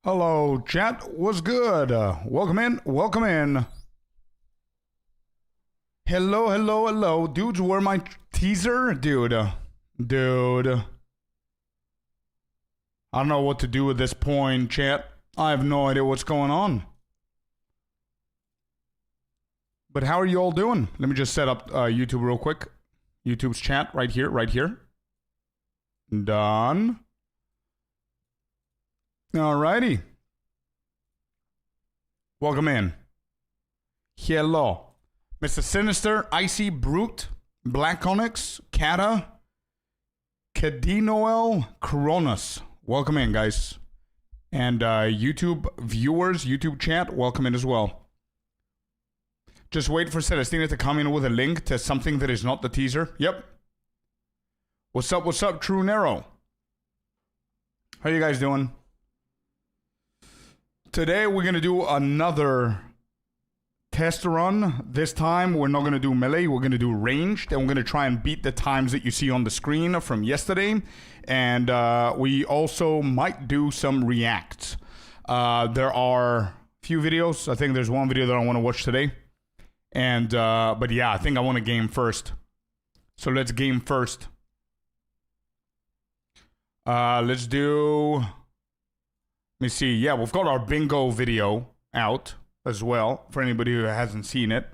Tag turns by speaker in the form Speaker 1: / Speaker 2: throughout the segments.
Speaker 1: Hello, chat. What's good? Welcome in. Welcome in. Hello, hello, hello. Dudes, where my teaser? Dude. Dude. I don't know what to do at this point, chat. I have no idea what's going on. But how are you all doing? Let me just set up YouTube real quick. YouTube's chat right here, right here. Done. Alrighty. Welcome in. Hello. Mr. Sinister, Icy Brute, Black Onyx, Kata, Cadinoel, Cronus. Welcome in, guys. And YouTube viewers, YouTube chat, welcome in as well. Just wait for Celestina to come in with a link to something that is not the teaser. Yep. What's up, True Nero? How you guys doing? Today we're going to do another test run. This time we're not going to do melee, we're going to do ranged, and we're going to try and beat the times that you see on the screen from yesterday. And we also might do some reacts. There are a few videos. I think there's one video that I want to watch today. And but yeah, I think I want to game first. So let's game first. Let's do... Let me see. Yeah, we've got our bingo video out as well for anybody who hasn't seen it.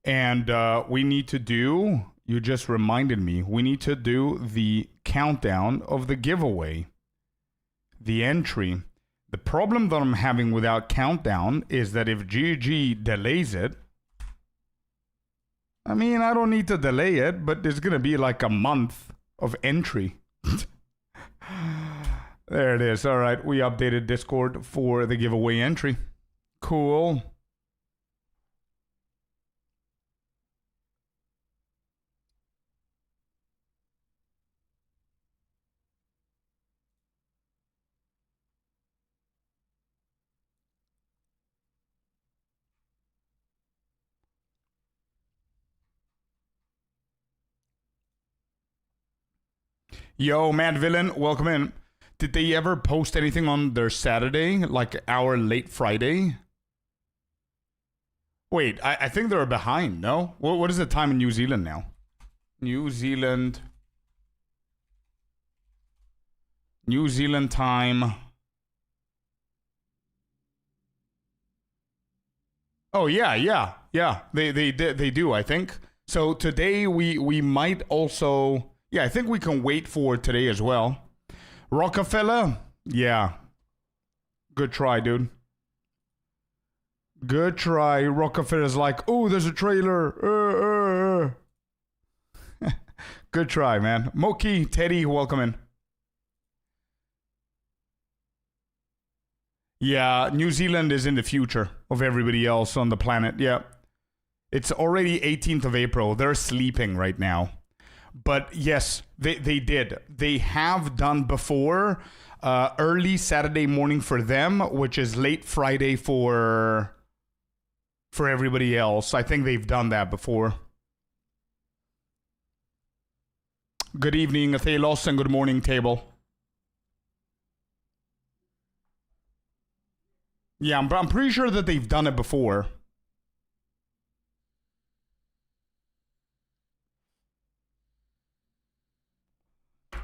Speaker 1: And we need to do, you just reminded me, we need to do the countdown of the giveaway. The entry. The problem that I'm having without countdown is that if GG delays it, I mean, I don't need to delay it, but there's going to be like a month of entry. There it is. All right, we updated Discord for the giveaway entry. Cool. Yo, Mad Villain, welcome in. Did they ever post anything on their Saturday, like our late Friday? Wait, I think they're behind, no? What is the time in New Zealand now? New Zealand time. Oh, yeah. They do, I think. So today we might also... Yeah, I think we can wait for today as well. Rockefeller? Yeah. Good try, dude. Good try. Rockefeller's like, oh, there's a trailer. Good try, man. Moki, Teddy, welcome in. Yeah, New Zealand is in the future of everybody else on the planet. Yeah. It's already 18th of April. They're sleeping right now. But yes, they did. They have done before early Saturday morning for them, which is late Friday for everybody else. I think they've done that before. Good evening, Athelos, and good morning, Table. Yeah, I'm pretty sure that they've done it before.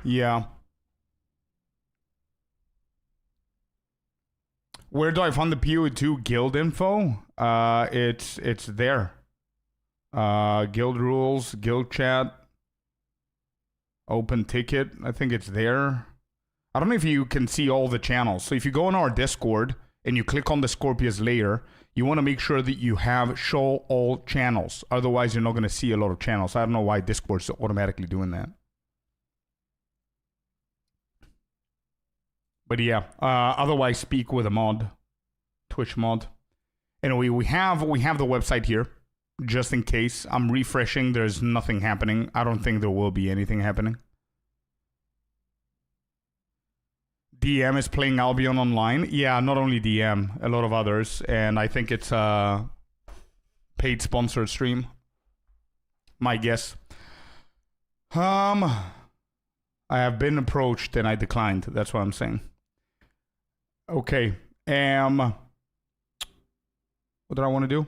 Speaker 1: Yeah. Where do I find the POE2 guild info? It's there. Guild rules, guild chat, open ticket. I think it's there. I don't know if you can see all the channels. So if you go on our Discord and you click on the Scorpius layer, you want to make sure that you have show all channels. Otherwise, you're not going to see a lot of channels. I don't know why Discord's automatically doing that. But yeah, otherwise speak with a mod, Twitch mod. Anyway, we have the website here, just in case. I'm refreshing. There's nothing happening. I don't think there will be anything happening. DM is playing Albion online. Yeah, not only DM, a lot of others, and I think it's a paid sponsored stream. My guess. I have been approached and I declined. That's what I'm saying. Okay. What did I want to do?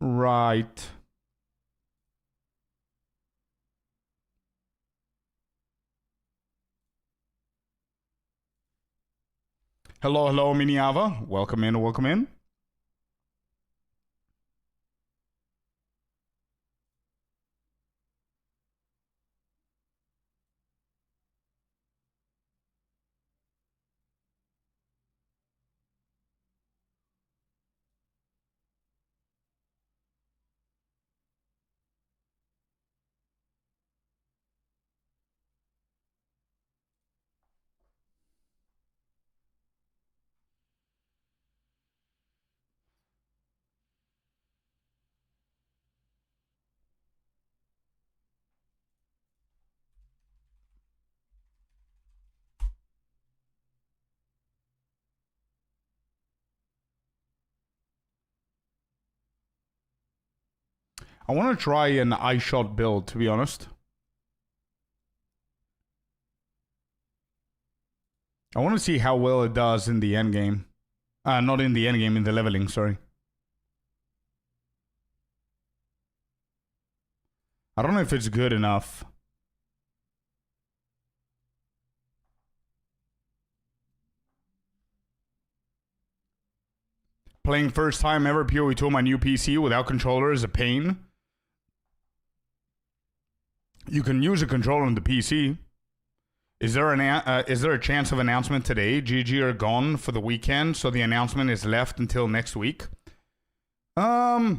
Speaker 1: Right. Hello, hello, Miniava. Welcome in, welcome in. I want to try an iShot build, to be honest. I want to see how well it does in the end game. Not in the end game, in the leveling, sorry. I don't know if it's good enough. Playing first time ever POE2 on my new PC without controller is a pain. You can use a controller on the PC. Is there a chance of announcement today? GG are gone for the weekend, so the announcement is left until next week. Yeah,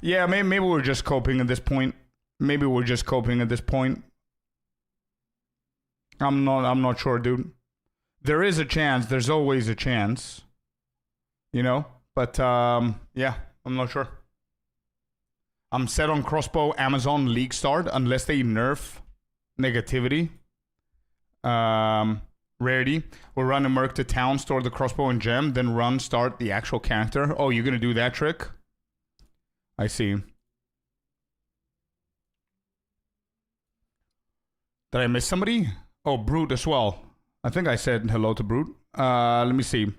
Speaker 1: maybe we're just coping at this point. I'm not sure, dude. There is a chance. There's always a chance. You know? But, yeah, I'm not sure. I'm set on crossbow Amazon League start unless they nerf negativity. Rarity. We'll run a merc to town, store the crossbow and gem, then run, start the actual character. Oh, you're gonna do that trick? I see. Did I miss somebody? Oh, Brute as well. I think I said hello to Brute. Let me see.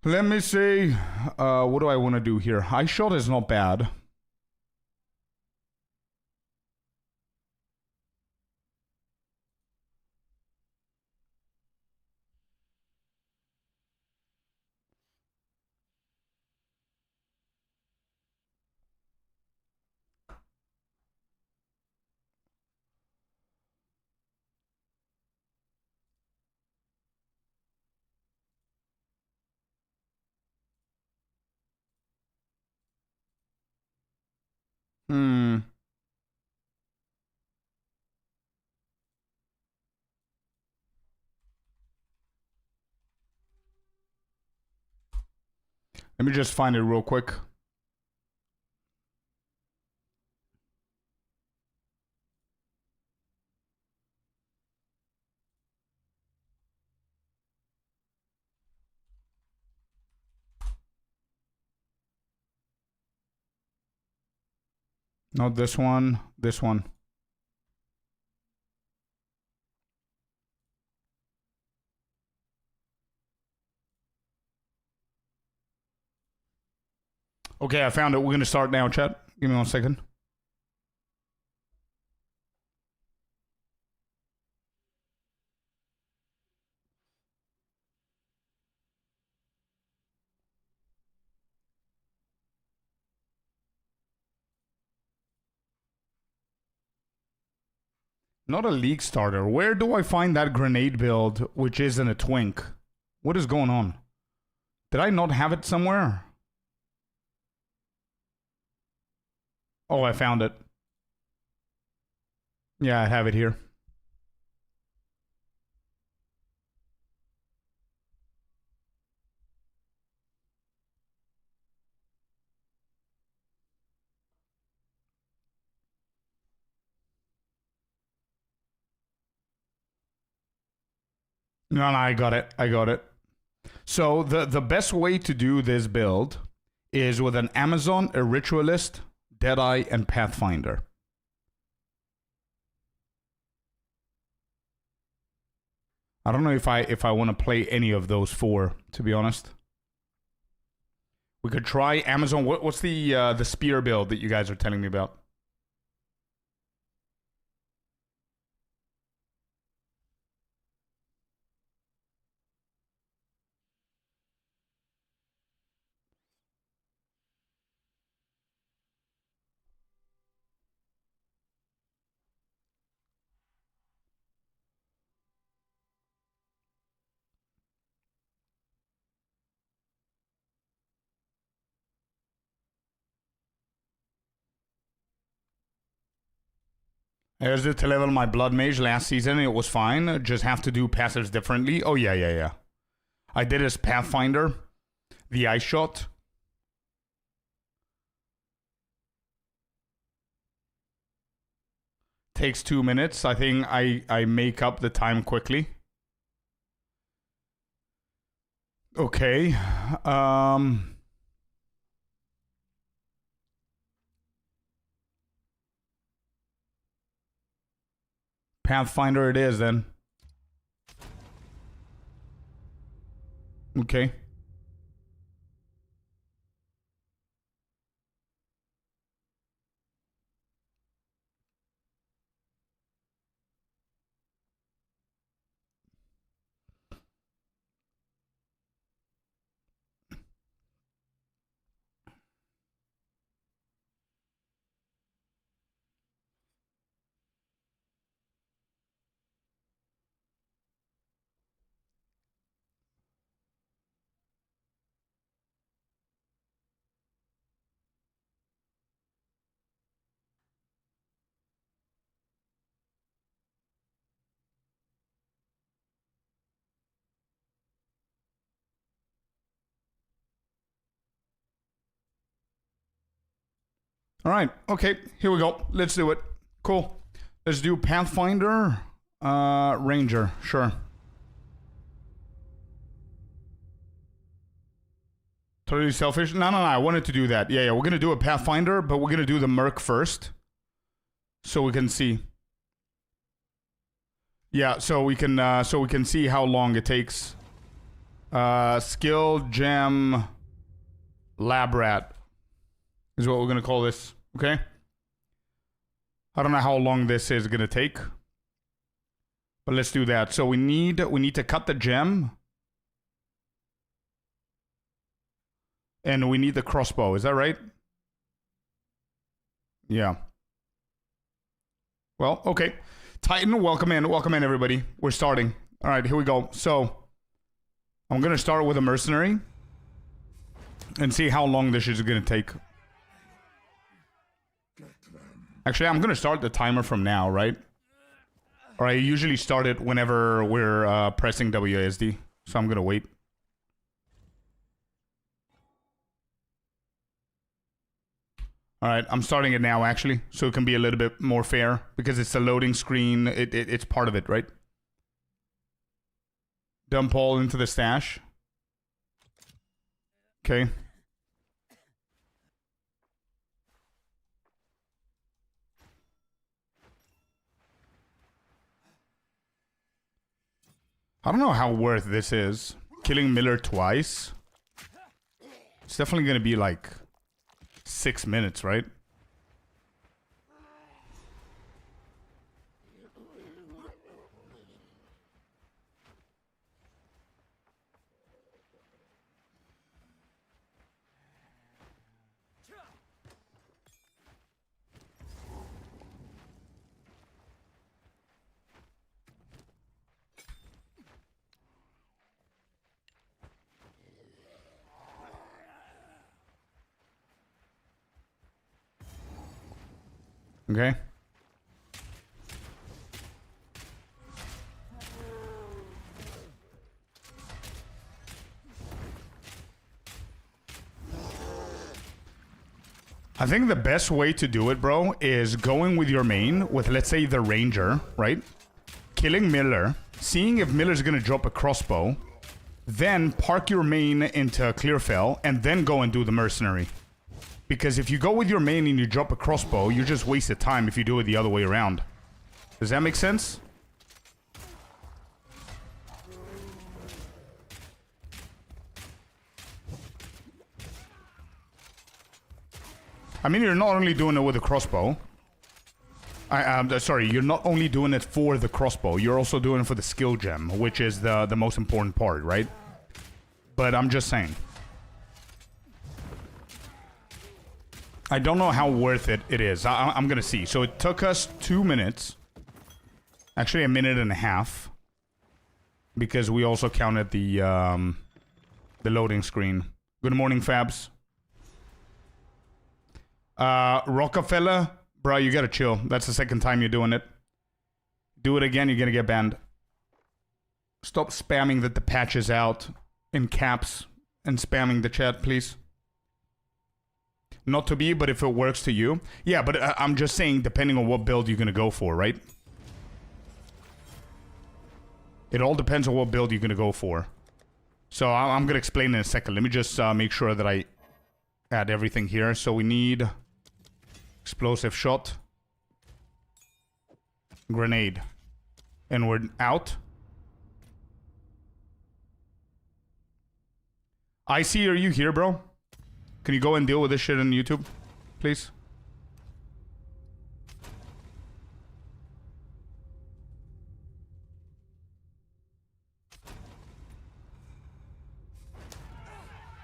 Speaker 1: Let me see. What do I want to do here? High shot is not bad. Let me just find it real quick. Not this one. This one. Okay, I found it. We're going to start now, chat. Give me 1 second. Not a league starter. Where do I find that grenade build, which isn't a twink? What is going on? Did I not have it somewhere? Oh, I found it. Yeah, I have it here. No, I got it. So the best way to do this build is with an Amazon, a Ritualist, Deadeye, and Pathfinder. I don't know if I want to play any of those 4, to be honest. We could try Amazon. What's the spear build that you guys are telling me about? I used it to level my Blood Mage last season. It was fine. Just have to do passives differently. Oh, yeah. I did as Pathfinder. The Ice Shot. Takes 2 minutes. I think I make up the time quickly. Okay. Pathfinder it is then. Okay. All right. Okay. Here we go. Let's do it. Cool. Let's do Pathfinder, Ranger. Sure. Totally selfish. No. I wanted to do that. Yeah. We're gonna do a Pathfinder, but we're gonna do the Merc first, so we can see. Yeah. So we can see how long it takes. Skill Gem Lab Rat is what we're gonna call this. Okay. I don't know how long this is gonna take, but let's do that. So we need to cut the gem, and we need the crossbow. Is that right? Yeah. Well, okay. Titan, welcome in everybody. We're starting. All right, here we go. So I'm gonna start with a mercenary and see how long this is gonna take. Actually, I'm gonna start the timer from now, right? Or I usually start it whenever we're pressing WASD, so I'm gonna wait. All right, I'm starting it now, actually, so it can be a little bit more fair, because it's a loading screen. It's part of it, right? Dump all into the stash. Okay. I don't know how worth this is. Killing Miller twice. It's definitely gonna be like 6 minutes, right? Okay. I think the best way to do it, bro, is going with your main with, let's say, the Ranger, right? Killing Miller, seeing if Miller's gonna drop a crossbow, then park your main into Clearfell, and then go and do the mercenary. Because if you go with your main and you drop a crossbow, you just wasted time if you do it the other way around. Does that make sense? I mean, you're not only doing it with a crossbow. Sorry, you're not only doing it for the crossbow, you're also doing it for the skill gem, which is the most important part, right? But I'm just saying. I don't know how worth it is. I'm gonna see. So it took us 2 minutes. Actually, 1.5 minutes. Because we also counted the loading screen. Good morning, Fabs. Rockefeller, bro, you gotta chill. That's the second time you're doing it. Do it again, you're gonna get banned. Stop spamming the patches out in caps and spamming the chat, please. Not to be, but if it works to you. Yeah, but I'm just saying, depending on what build you're gonna go for, right? It all depends on what build you're gonna go for. So I'm gonna explain in a second. Let me just make sure that I add everything here. So we need explosive shot, grenade, and we're out. I see. Are you here, bro? Can you go and deal with this shit on YouTube, please?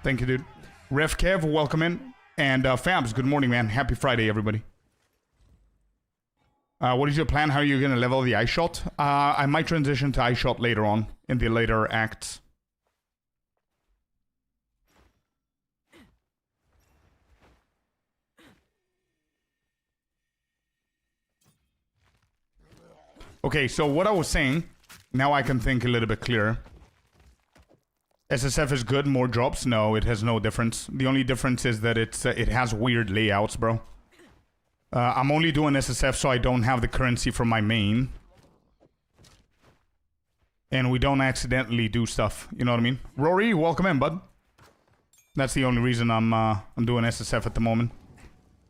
Speaker 1: Thank you, dude. Ref Kev, welcome in. And Fabs, good morning, man. Happy Friday, everybody. What is your plan? How are you going to level the ice shot? I might transition to ice shot later on, in the later acts. Okay, so what I was saying, now I can think a little bit clearer. SSF is good, more drops? No, it has no difference. The only difference is that it has weird layouts, bro. I'm only doing SSF so I don't have the currency from my main. And we don't accidentally do stuff, you know what I mean? Rory, welcome in, bud. That's the only reason I'm doing SSF at the moment.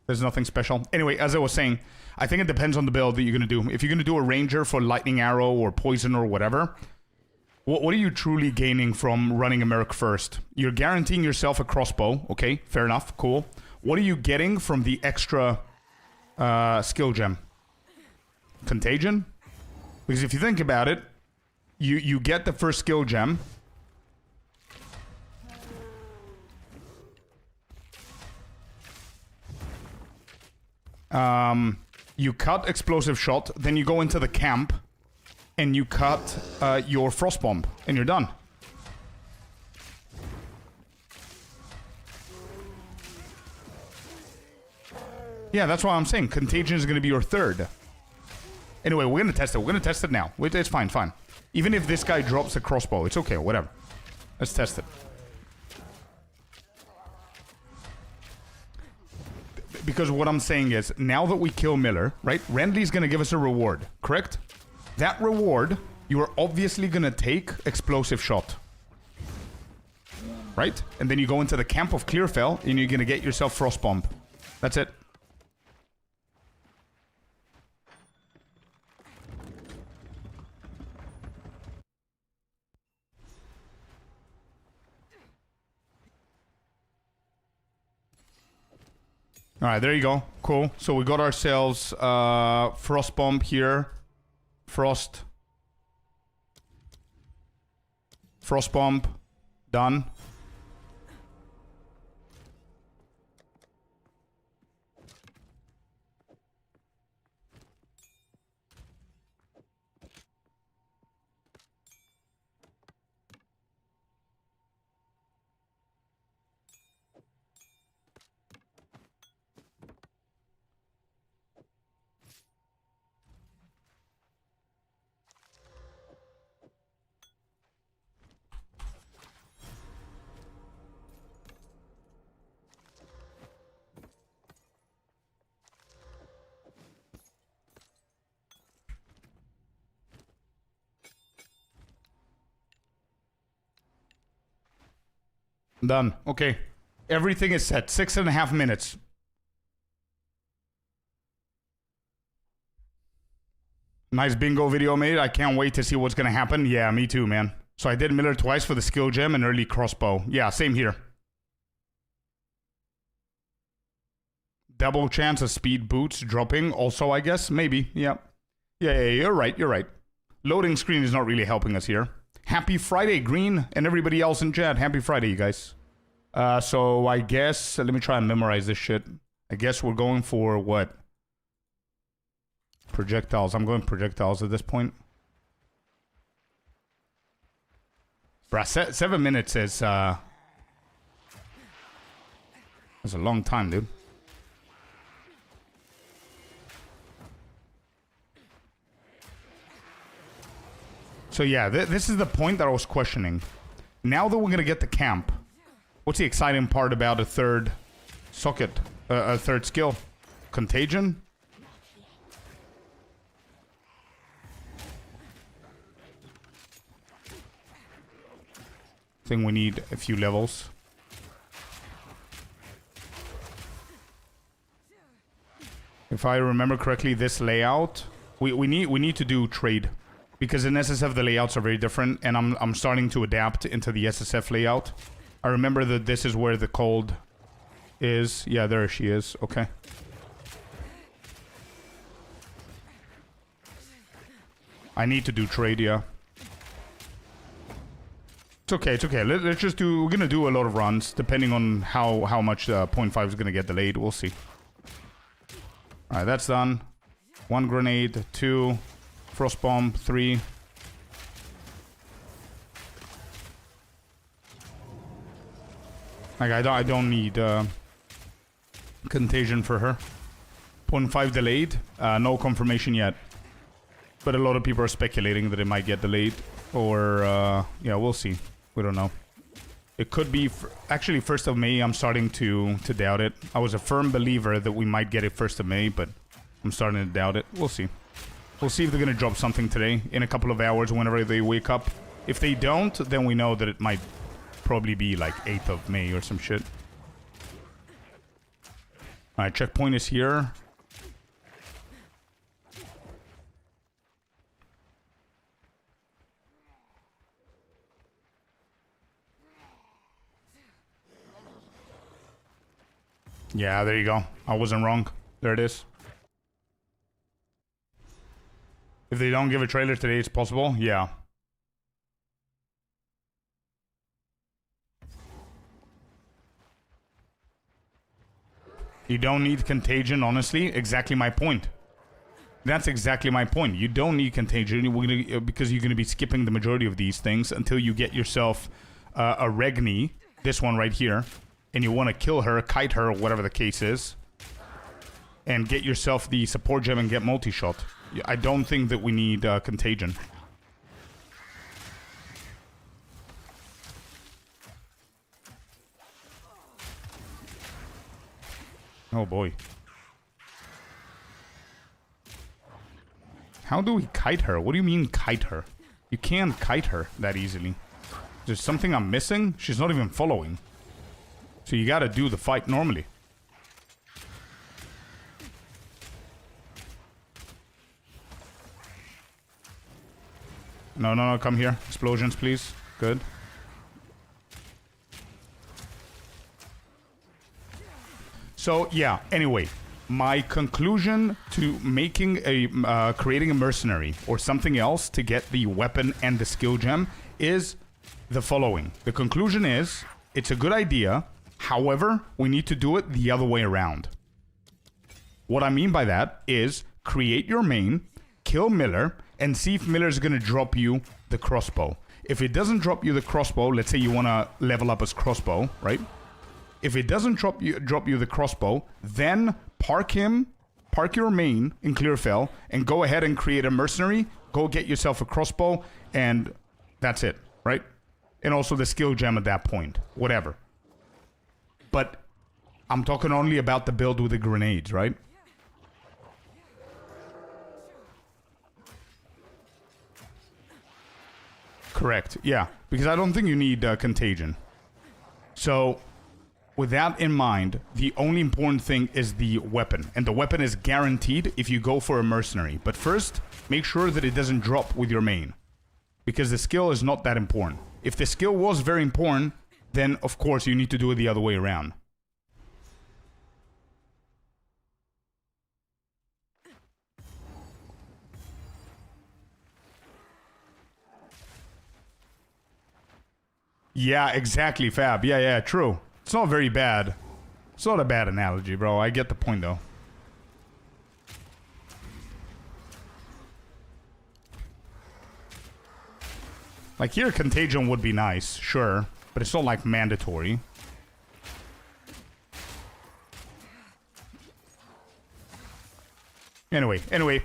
Speaker 1: There's nothing special. Anyway, as I was saying, I think it depends on the build that you're going to do. If you're going to do a ranger for lightning arrow or poison or whatever, what are you truly gaining from running a merc first? You're guaranteeing yourself a crossbow. Okay, fair enough, cool. What are you getting from the extra skill gem? Contagion? Because if you think about it, you get the first skill gem. You cut explosive shot, then you go into the camp, and you cut your frost bomb, and you're done. Yeah, that's what I'm saying. Contagion is going to be your third. Anyway, we're going to test it. We're going to test it now. It's fine, fine. Even if this guy drops a crossbow, it's okay, whatever. Let's test it. Because what I'm saying is, now that we kill Miller, right? Renly's going to give us a reward, correct? That reward, you are obviously going to take explosive shot. Right? And then you go into the camp of Clearfell, and you're going to get yourself frost bomb. That's it. Alright, there you go. Cool. So we got ourselves frost bomb here. Frost bomb. Done. Done. Okay. Everything is set. 6.5 minutes. Nice bingo video made. I can't wait to see what's going to happen. Yeah, me too, man. So I did Miller twice for the skill gem and early crossbow. Yeah, same here. Double chance of speed boots dropping also, I guess. Maybe. Yeah. Yeah, you're right. You're right. Loading screen is not really helping us here. Happy Friday, Green, and everybody else in chat. Happy Friday, you guys. So I guess, let me try and memorize this shit. I guess we're going for what? Projectiles. I'm going projectiles at this point. Bruh, 7 minutes is, that's a long time, dude. So yeah, this is the point that I was questioning. Now that we're gonna get the camp, what's the exciting part about a third socket, a third skill? Contagion? I think we need a few levels. If I remember correctly, this layout, we need to do trade. Because in SSF the layouts are very different, and I'm starting to adapt into the SSF layout. I remember that this is where the cold is. Yeah, there she is. Okay. I need to do trade, yeah. It's okay, it's okay. Let's just do... We're gonna do a lot of runs, depending on how much 0.5 is gonna get delayed. We'll see. Alright, that's done. 1 grenade, 2... Frost bomb, 3. Like, I don't need contagion for her. 0.5 delayed. No confirmation yet. But a lot of people are speculating that it might get delayed. Or, yeah, we'll see. We don't know. It could be... Actually, 1st of May, I'm starting to doubt it. I was a firm believer that we might get it 1st of May, but I'm starting to doubt it. We'll see. We'll see if they're gonna drop something today, in a couple of hours, whenever they wake up. If they don't, then we know that it might probably be like 8th of May or some shit. Alright, checkpoint is here. Yeah, there you go. I wasn't wrong. There it is. If they don't give a trailer today, it's possible? Yeah. You don't need contagion, honestly. Exactly my point. That's exactly my point. You don't need contagion because you're going to be skipping the majority of these things until you get yourself a Regni, this one right here, and you want to kill her, kite her, whatever the case is, and get yourself the support gem and get multi-shot. I don't think that we need contagion. Oh boy. How do we kite her? What do you mean kite her? You can't kite her that easily. There's something I'm missing? She's not even following. So you gotta do the fight normally. No, no, no, come here. Explosions, please. Good. So, yeah, anyway. My conclusion to making a, creating a mercenary or something else to get the weapon and the skill gem is the following. The conclusion is, it's a good idea. However, we need to do it the other way around. What I mean by that is create your main, kill Miller, and see if Miller's gonna drop you the crossbow. If it doesn't drop you the crossbow, let's say you wanna level up as crossbow, right? If it doesn't drop you the crossbow, then park your main in Clearfell, and go ahead and create a mercenary, go get yourself a crossbow, and that's it, right? And also the skill gem at that point, whatever. But I'm talking only about the build with the grenades, right? Correct, yeah. Because I don't think you need contagion. So, with that in mind, the only important thing is the weapon. And the weapon is guaranteed if you go for a mercenary. But first, make sure that it doesn't drop with your main. Because the skill is not that important. If the skill was very important, then of course you need to do it the other way around. Yeah, exactly, Fab. Yeah, true. It's not very bad. It's not a bad analogy, bro. I get the point, though. Like, here, Contagion would be nice, sure. But it's not, like, mandatory. Anyway,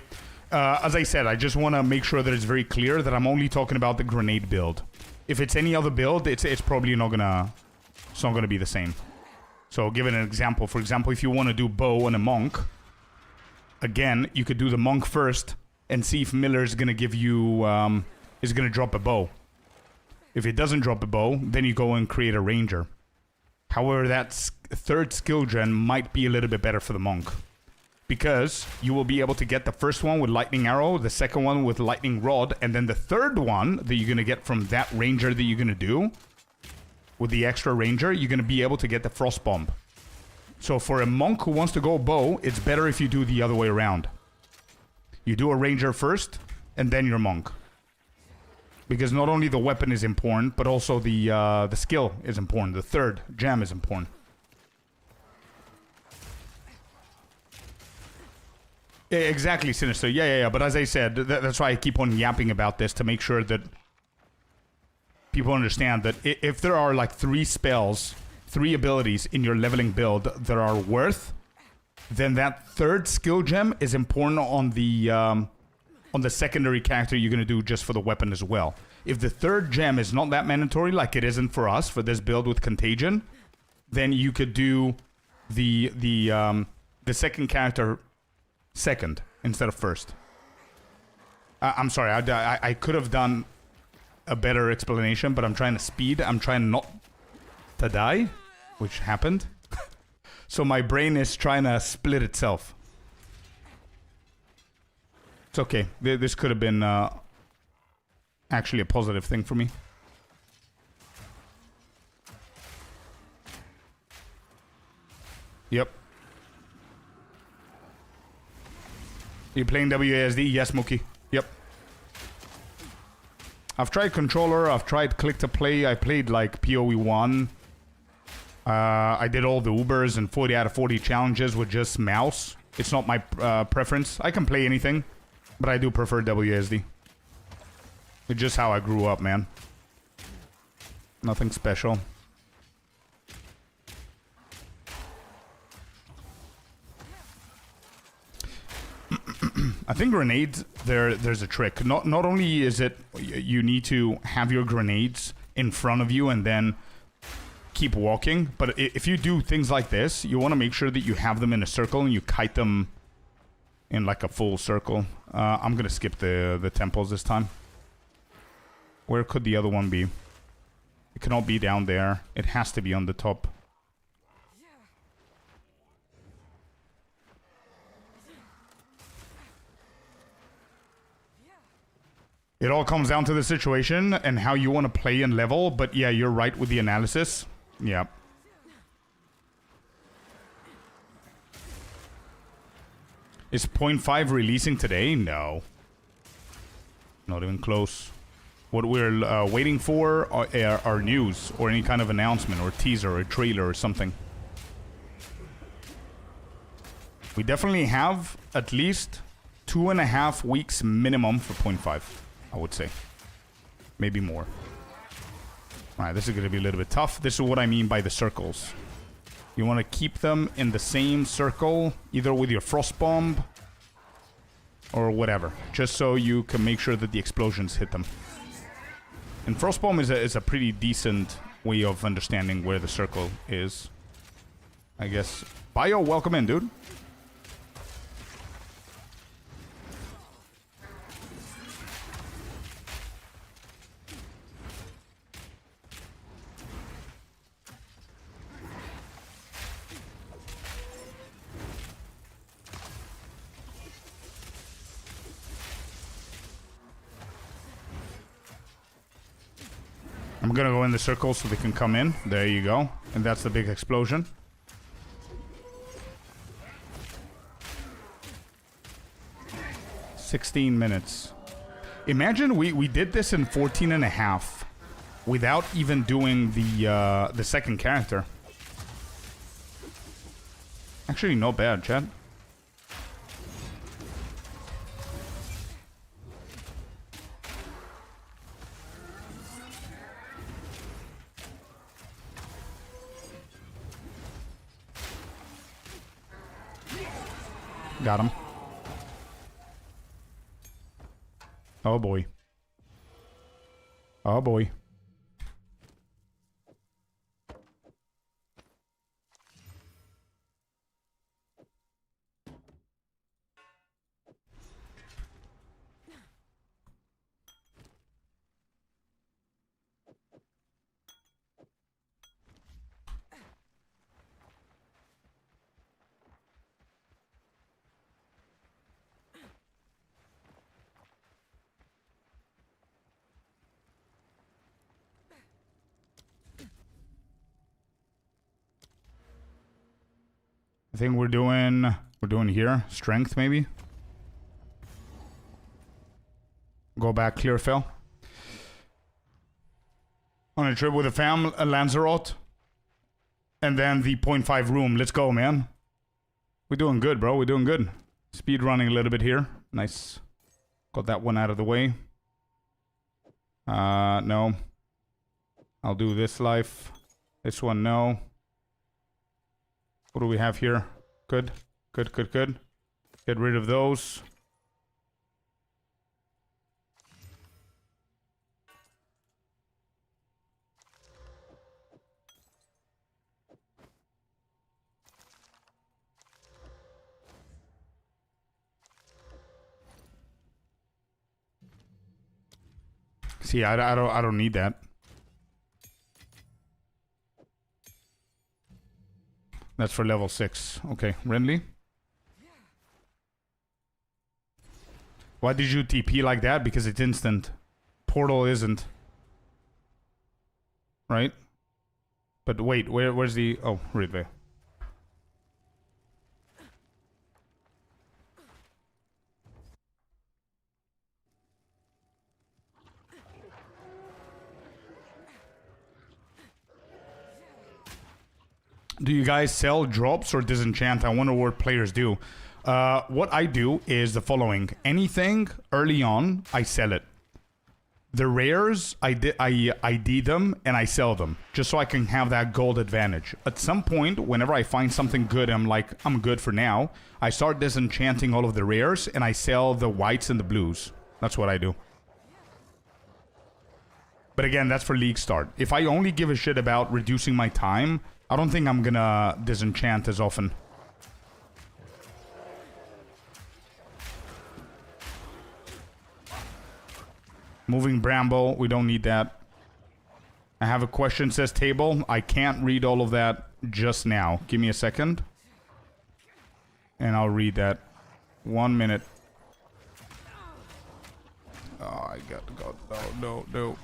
Speaker 1: as I said, I just want to make sure that it's very clear that I'm only talking about the grenade build. If it's any other build, it's probably not gonna... It's not gonna be the same. So, give it an example. For example, if you want to do bow and a monk, again, you could do the monk first and see if Miller's gonna give you... is gonna drop a bow. If it doesn't drop a bow, then you go and create a ranger. However, that third skill gen might be a little bit better for the monk. Because you will be able to get the first one with lightning arrow, the second one with lightning rod, and then the third one that you're going to get from that ranger that you're going to do, with the extra ranger, you're going to be able to get the frost bomb. So for a monk who wants to go bow, it's better if you do the other way around. You do a ranger first, and then your monk. Because not only the weapon is important, but also the skill is important. The third gem is important. Yeah, exactly, Sinister. Yeah. But as I said, that's why I keep on yapping about this, to make sure that people understand that if there are like 3 spells, 3 abilities in your leveling build that are worth, then that third skill gem is important on the secondary character you're going to do just for the weapon as well. If the third gem is not that mandatory, like it isn't for us, for this build with Contagion, then you could do the second character second instead of first. I'm sorry, I could have done a better explanation, but I'm trying to speed. I'm trying not to die, which happened. So my brain is trying to split itself. It's okay. This could have been actually a positive thing for me. Yep. You playing WASD? Yes, Mookie. Yep. I've tried controller. I've tried click to play. I played like POE1. I did all the Ubers and 40 out of 40 challenges with just mouse. It's not my preference. I can play anything, but I do prefer WASD. It's just how I grew up, man. Nothing special. I think grenades, there's a trick. Not only is it you need to have your grenades in front of you and then keep walking, but if you do things like this, you want to make sure that you have them in a circle and you kite them in like a full circle. I'm going to skip the temples this time. Where could the other one be? It cannot be down there. It has to be on the top. It all comes down to the situation and how you want to play and level, but yeah, you're right with the analysis. Yeah. Is 0.5 releasing today? No. Not even close. What we're waiting for are news or any kind of announcement or teaser or trailer or something. We definitely have at least 2.5 weeks minimum for 0.5. I would say. Maybe more. Alright, this is going to be a little bit tough. This is what I mean by the circles. You want to keep them in the same circle, either with your frost bomb or whatever, just so you can make sure that the explosions hit them. And frost bomb is a pretty decent way of understanding where the circle is, I guess. Bio, welcome in, dude. I'm gonna go in the circle so they can come in. There you go. And that's the big explosion. $16 Imagine we did this in 14 and a half without even doing the second character. Actually, not bad, chat. Got him. Oh boy. Oh boy. I think we're doing here. Strength, maybe. Go back, clear fill. On a trip with a fam, a Lanzarote. And then the 0.5 room. Let's go, man. We're doing good, bro. We're doing good. Speed running a little bit here. Nice. Got that one out of the way. No. I'll do this life. This one, no. What do we have here? Good. Good, good, good. Get rid of those. See, I don't need that. That's for level 6. Okay, Renly. Why did you TP like that? Because it's instant. Portal isn't. Right? But wait, where's the... Oh, right there. Do you guys sell drops or disenchant? I wonder what players do. What I do is the following. Anything early on, I sell it. The rares, I ID them and I sell them. Just so I can have that gold advantage. At some point, whenever I find something good, I'm like, I'm good for now. I start disenchanting all of the rares and I sell the whites and the blues. That's what I do. But again, that's for league start. If I only give a shit about reducing my time... I don't think I'm gonna disenchant as often. Moving Bramble, we don't need that. I have a question, says table. I can't read all of that just now. Give me a second. And I'll read that. 1 minute. Oh, I got to go. No.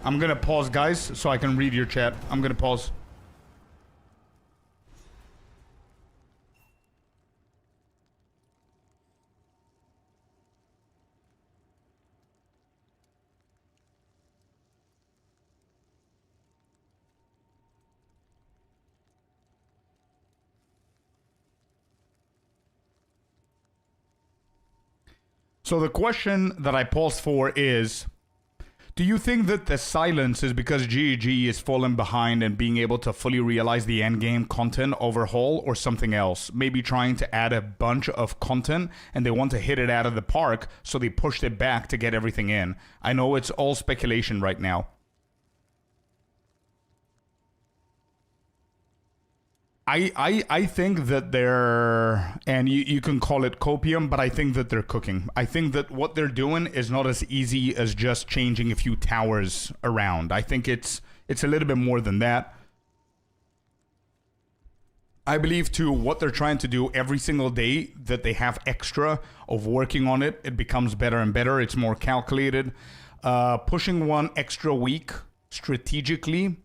Speaker 1: I'm gonna pause, guys, so I can read your chat. I'm gonna pause. So the question that I paused for is... Do you think that the silence is because GEG is falling behind and being able to fully realize the endgame content overhaul or something else? Maybe trying to add a bunch of content and they want to hit it out of the park, so they pushed it back to get everything in. I know it's all speculation right now. I think that they're, and you can call it copium, but I think that they're cooking. I think that what they're doing is not as easy as just changing a few towers around. I think it's a little bit more than that. I believe too, what they're trying to do every single day that they have extra of working on it, it becomes better and better. It's more calculated. Pushing one extra week strategically,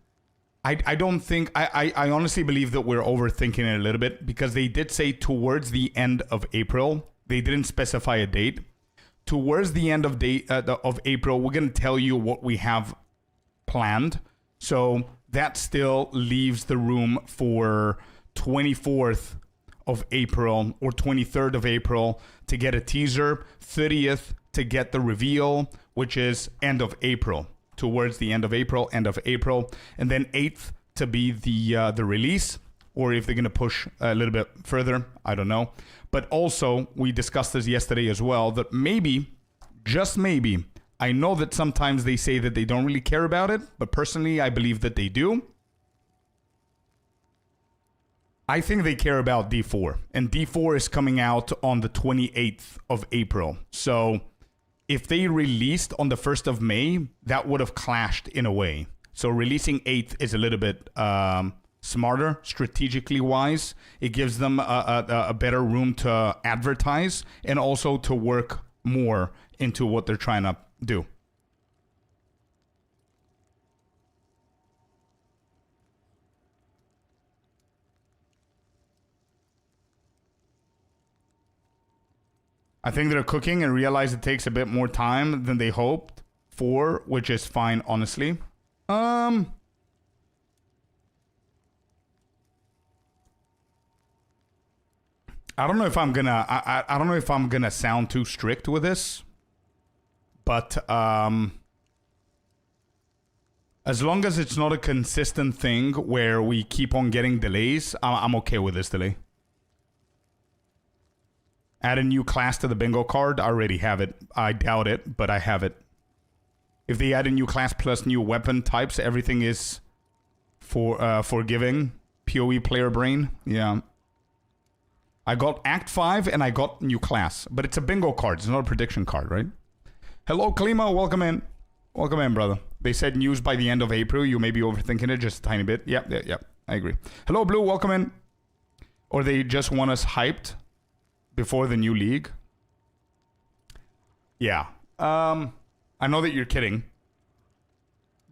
Speaker 1: I don't think, I honestly believe that we're overthinking it a little bit, because they did say towards the end of April. They didn't specify a date. Towards the end of April, we're going to tell you what we have planned. So that still leaves the room for 24th of April or 23rd of April to get a teaser, 30th to get the reveal, which is end of April. Towards the end of April, and then 8th to be the release, or if they're going to push a little bit further, I don't know. But also, we discussed this yesterday as well, that maybe, just maybe, I know that sometimes they say that they don't really care about it, but personally, I believe that they do. I think they care about D4, and D4 is coming out on the 28th of April. So if they released on the 1st of May, that would have clashed in a way. So releasing 8th is a little bit smarter, strategically wise. It gives them a better room to advertise and also to work more into what they're trying to do. I think they're cooking and realize it takes a bit more time than they hoped for, which is fine, honestly. I don't know if I'm gonna. I don't know if I'm gonna sound too strict with this, but as long as it's not a consistent thing where we keep on getting delays, I'm okay with this delay. Add a new class to the bingo card. I already have it. I doubt it, but I have it. If they add a new class plus new weapon types, everything is forgiving. POE player brain. Yeah. I got Act 5 and I got new class. But it's a bingo card. It's not a prediction card, right? Hello, Klima. Welcome in. Welcome in, brother. They said news by the end of April. You may be overthinking it just a tiny bit. Yep. I agree. Hello, Blue. Welcome in. Or they just want us hyped before the new league. Yeah. I know that you're kidding.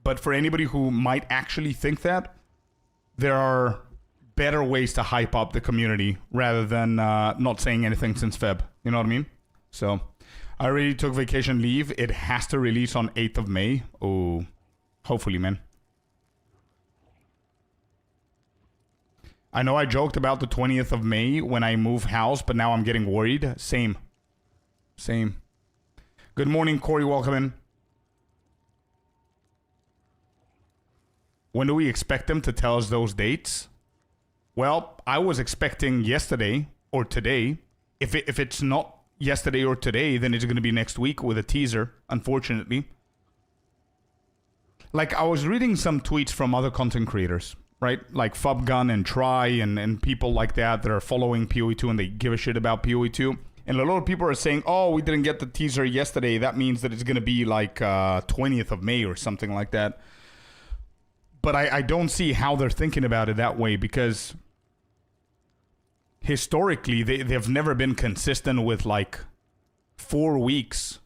Speaker 1: But for anybody who might actually think that, there are better ways to hype up the community rather than not saying anything since Feb. You know what I mean? So, I already took vacation leave. It has to release on 8th of May. Oh, hopefully, man. I know I joked about the 20th of May when I move house, but now I'm getting worried. Same. Good morning, Corey. Welcome in. When do we expect them to tell us those dates? Well, I was expecting yesterday or today. If it's not yesterday or today, then it's going to be next week with a teaser, unfortunately. Like, I was reading some tweets from other content creators, right? Like Fubgun and Try and people like that are following POE2 and they give a shit about POE2. And a lot of people are saying, oh, we didn't get the teaser yesterday. That means that it's going to be like 20th of May or something like that. But I don't see how they're thinking about it that way, because historically they've never been consistent with like 4 weeks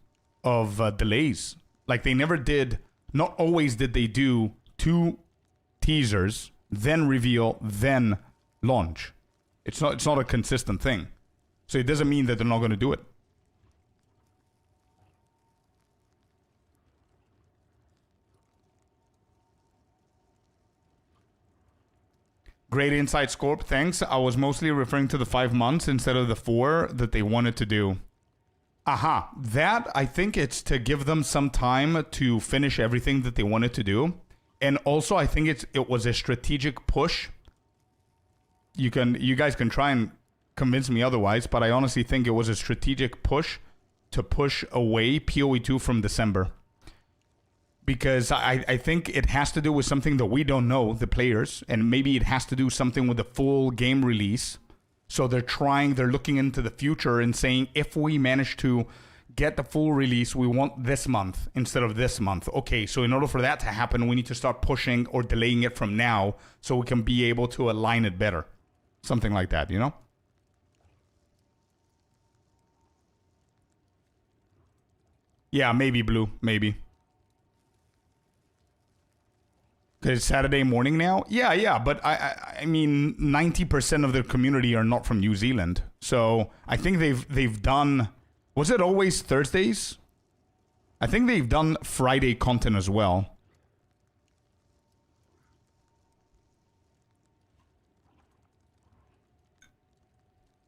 Speaker 1: of delays. Like they never did, not always did they do 2 teasers, then reveal, then launch. It's not a consistent thing. So it doesn't mean that they're not going to do it. Great insight, Scorp. Thanks. I was mostly referring to the 5 months instead of the 4 that they wanted to do. Aha. That, I think it's to give them some time to finish everything that they wanted to do. And also, I think it was a strategic push. You guys can try and convince me otherwise, but I honestly think it was a strategic push to push away POE2 from December. because I think it has to do with something that we don't know, the players, and maybe it has to do something with the full game release. So they're looking into the future and saying, if we manage to get the full release, we want this month instead of this month. Okay, so in order for that to happen, we need to start pushing or delaying it from now so we can be able to align it better. Something like that, you know? Yeah, maybe, Blue, maybe. Because it's Saturday morning now? Yeah, but I mean, 90% of the community are not from New Zealand. So I think they've done... Was it always Thursdays? I think they've done Friday content as well.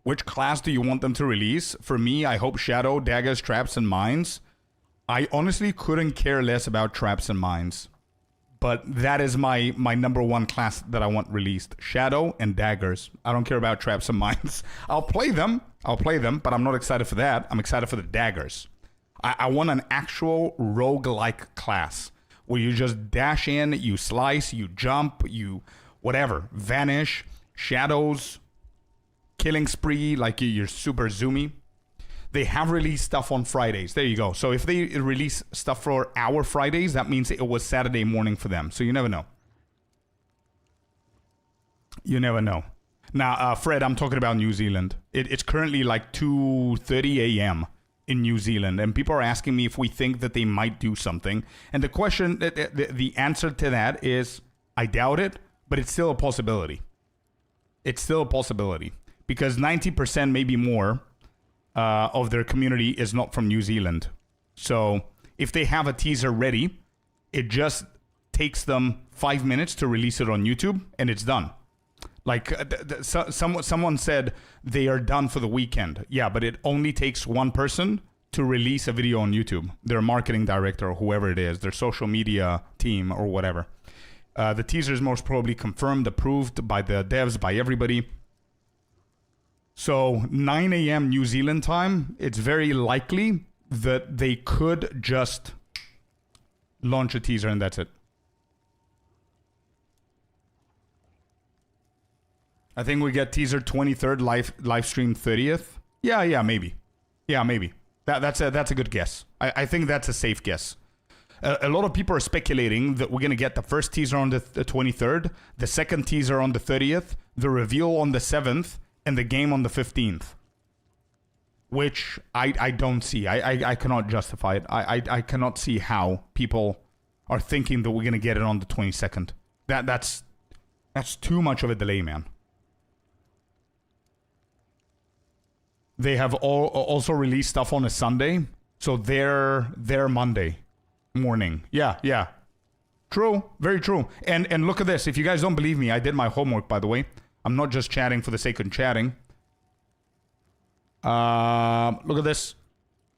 Speaker 1: Which class do you want them to release? For me, I hope Shadow, Daggers, Traps, and Mines. I honestly couldn't care less about Traps and Mines. But that is my number one class that I want released. Shadow and Daggers. I don't care about Traps and Mines. I'll play them, but I'm not excited for that. I'm excited for the Daggers. I want an actual roguelike class where you just dash in, you slice, you jump, you whatever. Vanish, shadows, killing spree, like you're super zoomy. They have released stuff on Fridays. There you go. So if they release stuff for our Fridays, that means it was Saturday morning for them. So you never know. You never know. Now, Fred, I'm talking about New Zealand. It's currently like 2:30 a.m. in New Zealand. And people are asking me if we think that they might do something. And the question, the answer to that is, I doubt it, but it's still a possibility. It's still a possibility. Because 90%, maybe more, of their community is not from New Zealand. So if they have a teaser ready, it just takes them 5 minutes to release it on YouTube and it's done. Like someone said they are done for the weekend. Yeah, but it only takes one person to release a video on YouTube. Their marketing director or whoever it is, their social media team or whatever. The teaser is most probably confirmed, approved by the devs, by everybody. So 9 a.m. New Zealand time, it's very likely that they could just launch a teaser and that's it. I think we get teaser 23rd, live stream 30th. Yeah, maybe. Yeah, maybe. That's a good guess. I think that's a safe guess. A lot of people are speculating that we're going to get the first teaser on the 23rd, the second teaser on the 30th, the reveal on the 7th, and the game on the 15th, which I don't see. I cannot justify it. I cannot see how people are thinking that we're going to get it on the 22nd. That's too much of a delay, man. They have also released stuff on a Sunday, so they're Monday morning. Yeah. True, very true. And look at this. If you guys don't believe me, I did my homework, by the way. I'm not just chatting for the sake of chatting. Look at this.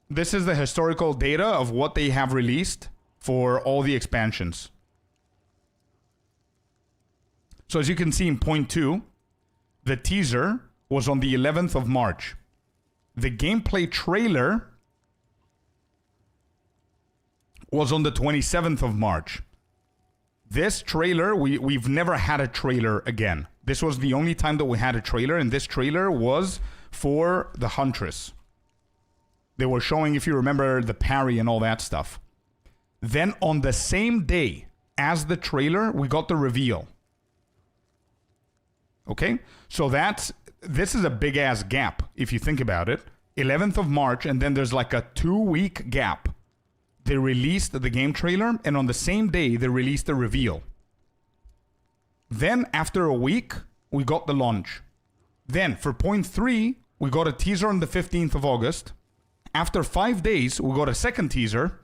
Speaker 1: This is the historical data of what they have released for all the expansions. So as you can see in point 2, the teaser was on the 11th of March. The gameplay trailer was on the 27th of March. This trailer, we've never had a trailer again. This was the only time that we had a trailer, and this trailer was for the Huntress. They were showing, if you remember, the parry and all that stuff. Then on the same day as the trailer, we got the reveal. Okay? So this is a big-ass gap, if you think about it. 11th of March, and then there's like a 2-week gap. They released the game trailer, and on the same day, they released the reveal. Then, after a week, we got the launch. Then, for point 3, we got a teaser on the 15th of August. After 5 days, we got a second teaser.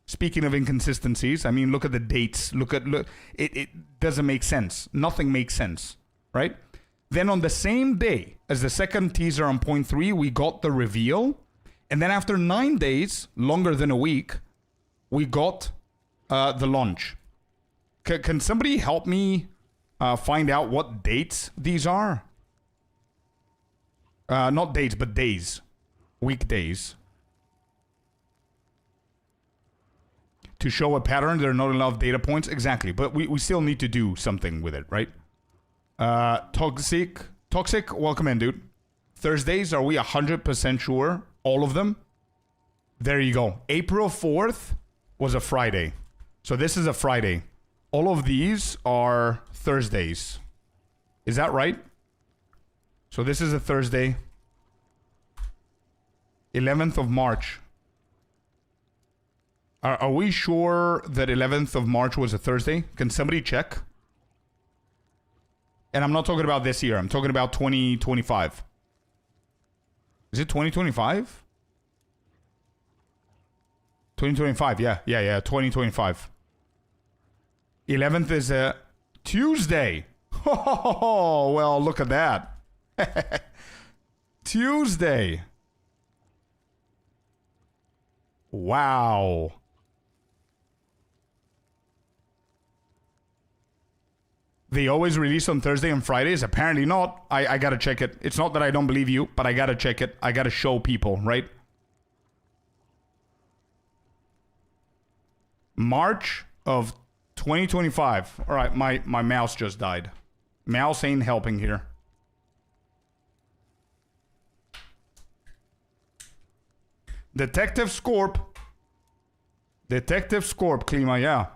Speaker 1: Speaking of inconsistencies, I mean, look at the dates. Look, it doesn't make sense. Nothing makes sense, right? Then, on the same day as the second teaser on point 3, we got the reveal. And then after 9 days, longer than a week, we got the launch. Can somebody help me find out what dates these are? Not dates, but days. Weekdays. to show a pattern, there are not enough data points. Exactly. But we still need to do something with it, right? Toxic, welcome in, dude. Thursdays, are we 100% sure? All of them? There you go. April 4th was a Friday. So this is a Friday. All of these are Thursdays. Is that right? So this is a Thursday. 11th of March. Are we sure that 11th of March was a Thursday? Can somebody check? And I'm not talking about this year. I'm talking about 2025. Is it 2025? 2025, yeah, 2025. 11th is a Tuesday. Oh, well, look at that. Tuesday. Wow. They always release on Thursday and Fridays? Apparently not. I gotta check it. It's not that I don't believe you, but I gotta check it. I gotta show people, right? March of 2025. All right, my mouse just died. Mouse ain't helping here. Detective Scorp, Klima, yeah.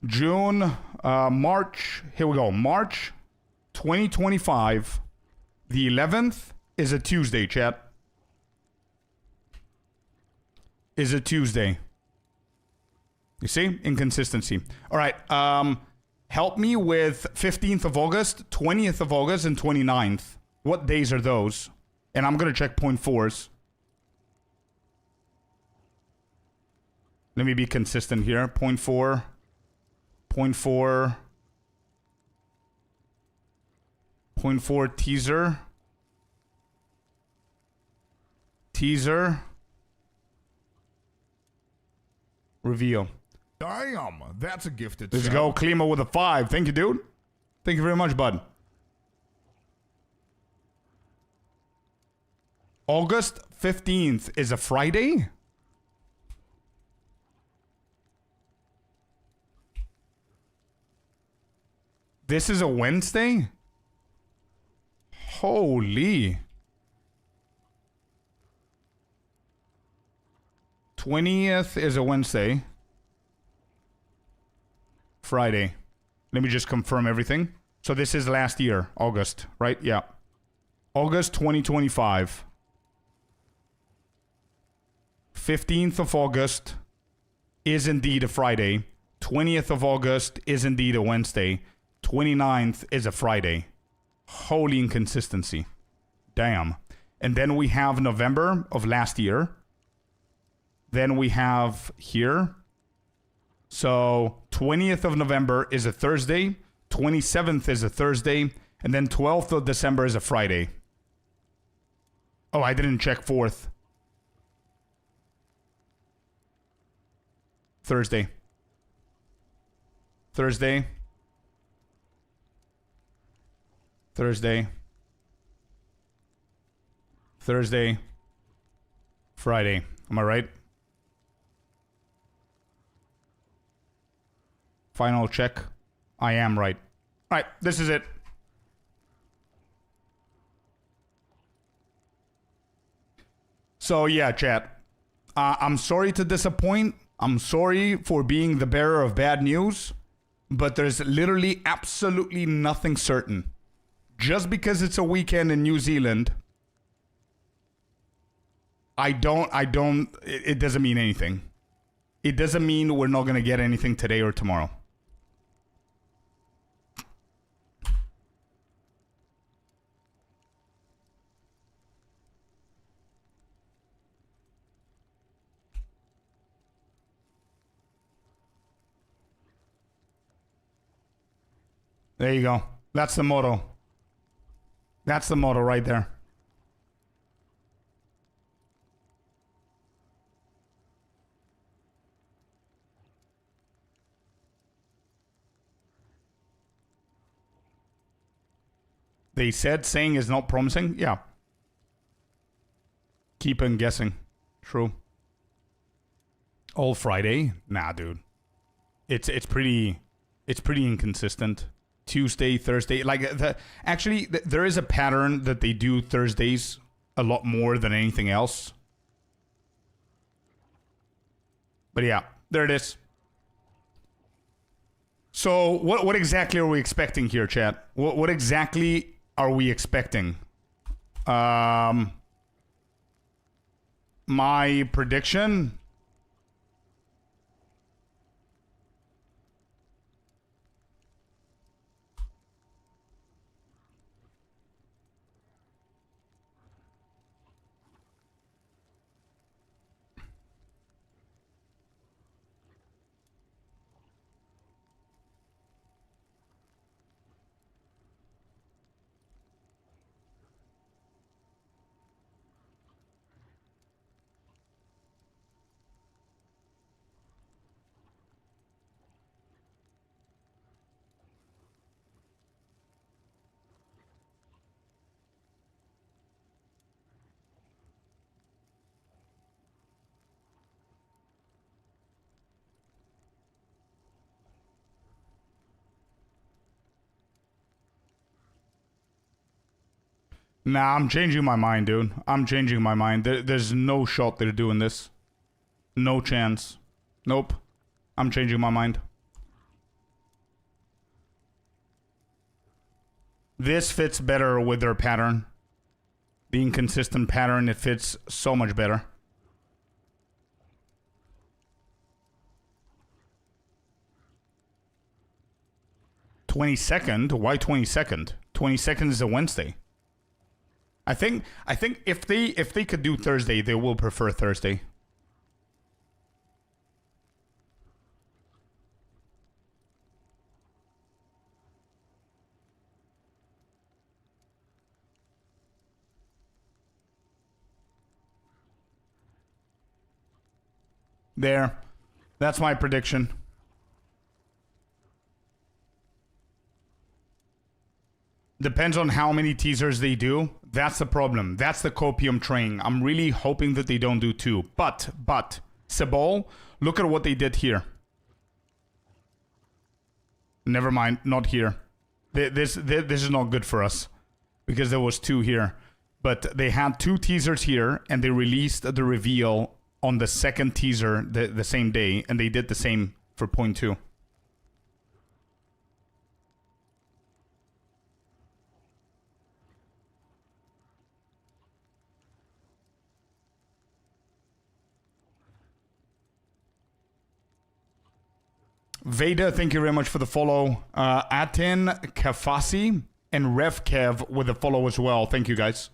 Speaker 1: June, March, here we go. March 2025. The 11th is a Tuesday, chat. Is a Tuesday. You see? Inconsistency. All right. Help me with 15th of August, 20th of August, and 29th. What days are those? And I'm going to check 0.4s. Let me be consistent here. 0.4. 0.4. 0.4 teaser. Teaser. Reveal.
Speaker 2: Damn, that's a gifted
Speaker 1: Let's
Speaker 2: shout.
Speaker 1: go. Klima with a 5. Thank you, dude. Thank you very much, bud. August 15th is a Friday? This is a Wednesday? Holy. 20th is a Wednesday. Friday. Let me just confirm everything. So this is last year, August, right? Yeah. August 2025. 15th of August is indeed a Friday. 20th of August is indeed a Wednesday. 29th is a Friday. Holy inconsistency. Damn. And then we have November of last year. Then we have here. So 20th of November is a Thursday. 27th is a Thursday. And then 12th of December is a Friday. Oh, I didn't check 4th. Thursday. Thursday. Thursday. Thursday. Friday. Am I right? Final check. I am right. All right, this is it. So yeah, chat. I'm sorry to disappoint. I'm sorry for being the bearer of bad news, but there's literally absolutely nothing certain. Just because it's a weekend in New Zealand, it doesn't mean anything. It doesn't mean we're not going to get anything today or tomorrow. There you go. That's the motto. That's the motto right there. They said saying is not promising. Yeah. Keep on guessing. True. All Friday? Nah, dude. It's pretty inconsistent. Tuesday, Thursday, like there is a pattern that they do Thursdays a lot more than anything else. But yeah, there it is. So what exactly are we expecting here, chat? What exactly are we expecting? My prediction. Nah, I'm changing my mind, dude. I'm changing my mind. There's no shot they're doing this. No chance. Nope. I'm changing my mind. This fits better with their pattern. The inconsistent pattern, it fits so much better. $22nd? Why 22nd? 22nd is a Wednesday. I think if they could do Thursday, they will prefer Thursday. There. That's my prediction. Depends on how many teasers they do. That's the problem. That's the copium train. I'm really hoping that they don't do 2. But, Sebol, look at what they did here. Never mind, not here. This is not good for us. Because there was 2 here. But they had 2 teasers here, and they released the reveal on the second teaser the same day, and they did the same for point 2. Veda, thank you very much for the follow. Atin, Kafasi, and RevKev with the follow as well. Thank you, guys.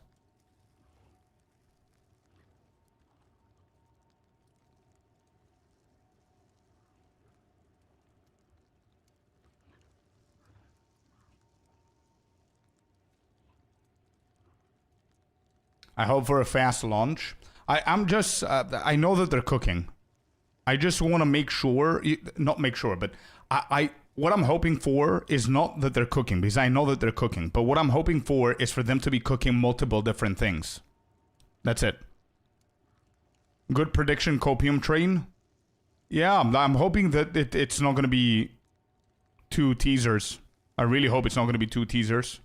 Speaker 1: I hope for a fast launch. I'm just, I know that they're cooking. I just want to make sure, not make sure, but what I'm hoping for is not that they're cooking, because I know that they're cooking, but what I'm hoping for is for them to be cooking multiple different things. That's it. Good prediction, copium train. Yeah, I'm hoping that it's not going to be 2 teasers. I really hope it's not going to be 2 teasers.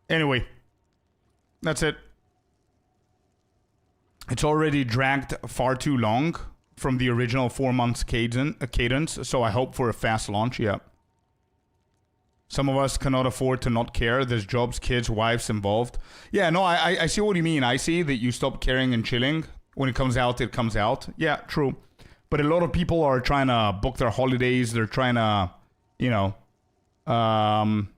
Speaker 1: Anyway, that's it. It's already dragged far too long from the original 4 months cadence, so I hope for a fast launch, yeah. Some of us cannot afford to not care. There's jobs, kids, wives involved. Yeah, no, I see what you mean. I see that you stop caring and chilling. When it comes out, it comes out. Yeah, true. But a lot of people are trying to book their holidays. They're trying to, you know, trying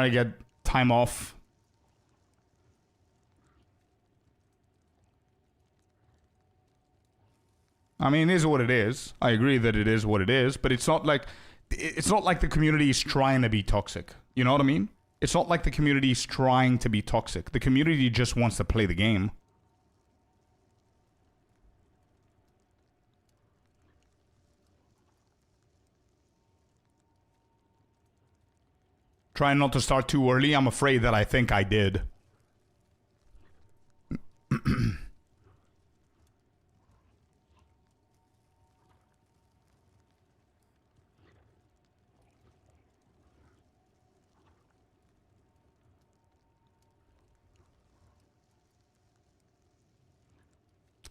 Speaker 1: to get time off. I mean, it is what it is. I agree that it is what it is, but it's not like the community is trying to be toxic. You know what I mean? It's not like the community is trying to be toxic. The community just wants to play the game. Trying not to start too early. I'm afraid that I think I did.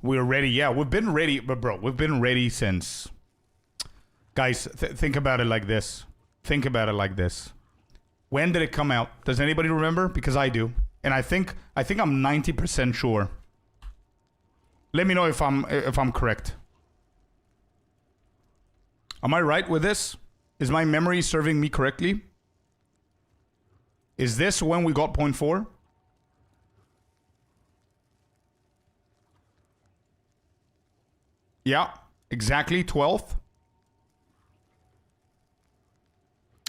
Speaker 1: We're ready. Yeah, we've been ready. But bro, we've been ready since... Guys, think about it like this. Think about it like this. When did it come out? Does anybody remember? Because I do. And I think I'm 90% sure. Let me know if I'm correct. Am I right with this? Is my memory serving me correctly? Is this when we got 0.4? Yeah, exactly 12th.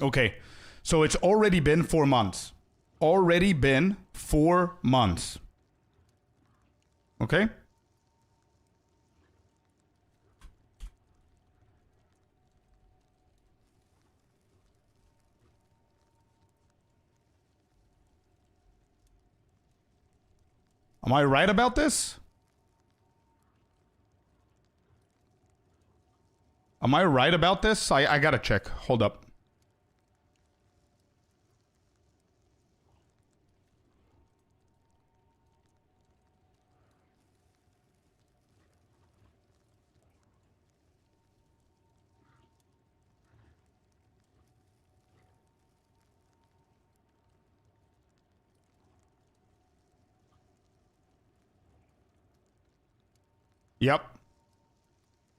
Speaker 1: Okay, so it's already been 4 months. Already been 4 months. Okay? Am I right about this? Am I right about this? I gotta check. Hold up. Yep.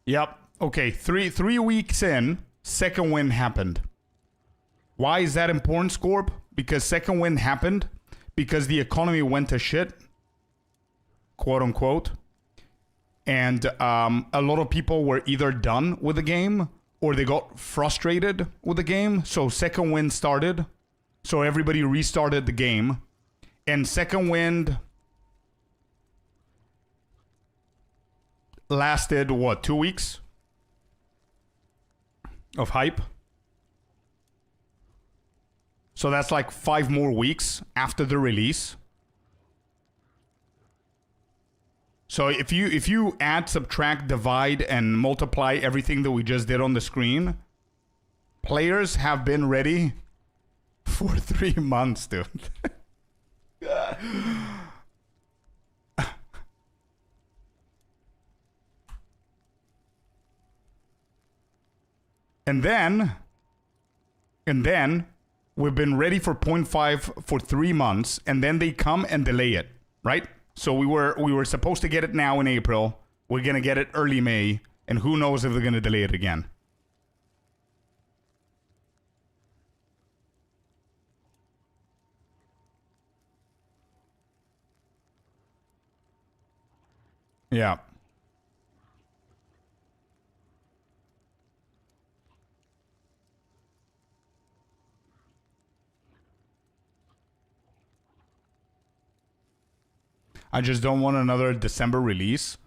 Speaker 1: Yep. Okay, three weeks in, second win happened. Why is that important, Scorp? Because second win happened because the economy went to shit, quote unquote. And a lot of people were either done with the game or they got frustrated with the game. So second win started. So everybody restarted the game. And second wind lasted, what, 2 weeks? Of hype. So that's like 5 more weeks after the release. So if you add, subtract, divide, and multiply everything that we just did on the screen, players have been ready for 3 months, dude. And then we've been ready for 0.5 for 3 months, and then they come and delay it, right? So we were supposed to get it now in April. We're gonna get it early May, and who knows if they're gonna delay it again. Yeah. I just don't want another December release.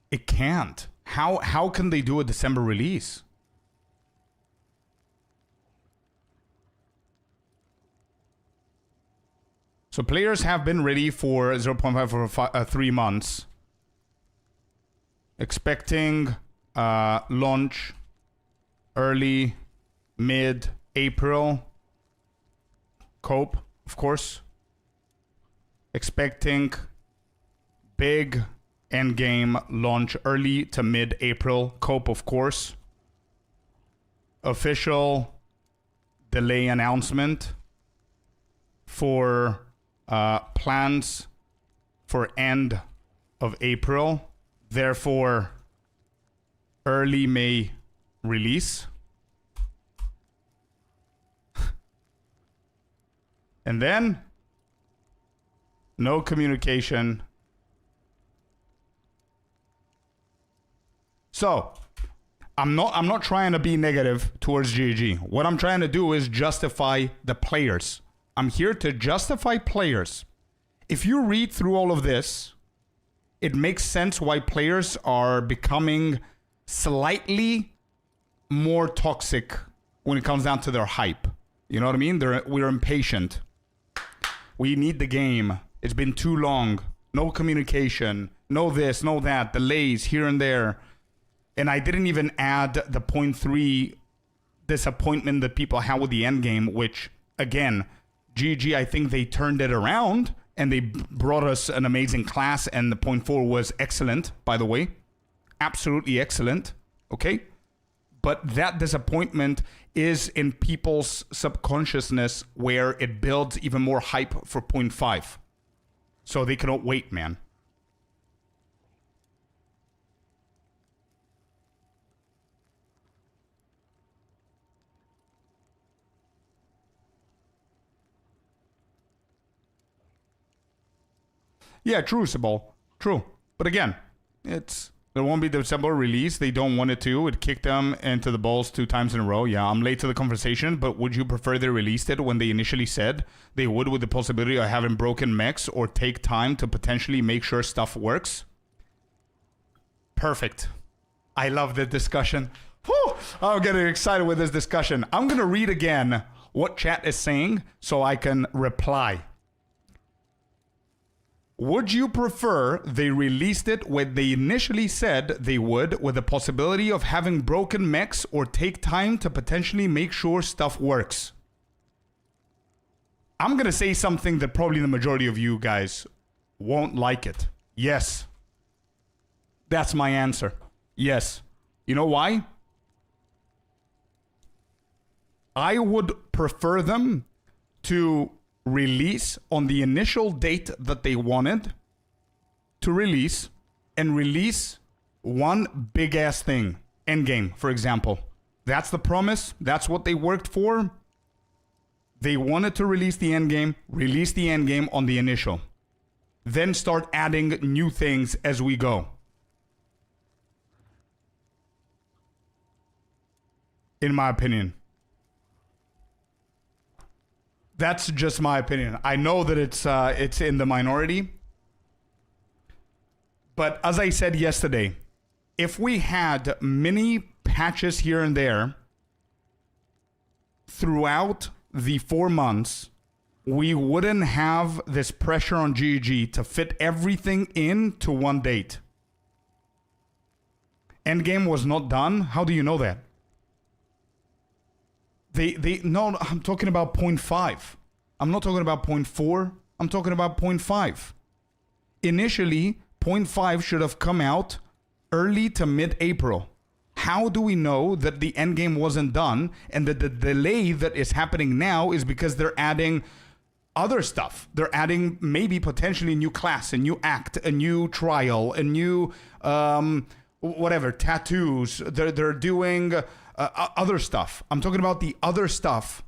Speaker 1: It can't. How can they do a December release? So players have been ready for 0.5 for 3 months. Expecting launch early, mid-April. Cope, of course. Expecting big endgame launch early to mid-April. Cope, of course. Official delay announcement for plans for end of April. Therefore, early May release. And then no communication. So, I'm not trying to be negative towards GG. What I'm trying to do is justify the players. I'm here to justify players. If you read through all of this, it makes sense why players are becoming slightly more toxic when it comes down to their hype. You know what I mean? We're impatient. We need the game. It's been too long. No communication. No this, no that. Delays here and there. And I didn't even add the 0.3 disappointment that people had with the endgame, which, again, GG, I think they turned it around and they brought us an amazing class, and the 0.4 was excellent, by the way. Absolutely excellent. Okay? But that disappointment is in people's subconsciousness where it builds even more hype for 0.5. So they cannot wait, man. Yeah, true, Sabal. True. But again, there won't be the December release. They don't want it to. It kicked them into the balls 2 times in a row. Yeah, I'm late to the conversation, but would you prefer they released it when they initially said they would, with the possibility of having broken mechs, or take time to potentially make sure stuff works? Perfect. I love the discussion. Whew, I'm getting excited with this discussion. I'm going to read again what chat is saying so I can reply. Would you prefer they released it when they initially said they would, with the possibility of having broken mechs, or take time to potentially make sure stuff works? I'm going to say something that probably the majority of you guys won't like it. Yes. That's my answer. Yes. You know why? I would prefer them to release on the initial date that they wanted to release, and release one big ass thing. Endgame, for example. That's the promise. That's what they worked for. They wanted to release the endgame, release the endgame on the initial. Then start adding new things as we go. In my opinion. That's just my opinion. I know that it's in the minority. But as I said yesterday, if we had mini patches here and there throughout the 4 months, we wouldn't have this pressure on GG to fit everything into one date. Endgame was not done. How do you know that? No, I'm talking about 0.5. I'm not talking about 0.4. I'm talking about 0.5. Initially, 0.5 should have come out early to mid-April. How do we know that the endgame wasn't done, and that the delay that is happening now is because they're adding other stuff? They're adding maybe potentially a new class, a new act, a new trial, a new whatever, tattoos. They're doing other stuff. I'm talking about the other stuff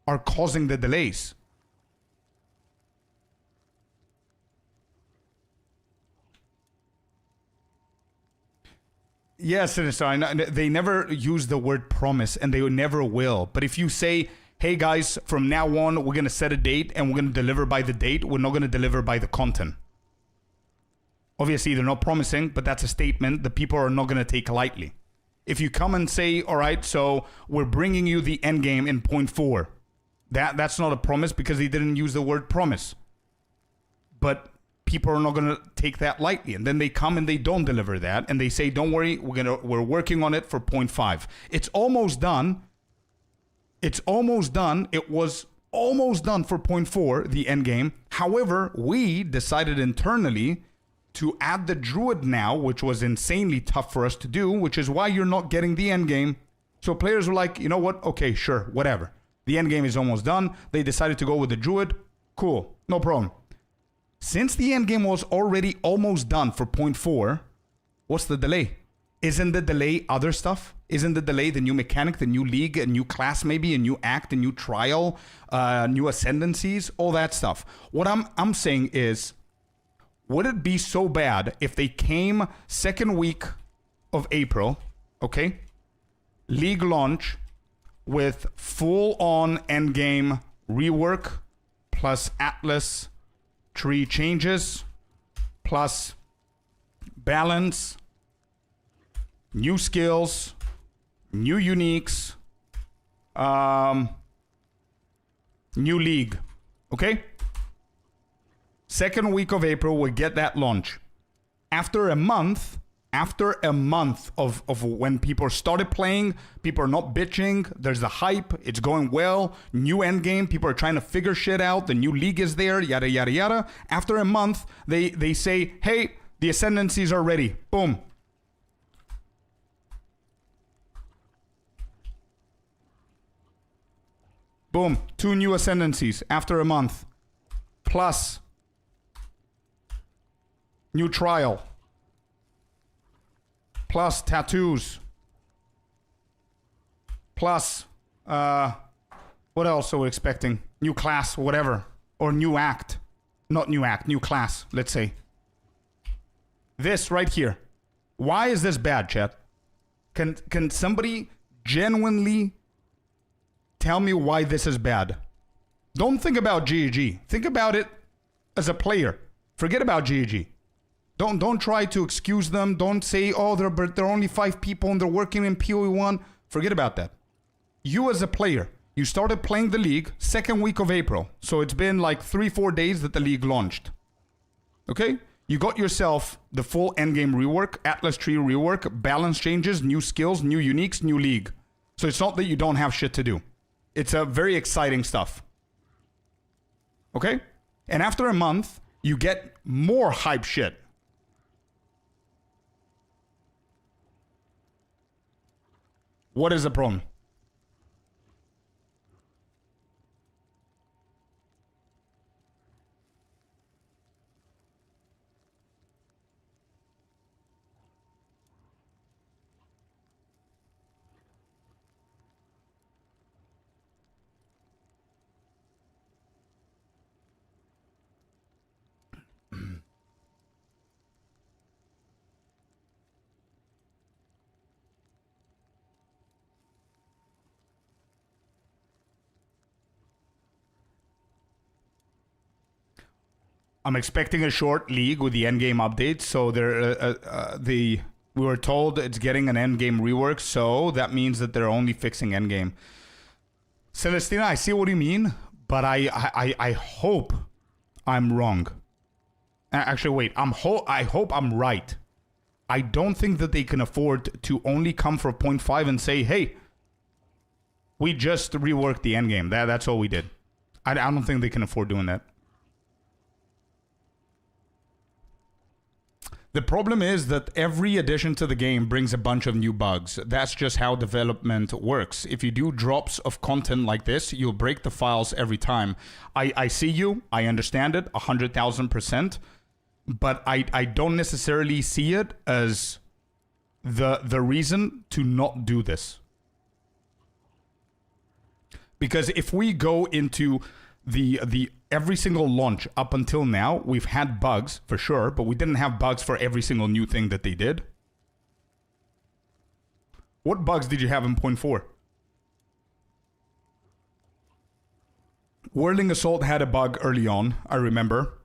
Speaker 1: are causing the delays. Yes, Sinister, they never use the word promise, and they never will. But if you say, hey guys, from now on, we're going to set a date and we're going to deliver by the date, we're not going to deliver by the content. Obviously, they're not promising, but that's a statement that people are not going to take lightly. If you come and say, all right, so we're bringing you the end game in 0.4, that's not a promise, because they didn't use the word promise. But people are not going to take that lightly. And then they come and they don't deliver that. And they say, don't worry, we're working on it for 0.5. It's almost done. It's almost done. It was almost done for 0.4, the end game. However, we decided internally to add the druid now, which was insanely tough for us to do, which is why you're not getting the end game. So players were like, you know what? Okay, sure, whatever. The end game is almost done. They decided to go with the druid. Cool, no problem. Since the end game was already almost done for 0.4, what's the delay? Isn't the delay other stuff? Isn't the delay the new mechanic, the new league, a new class maybe, a new act, a new trial, new ascendancies, all that stuff? What I'm saying is, would it be so bad if they came second week of April, okay, league launch with full-on endgame rework plus Atlas tree changes plus balance, new skills, new uniques, New league. Okay? Second week of April, we'll get that launch. After a month of when people started playing, people are not bitching, there's the hype, it's going well, new endgame, people are trying to figure shit out, the new league is there, yada, yada, yada. After a month, they say, hey, the ascendancies are ready. Boom. Boom. 2 new ascendancies after a month. Plus new trial. Plus tattoos. Plus, what else are we expecting? New class, whatever. Or new act. Not new act, new class, let's say. This right here. Why is this bad, chat? Can somebody genuinely tell me why this is bad? Don't think about GEG. Think about it as a player. Forget about GEG. Don't try to excuse them. Don't say, oh, there are only 5 people and they're working in POE1. Forget about that. You as a player, you started playing the league second week of April. So it's been like 3-4 days that the league launched. Okay? You got yourself the full endgame rework, Atlas tree rework, balance changes, new skills, new uniques, new league. So it's not that you don't have shit to do. It's a very exciting stuff. Okay? And after a month, you get more hype shit. What is the problem? I'm expecting a short league with the endgame updates. So we were told it's getting an endgame rework. So that means that they're only fixing endgame. Celestina, I see what you mean, but I hope I'm wrong. Actually, wait. I hope I'm right. I don't think that they can afford to only come for 0.5 and say, hey, we just reworked the endgame. That's all we did. I don't think they can afford doing that. The problem is that every addition to the game brings a bunch of new bugs. That's just how development works. If you do drops of content like this, you'll break the files every time. I see you. I understand it 100,000%. But I don't necessarily see it as the reason to not do this. Because if we go into the every single launch up until now, we've had bugs for sure, but we didn't have bugs for every single new thing that they did. What bugs did you have in 0.4? Whirling Assault had a bug early on, I remember.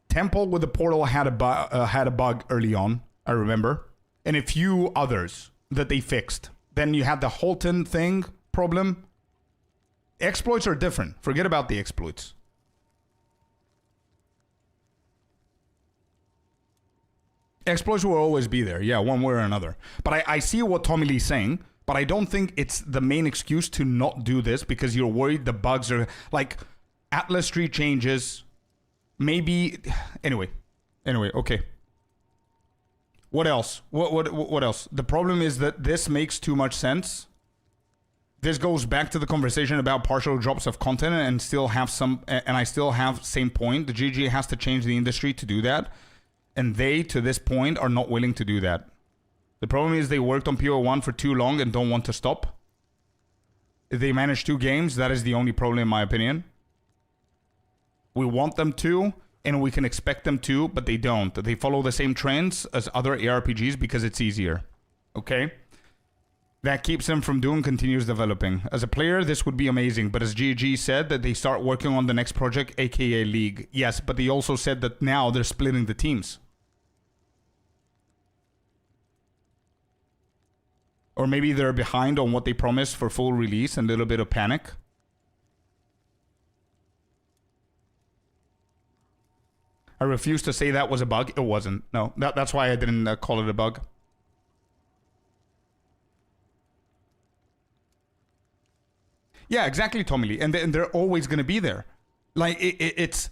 Speaker 1: Temple with the portal had a bug early on, I remember. And a few others that they fixed. Then you had the Holton thing problem. Exploits are different. Forget about the exploits. Exploits will always be there, yeah, one way or another. But I see what Tommy Lee's saying, but I don't think it's the main excuse to not do this because you're worried the bugs are like Atlas tree changes. Maybe anyway, okay. What else? What else? The problem is that this makes too much sense. This goes back to the conversation about partial drops of content and still have some, and I still have same point. The GG has to change the industry to do that. And they, to this point, are not willing to do that. The problem is they worked on PO1 for too long and don't want to stop. If they manage 2 games, that is the only problem in my opinion. We want them to, and we can expect them to, but they don't. They follow the same trends as other ARPGs because it's easier. Okay? That keeps them from doing continuous developing. As a player, this would be amazing, but as GG said, that they start working on the next project, aka League. Yes, but they also said that now they're splitting the teams. Or maybe they're behind on what they promised for full release and a little bit of panic. I refuse to say that was a bug. It wasn't. No, that's why I didn't call it a bug. Yeah, exactly, Tommy Lee. And they're always going to be there. Like, it's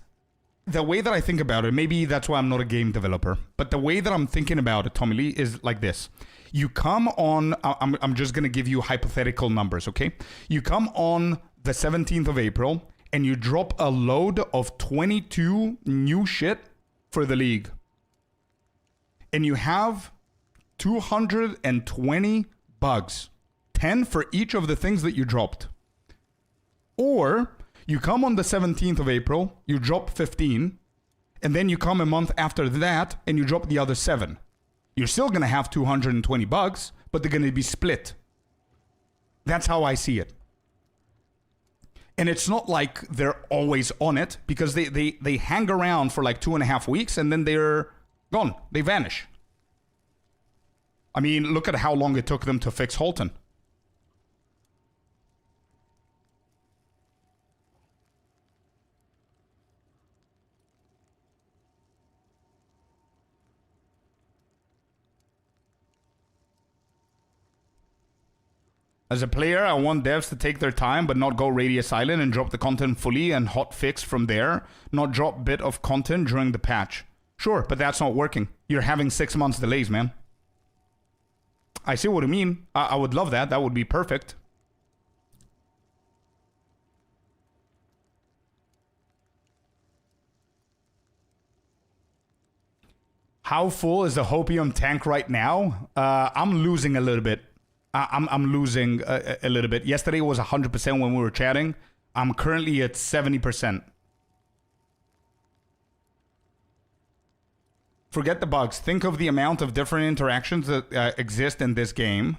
Speaker 1: the way that I think about it. Maybe that's why I'm not a game developer. But the way that I'm thinking about it, Tommy Lee, is like this. You come on, I'm just going to give you hypothetical numbers, okay? You come on the 17th of April and you drop a load of 22 new shit for the league. And you have 220 bugs. 10 for each of the things that you dropped. Or you come on the 17th of April, you drop 15, and then you come a month after that and you drop the other 7. You're still going to have 220 bugs, but they're going to be split. That's how I see it. And it's not like they're always on it, because they hang around for like 2.5 weeks and then they're gone. They vanish. I mean, look at how long it took them to fix Halton. As a player, I want devs to take their time but not go radius island and drop the content fully and hot fix from there, not drop bit of content during the patch. Sure, but that's not working. You're having 6 months delays, man. I see what you mean. I would love that. That would be perfect. How full is the Hopium tank right now? I'm losing a little bit. I'm losing a little bit. Yesterday it was 100% when we were chatting. I'm currently at 70%. Forget the bugs. Think of the amount of different interactions that exist in this game.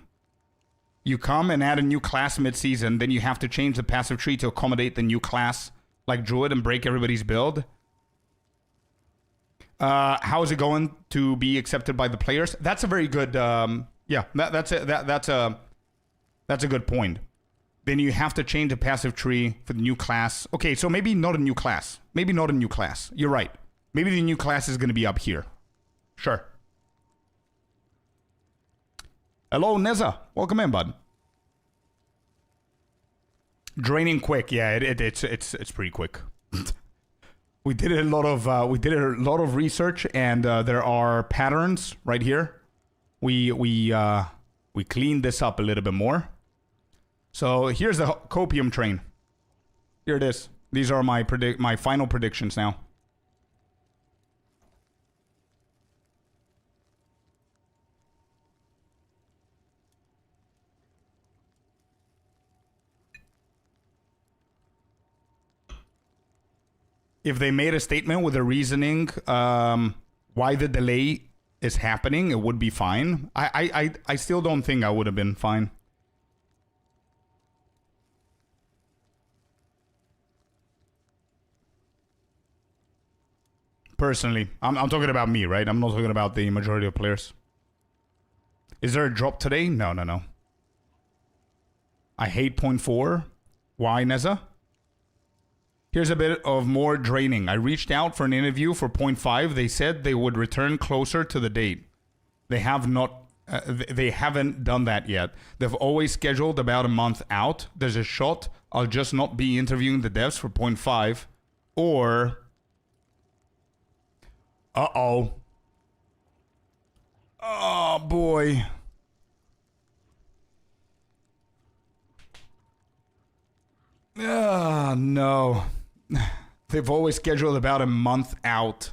Speaker 1: You come and add a new class mid-season, then you have to change the passive tree to accommodate the new class, like Druid, and break everybody's build. How is it going to be accepted by the players? That's a very good... yeah, that's a good point. Then you have to change the passive tree for the new class. Okay, so maybe not a new class. Maybe not a new class. You're right. Maybe the new class is going to be up here. Sure. Hello, Neza. Welcome in, bud. Draining quick. Yeah, it's pretty quick. We did a lot of research, and there are patterns right here. We cleaned this up a little bit more. So here's the copium train. Here it is. These are my final predictions now. If they made a statement with a reasoning why the delay is happening, it would be fine. I still don't think I would have been fine. Personally, I'm talking about me, right? I'm not talking about the majority of players. Is there a drop today? No. I hate 0.4. Why, Neza? Here's a bit of more draining. I reached out for an interview for 0.5. They said they would return closer to the date. They have not. They haven't done that yet. They've always scheduled about a month out. There's a shot I'll just not be interviewing the devs for 0.5, or oh boy. No. They've always scheduled about a month out.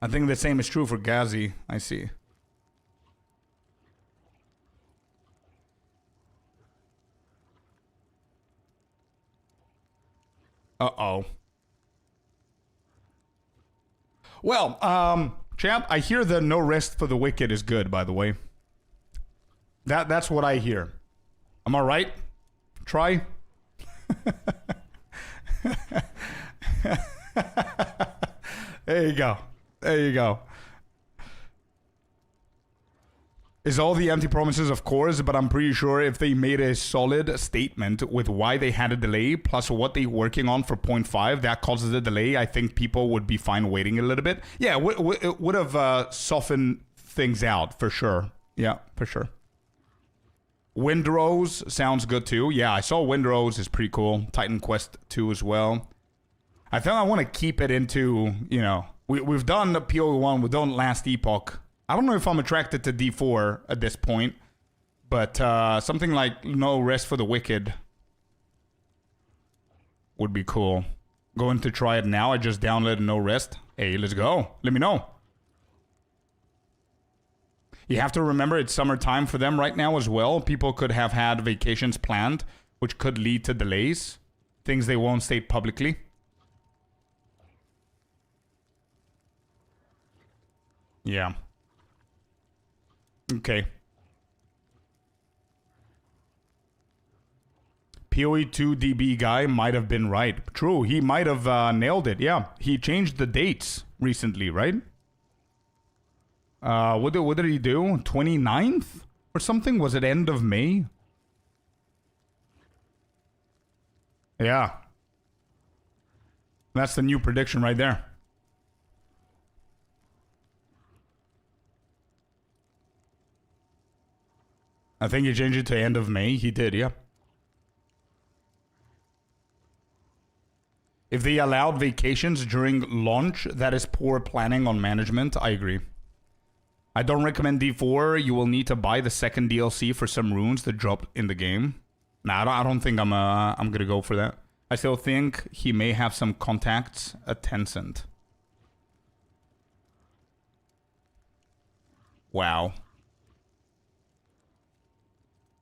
Speaker 1: I think the same is true for Ghazi. I see. Uh-oh. Well, champ, I hear the no rest for the wicked is good, by the way. That's what I hear. Am I right? Try. There you go. There you go. Is all the empty promises, of course, but I'm pretty sure if they made a solid statement with why they had a delay, plus what they're working on for 0.5, that causes a delay, I think people would be fine waiting a little bit. Yeah, it would have softened things out, for sure. Yeah, for sure. Windrose sounds good too. Yeah, I saw Windrose is pretty cool. Titan Quest 2 as well. I think I want to keep it into, you know, we've done the POE1, we've done Last Epoch. I don't know if I'm attracted to D4 at this point, but something like No Rest for the Wicked would be cool. Going to try it now. I just downloaded No Rest. Hey, let's go. Let me know. You have to remember it's summertime for them right now as well. People could have had vacations planned, which could lead to delays. Things they won't state publicly. Yeah. Okay. POE2 DB guy might have been right. True, he might have nailed it. Yeah, he changed the dates recently, right? What did he do? 29th or something? Was it end of May? Yeah. That's the new prediction right there. I think he changed it to end of May. He did, yeah. If they allowed vacations during launch, that is poor planning on management. I agree. I don't recommend D4. You will need to buy the second DLC for some runes that drop in the game. Nah, I don't think I'm gonna go for that. I still think he may have some contacts at Tencent. Wow.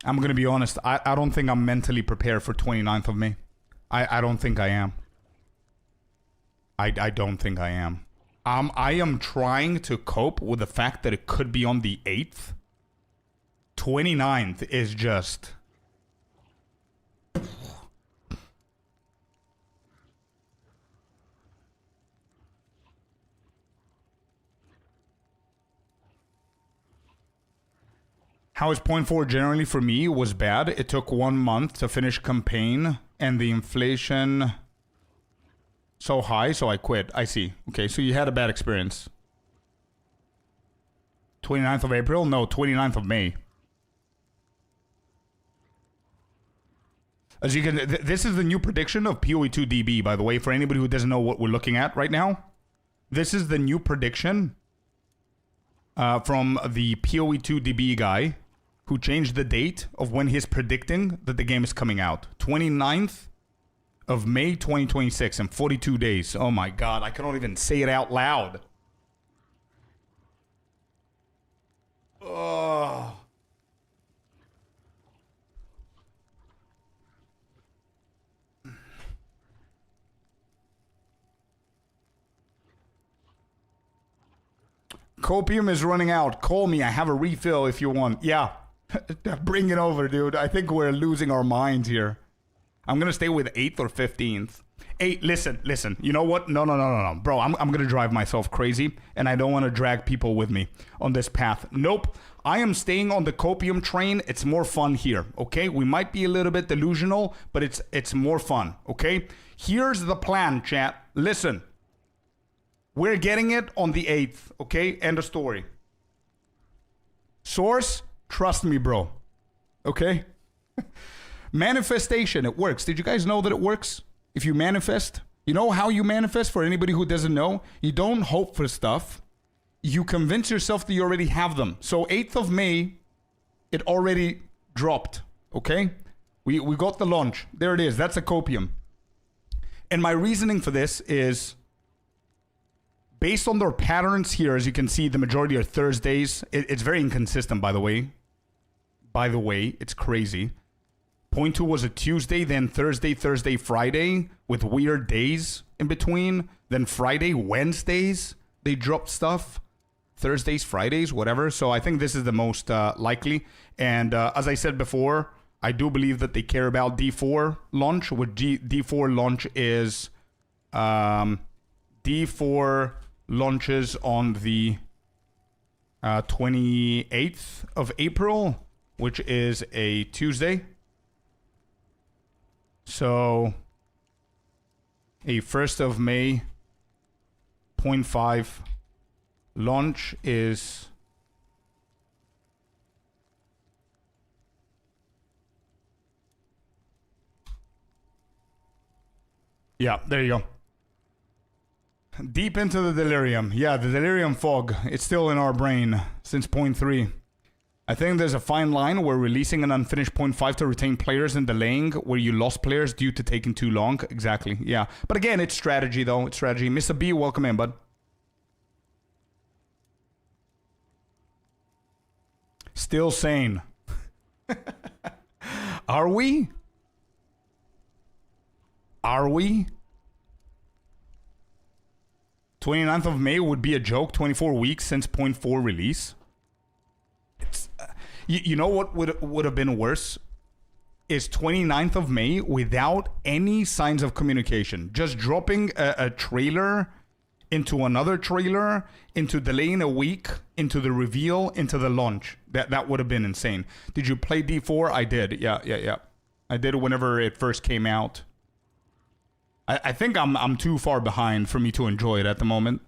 Speaker 1: I'm going to be honest. I don't think I'm mentally prepared for 29th of May. I don't think I am. I don't think I am. I am trying to cope with the fact that it could be on the 8th. 29th is just... How is 0.4 generally for me was bad. It took 1 month to finish campaign and the inflation so high, so I quit. I see. Okay, so you had a bad experience. 29th of April? No, 29th of May. As you can, this is the new prediction of POE2 DB, by the way, for anybody who doesn't know what we're looking at right now. This is the new prediction from the POE2 DB guy who changed the date of when he's predicting that the game is coming out. 29th of May 2026 in 42 days. Oh my god, I cannot even say it out loud. Oh. Copium is running out. Call me. I have a refill if you want. Yeah. Bring it over, dude. I think we're losing our minds here. I'm going to stay with 8th or 15th. Hey, listen. You know what? No. Bro, I'm going to drive myself crazy, and I don't want to drag people with me on this path. Nope. I am staying on the copium train. It's more fun here, okay? We might be a little bit delusional, but it's more fun, okay? Here's the plan, chat. Listen. We're getting it on the 8th, okay? End of story. Source, trust me, bro. Okay? Manifestation, it works. Did you guys know that it works? If you manifest, you know how you manifest for anybody who doesn't know? You don't hope for stuff. You convince yourself that you already have them. So 8th of May, it already dropped, okay? We got the launch. There it is. That's a copium. And my reasoning for this is... based on their patterns here, as you can see, the majority are Thursdays. It's very inconsistent, by the way. It's crazy. 0.2 was a Tuesday, then Thursday, Friday, with weird days in between. Then Friday, Wednesdays, they dropped stuff. Thursdays, Fridays, whatever. So I think this is the most likely. And as I said before, I do believe that they care about D4 launch. What D4 launch is... D4... launches on the 28th of April, which is a Tuesday. So a 1st of May 0.5 launch is yeah, there you go. Deep into the delirium. Yeah, the delirium fog. It's still in our brain since 0.3. I think there's a fine line where releasing an unfinished 0.5 to retain players and delaying where you lost players due to taking too long. Exactly, yeah. But again, it's strategy though. It's strategy. Mr. B, welcome in, bud. Still sane. Are we? Are we? 29th of May would be a joke. 24 weeks since 0.4 release. It's, you know what would have been worse? Is 29th of May without any signs of communication. Just dropping a trailer into another trailer, into delaying a week, into the reveal, into the launch. That would have been insane. Did you play D4? I did. Yeah. I did whenever it first came out. I think I'm too far behind for me to enjoy it at the moment.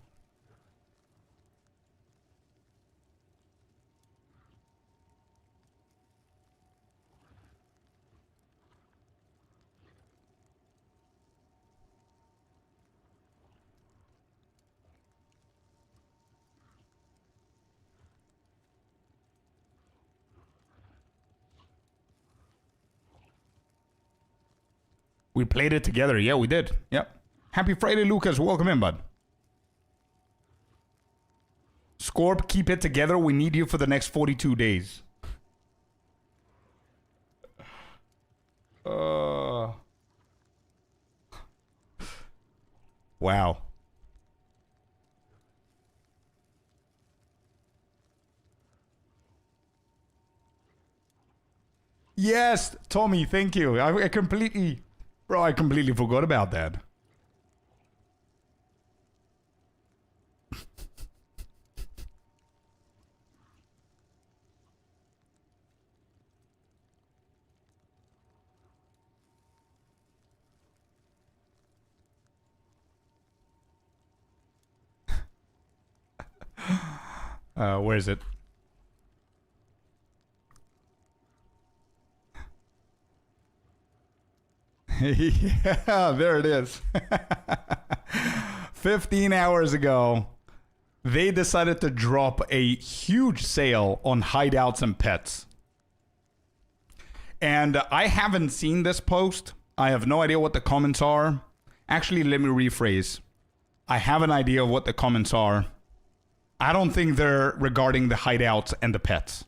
Speaker 1: We played it together. Yeah, we did. Yep. Happy Friday, Lucas. Welcome in, bud. Scorp, keep it together. We need you for the next 42 days. Wow. Yes, Tommy, thank you. I completely forgot about that. Where is it? Yeah, there it is. 15 hours ago, they decided to drop a huge sale on hideouts and pets. And I haven't seen this post. I have no idea what the comments are. Actually, let me rephrase. I have an idea of what the comments are. I don't think they're regarding the hideouts and the pets.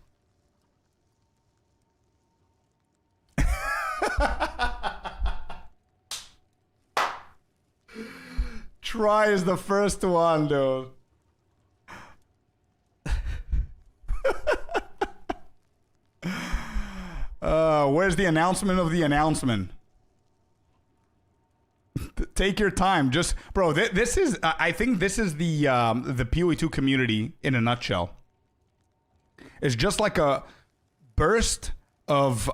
Speaker 1: Try is the first one, dude. Where's the announcement of the announcement? Take your time. Just, bro, this is, I think this is the POE2 community in a nutshell. It's just like a burst of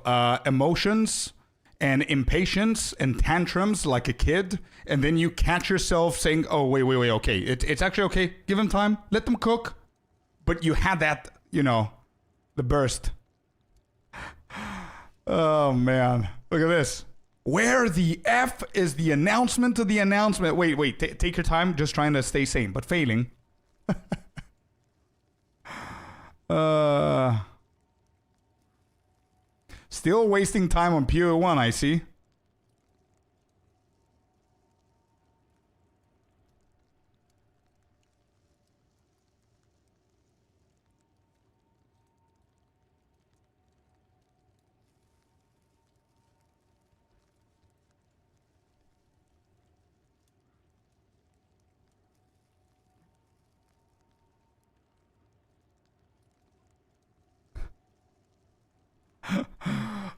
Speaker 1: emotions and impatience and tantrums like a kid, and then you catch yourself saying, oh, wait, okay. It's actually okay. Give them time. Let them cook. But you had that, you know, the burst. Oh, man. Look at this. Where the F is the announcement of the announcement? Wait. Take your time. Just trying to stay sane, but failing. Still wasting time on POE1, I see.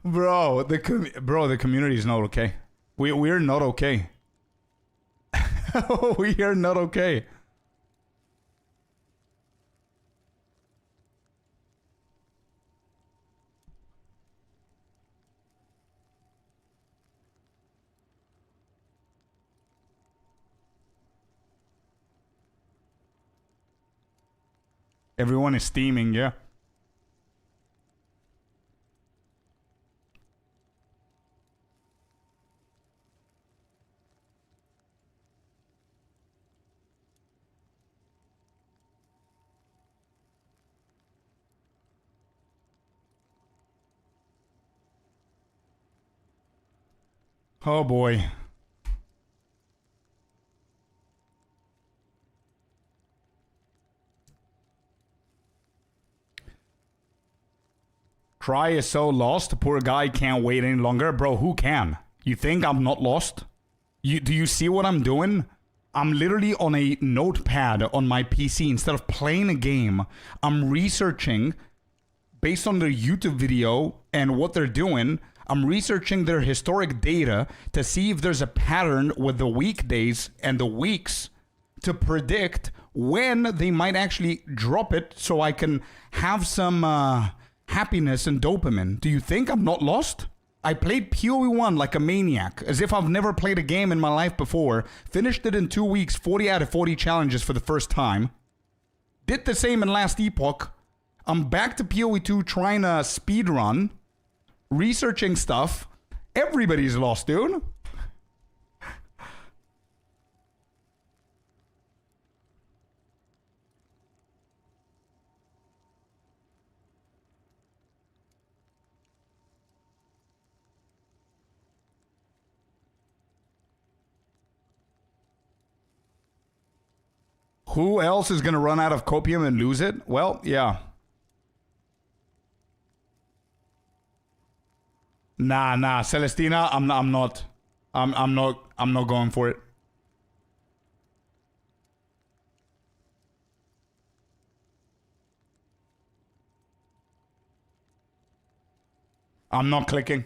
Speaker 1: Bro, the community is not okay. We're not okay. We are not okay. Everyone is steaming, yeah. Oh boy. Try is so lost. Poor guy can't wait any longer. Bro, who can? You think I'm not lost? Do you see what I'm doing? I'm literally on a notepad on my PC. Instead of playing a game, I'm researching based on their YouTube video and what they're doing. I'm researching their historic data to see if there's a pattern with the weekdays and the weeks to predict when they might actually drop it so I can have some happiness and dopamine. Do you think I'm not lost? I played POE1 like a maniac, as if I've never played a game in my life before, finished it in 2 weeks, 40 out of 40 challenges for the first time. Did the same in last epoch. I'm back to POE2 trying to speedrun. Researching stuff. Everybody's lost, dude. Who else is gonna run out of copium and lose it? Well, yeah. Nah, Celestina, I'm not going for it. I'm not clicking.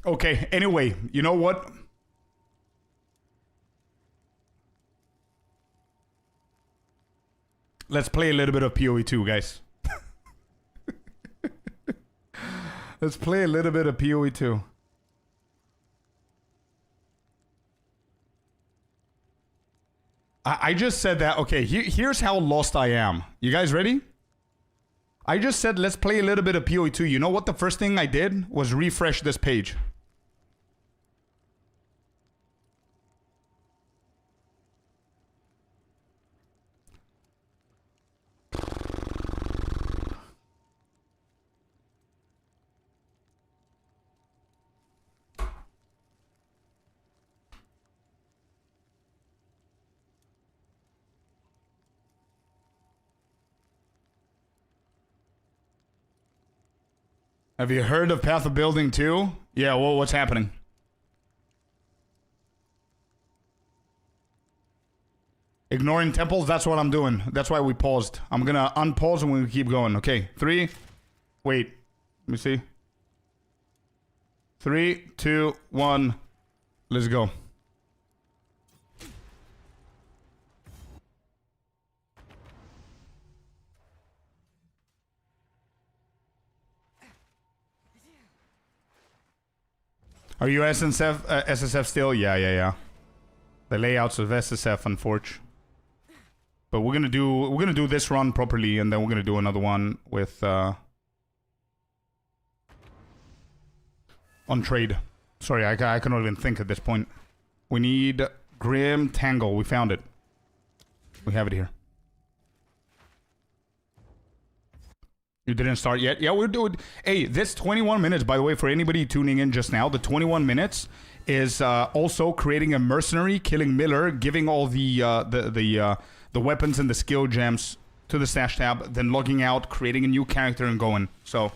Speaker 1: Okay, anyway, you know what? Let's play a little bit of POE2, guys. Let's play a little bit of POE2. I just said that. Okay, here's how lost I am. You guys ready? I just said let's play a little bit of POE2. You know what the first thing I did was refresh this page. Have you heard of Path of Building 2? Yeah, well, what's happening? Ignoring temples, that's what I'm doing. That's why we paused. I'm gonna unpause and we keep going. Okay, 3. Wait, let me see. 3, 2, 1. Let's go. Are you SSF still? Yeah. The layouts of SSF, unfortunately. But we're gonna do this run properly, and then we're gonna do another one with on trade. Sorry, I cannot even think at this point. We need Grim Tangle. We found it. We have it here. You didn't start yet? Yeah, we're doing... Hey, this 21 minutes, by the way, for anybody tuning in just now, the 21 minutes is also creating a mercenary, killing Miller, giving all the weapons and the skill gems to the stash tab, then logging out, creating a new character, and going. So,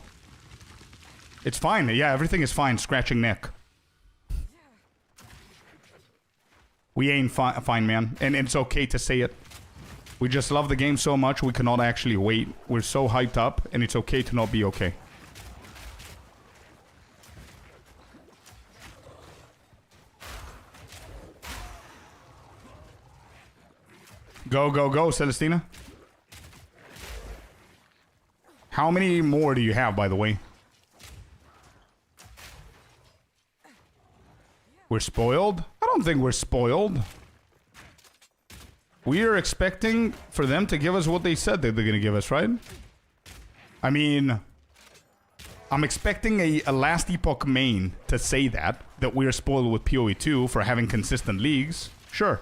Speaker 1: it's fine. Yeah, everything is fine. Scratching neck. We ain't fine, man. And it's okay to say it. We just love the game so much, we cannot actually wait. We're so hyped up, and it's okay to not be okay. Go, Celestina. How many more do you have, by the way? We're spoiled? I don't think we're spoiled. We are expecting for them to give us what they said that they're going to give us, right? I mean, I'm expecting a last epoch main to say that we're spoiled with POE2 for having consistent leagues. Sure.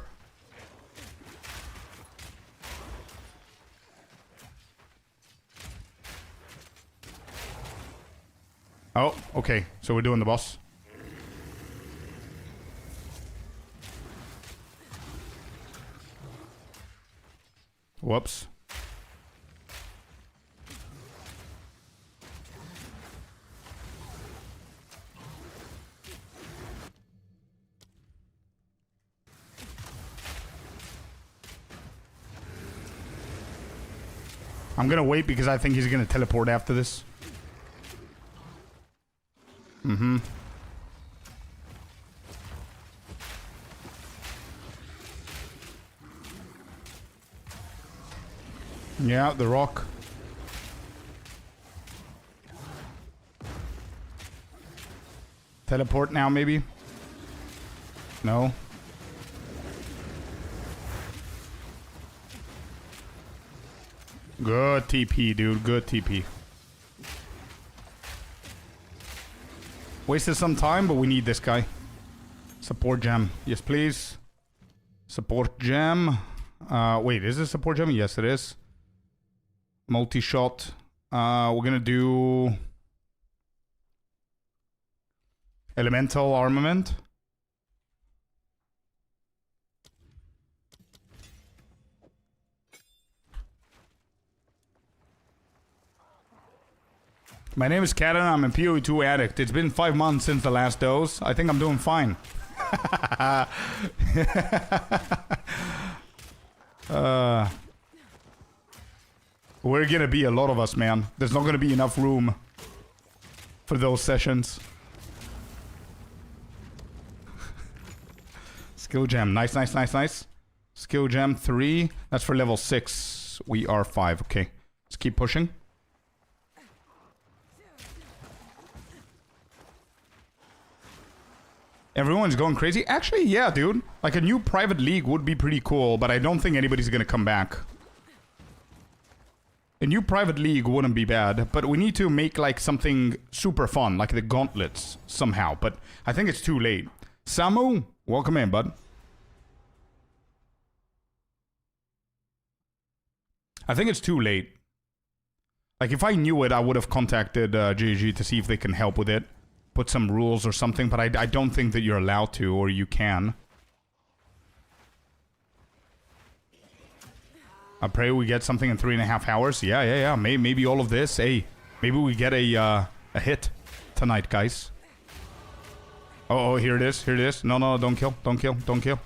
Speaker 1: Oh, okay. So we're doing the boss. Whoops. I'm gonna wait because I think he's gonna teleport after this. Mm-hmm. Yeah, the rock. Teleport now, maybe? No. Good TP, dude. Good TP. Wasted some time, but we need this guy. Support gem. Yes, please. Support gem. Wait, is it support gem? Yes, it is. Multi-shot. We're gonna do... Elemental armament. My name is Kat and I'm a POE2 addict. It's been 5 months since the last dose. I think I'm doing fine. We're gonna be a lot of us, man. There's not gonna be enough room for those sessions. Skill gem. Nice, nice, nice, nice. Skill gem 3. That's for level 6. We are 5. Okay. Let's keep pushing. Everyone's going crazy. Actually, yeah, dude. Like a new private league would be pretty cool, but I don't think anybody's gonna come back. A new private league wouldn't be bad, but we need to make like something super fun, like the gauntlets somehow, but I think it's too late. Samu, welcome in, bud. I think it's too late. Like if I knew it, I would have contacted GG to see if they can help with it. Put some rules or something, but I don't think that you're allowed to, or you can. I pray we get something in 3.5 hours. Yeah. Maybe all of this. Hey, maybe we get a hit tonight, guys. Oh, here it is. Here it is. No, don't kill. Don't kill. Don't kill.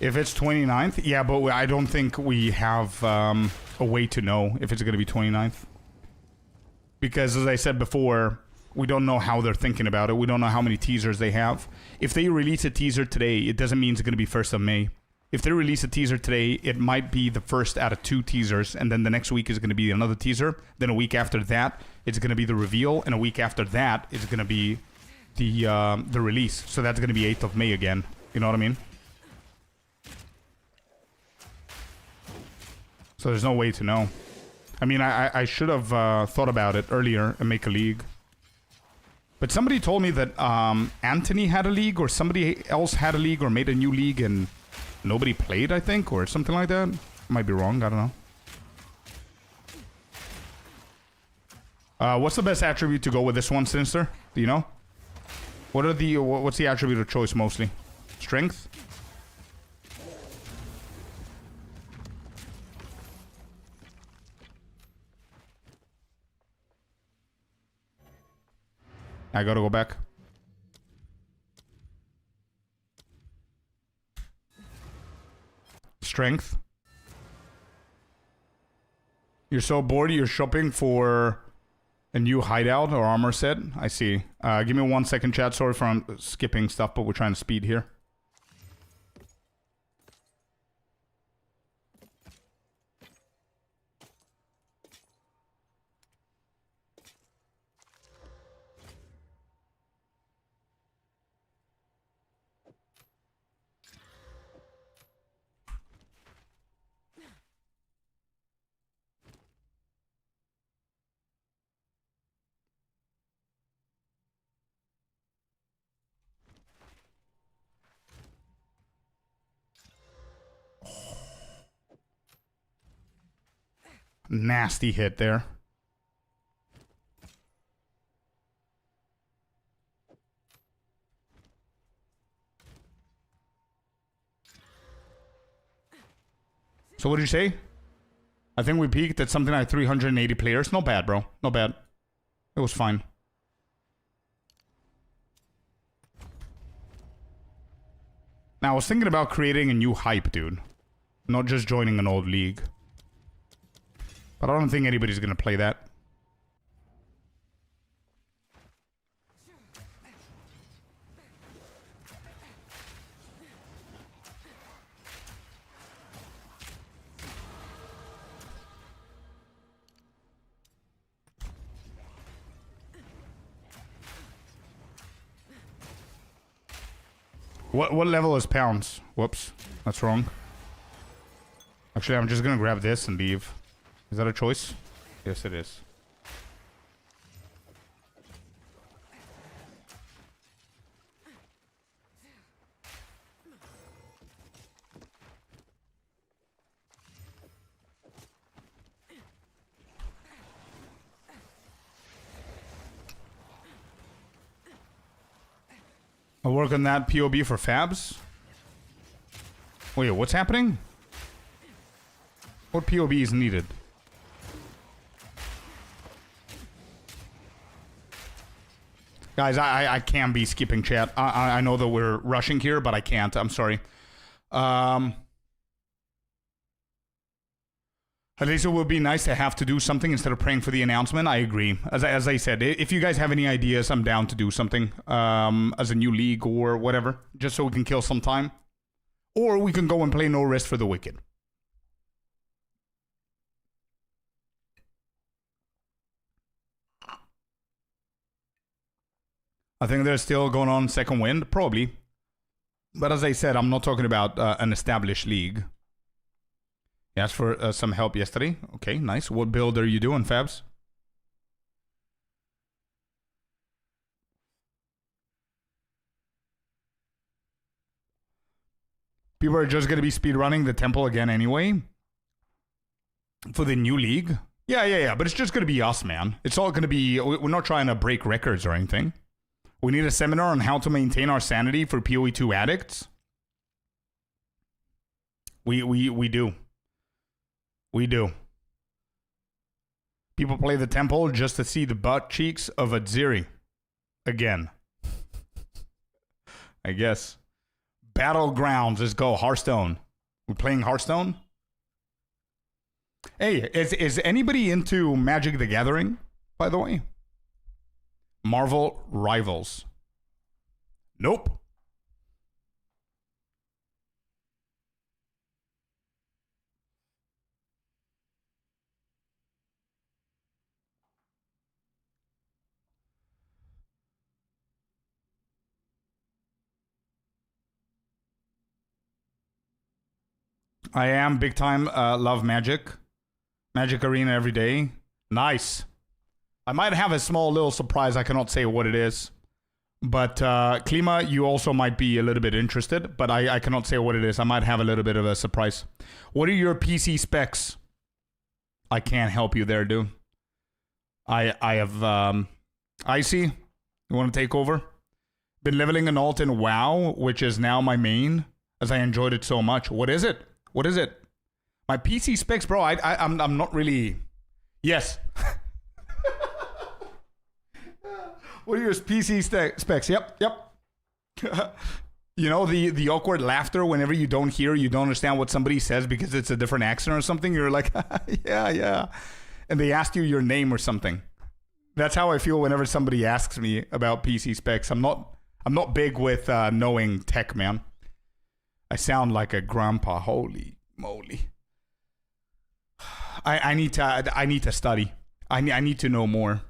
Speaker 1: If it's 29th, yeah, but I don't think we have a way to know if it's going to be 29th. Because as I said before, we don't know how they're thinking about it. We don't know how many teasers they have. If they release a teaser today, it doesn't mean it's going to be 1st of May. If they release a teaser today, it might be the first out of 2 teasers, and then the next week is going to be another teaser. Then a week after that, it's going to be the reveal, and a week after that, it's going to be the release. So that's going to be 8th of May again. You know what I mean? So there's no way to know. I mean, I should have thought about it earlier and make a league. But somebody told me that Anthony had a league, or somebody else had a league, or made a new league, and nobody played, I think, or something like that. Might be wrong, I don't know. What's the best attribute to go with this one, Sinister? Do you know? What's the attribute of choice mostly? Strength? I gotta go back. Strength. You're so bored you're shopping for a new hideout or armor set? I see. Give me 1 second, chat. Sorry for skipping stuff, but we're trying to speed here. Nasty hit there. So what did you say? I think we peaked at something like 380 players. Not bad, bro. Not bad. It was fine. Now, I was thinking about creating a new hype, dude. Not just joining an old league. But I don't think anybody's gonna play that. What level is pounds? Whoops, that's wrong. Actually, I'm just gonna grab this and leave. Is that a choice? Yes, it is. I'll work on that POB for Fabs. Wait, what's happening? What POB is needed? Guys, I can't be skipping chat. I know that we're rushing here, but I can't. I'm sorry. At least it would be nice to have to do something instead of praying for the announcement. I agree. As I said, if you guys have any ideas, I'm down to do something as a new league or whatever, just so we can kill some time. Or we can go and play No Rest for the Wicked. I think they're still going on second wind, probably. But as I said, I'm not talking about an established league. You asked for some help yesterday. Okay, nice. What build are you doing, Fabs? People are just going to be speedrunning the temple again anyway. For the new league. Yeah. But it's just going to be us, man. It's all going to be... We're not trying to break records or anything. We need a seminar on how to maintain our sanity for POE2 addicts. We do. We do. People play the temple just to see the butt cheeks of Adziri. Again. I guess. Battlegrounds. Let's go. Hearthstone. We're playing Hearthstone? Hey, is anybody into Magic the Gathering, by the way? Marvel Rivals. Nope. I am big time love Magic. Magic Arena every day. Nice. I might have a small little surprise. I cannot say what it is. But Klima, you also might be a little bit interested. But I cannot say what it is. I might have a little bit of a surprise. What are your PC specs? I can't help you there, dude. I have... Icy, you want to take over? Been leveling an alt in WoW, which is now my main, as I enjoyed it so much. What is it? What is it? My PC specs, bro, I'm not really... Yes. What are your PC specs? Yep. You know, the awkward laughter whenever you don't understand what somebody says because it's a different accent or something. You're like, yeah. and they asked you your name or something. That's how I feel whenever somebody asks me about PC specs. I'm not big with knowing tech, man. I sound like a grandpa. Holy moly! I need to study. I need to know more.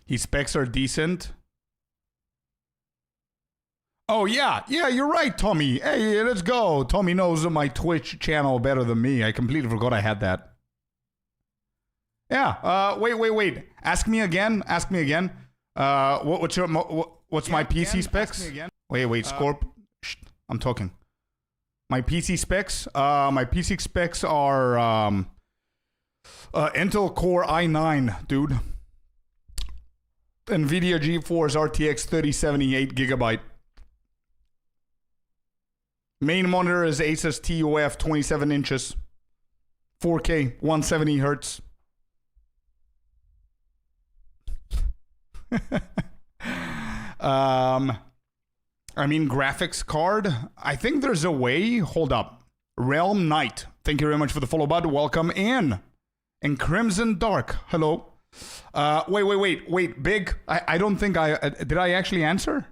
Speaker 1: His specs are decent. Oh, yeah, you're right, Tommy. Hey, let's go. Tommy knows my Twitch channel better than me. I completely forgot I had that. Yeah, wait. Ask me again. What's my PC specs? Wait, Scorp. Shh, I'm talking. My PC specs? My PC specs are Intel Core i9, dude. NVIDIA GeForce RTX 3070 8GB. Main monitor is Asus TUF 27 inches. 4K, 170 hertz. Graphics card. I think there's a way. Hold up. Realm Knight. Thank you very much for the follow, bud. Welcome in. And Crimson Dark. Hello. Wait. Big. I don't think did I actually answer?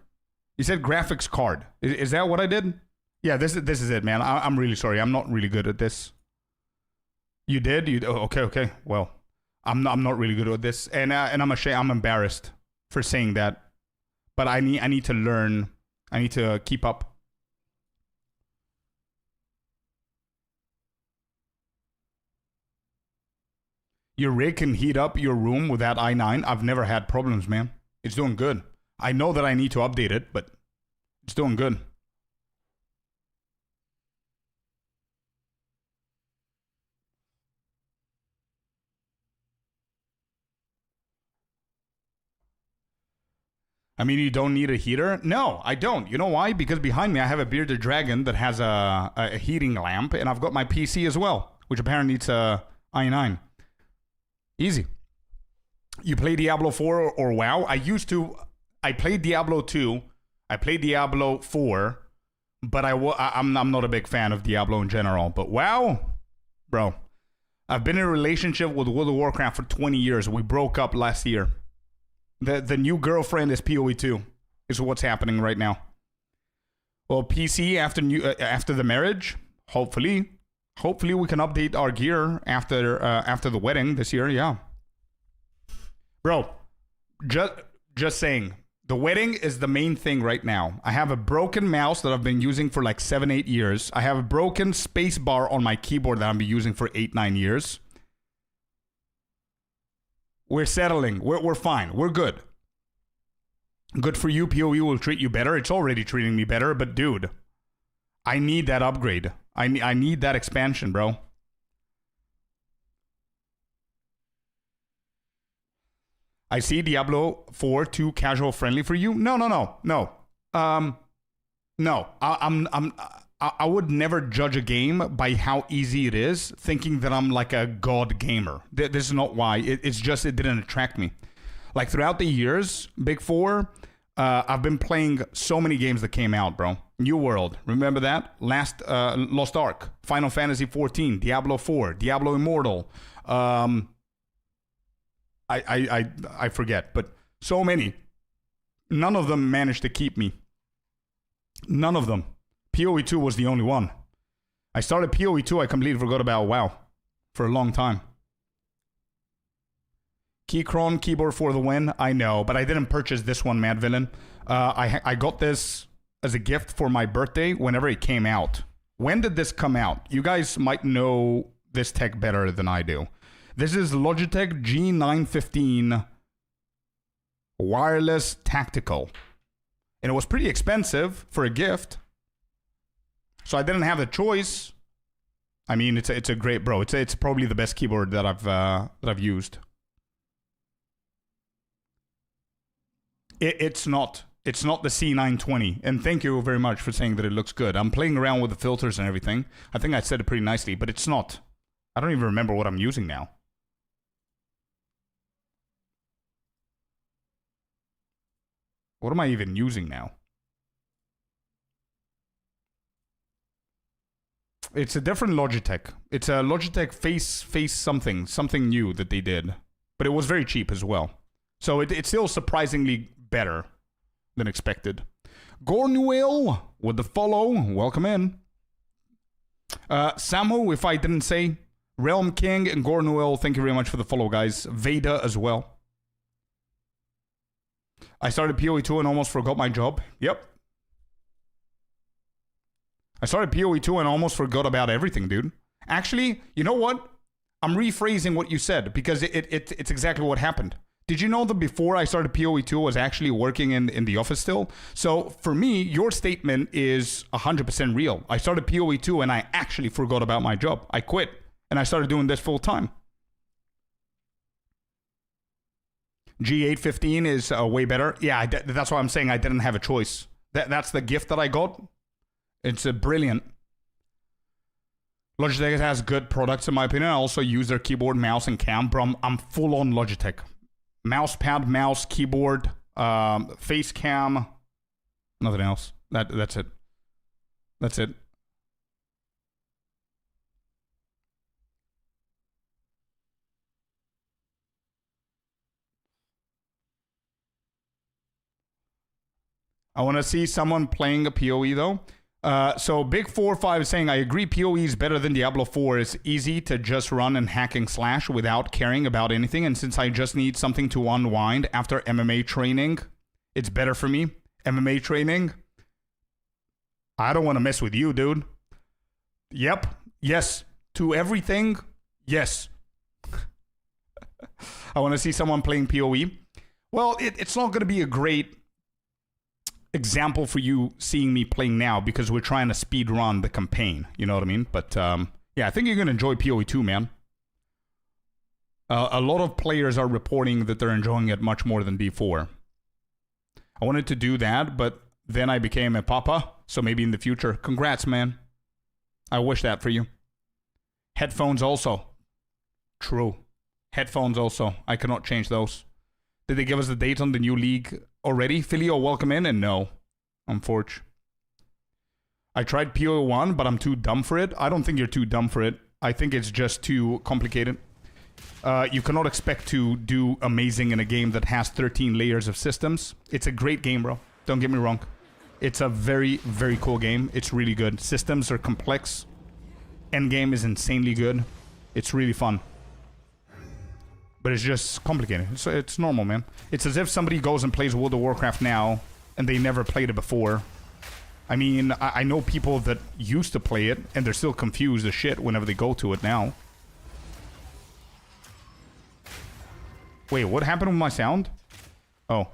Speaker 1: You said graphics card. Is that what I did? Yeah, this is it, man. I'm really sorry. I'm not really good at this. You did? Okay. Well, I'm not really good at this, and I'm ashamed. I'm embarrassed for saying that. But I need to learn. I need to keep up. Your rig can heat up your room with that i9. I've never had problems, man. It's doing good. I know that I need to update it, but it's doing good. I mean, you don't need a heater? No, I don't. You know why? Because behind me, I have a bearded dragon that has a heating lamp, and I've got my PC as well, which apparently needs a i9. Easy. You play Diablo 4 or WoW? I played Diablo 2. I played Diablo 4, but I'm not a big fan of Diablo in general. But WoW? Bro, I've been in a relationship with World of Warcraft for 20 years. We broke up last year. The new girlfriend is POE2, is what's happening right now. Well, PC after the marriage, hopefully we can update our gear after the wedding this year. Yeah, bro. Just saying, the wedding is the main thing right now. I have a broken mouse that I've been using for like 7-8 years. I have a broken space bar on my keyboard that I've been using for 8-9 years. We're settling. We're fine. We're good. Good for you. PoE will treat you better. It's already treating me better. But dude, I need that upgrade. I need that expansion, bro. I see Diablo 4 too casual friendly for you. No. No. I would never judge a game by how easy it is, thinking that I'm like a god gamer. This is not why. It's just it didn't attract me. Like throughout the years, Big Four, I've been playing so many games that came out, bro. New World, remember that? Lost Ark, Final Fantasy 14, Diablo 4, Diablo Immortal. I forget, but so many. None of them managed to keep me. None of them. POE2 was the only one. I started POE2, I completely forgot about WoW for a long time. Keychron keyboard for the win. I know, but I didn't purchase this one, Mad Villain. I got this as a gift for my birthday whenever it came out. When did this come out? You guys might know this tech better than I do. This is Logitech G915 wireless tactical. And it was pretty expensive for a gift. So I didn't have the choice. I mean, it's a great, bro. It's probably the best keyboard that I've used. It's not the C920. And thank you very much for saying that it looks good. I'm playing around with the filters and everything. I think I said it pretty nicely, but it's not. I don't even remember what I'm using now. What am I even using now? It's a different Logitech. It's a Logitech face something new that they did. But it was very cheap as well. So it's still surprisingly better than expected. Gornuil with the follow. Welcome in. Samu, if I didn't say. Realm King and Gornuil, thank you very much for the follow, guys. Veda as well. I started POE2 and almost forgot my job. Yep. I started POE2 and almost forgot about everything, dude. Actually, you know what? I'm rephrasing what you said because it's exactly what happened. Did you know that before I started POE2, I was actually working in the office still? So for me, your statement is 100% real. I started POE2 and I actually forgot about my job. I quit and I started doing this full time. G815 is way better. Yeah, that's why I'm saying I didn't have a choice. That's the gift that I got. It's brilliant. Logitech has good products in my opinion. I also use their keyboard, mouse, and cam. But I'm full on Logitech. Mouse pad, mouse, keyboard, face cam, nothing else. That's it. That's it. I want to see someone playing a PoE though. So Big45 is saying, I agree PoE is better than Diablo 4. It's easy to just run and hacking slash without caring about anything. And since I just need something to unwind after MMA training, it's better for me. MMA training? I don't want to mess with you, dude. Yep. Yes. To everything? Yes. I want to see someone playing PoE. Well, it's not going to be a great example for you seeing me playing now because we're trying to speed run the campaign, you know what I mean? But yeah, I think you're gonna enjoy PoE2, man. A lot of players are reporting that they're enjoying it much more than D4. I wanted to do that, but then I became a papa, so maybe in the future. Congrats, man. I wish that for you. Headphones also. True. Headphones also. I cannot change those. Did they give us the date on the new league already? Filio, welcome in, and no. Unfortunately. I tried PO1, but I'm too dumb for it. I don't think you're too dumb for it. I think it's just too complicated. You cannot expect to do amazing in a game that has 13 layers of systems. It's a great game, bro. Don't get me wrong. It's a very, very cool game. It's really good. Systems are complex. Endgame is insanely good. It's really fun. But it's just complicated. It's normal, man. It's as if somebody goes and plays World of Warcraft now, and they never played it before. I mean, I know people that used to play it, and they're still confused as shit whenever they go to it now. Wait, what happened with my sound? Oh.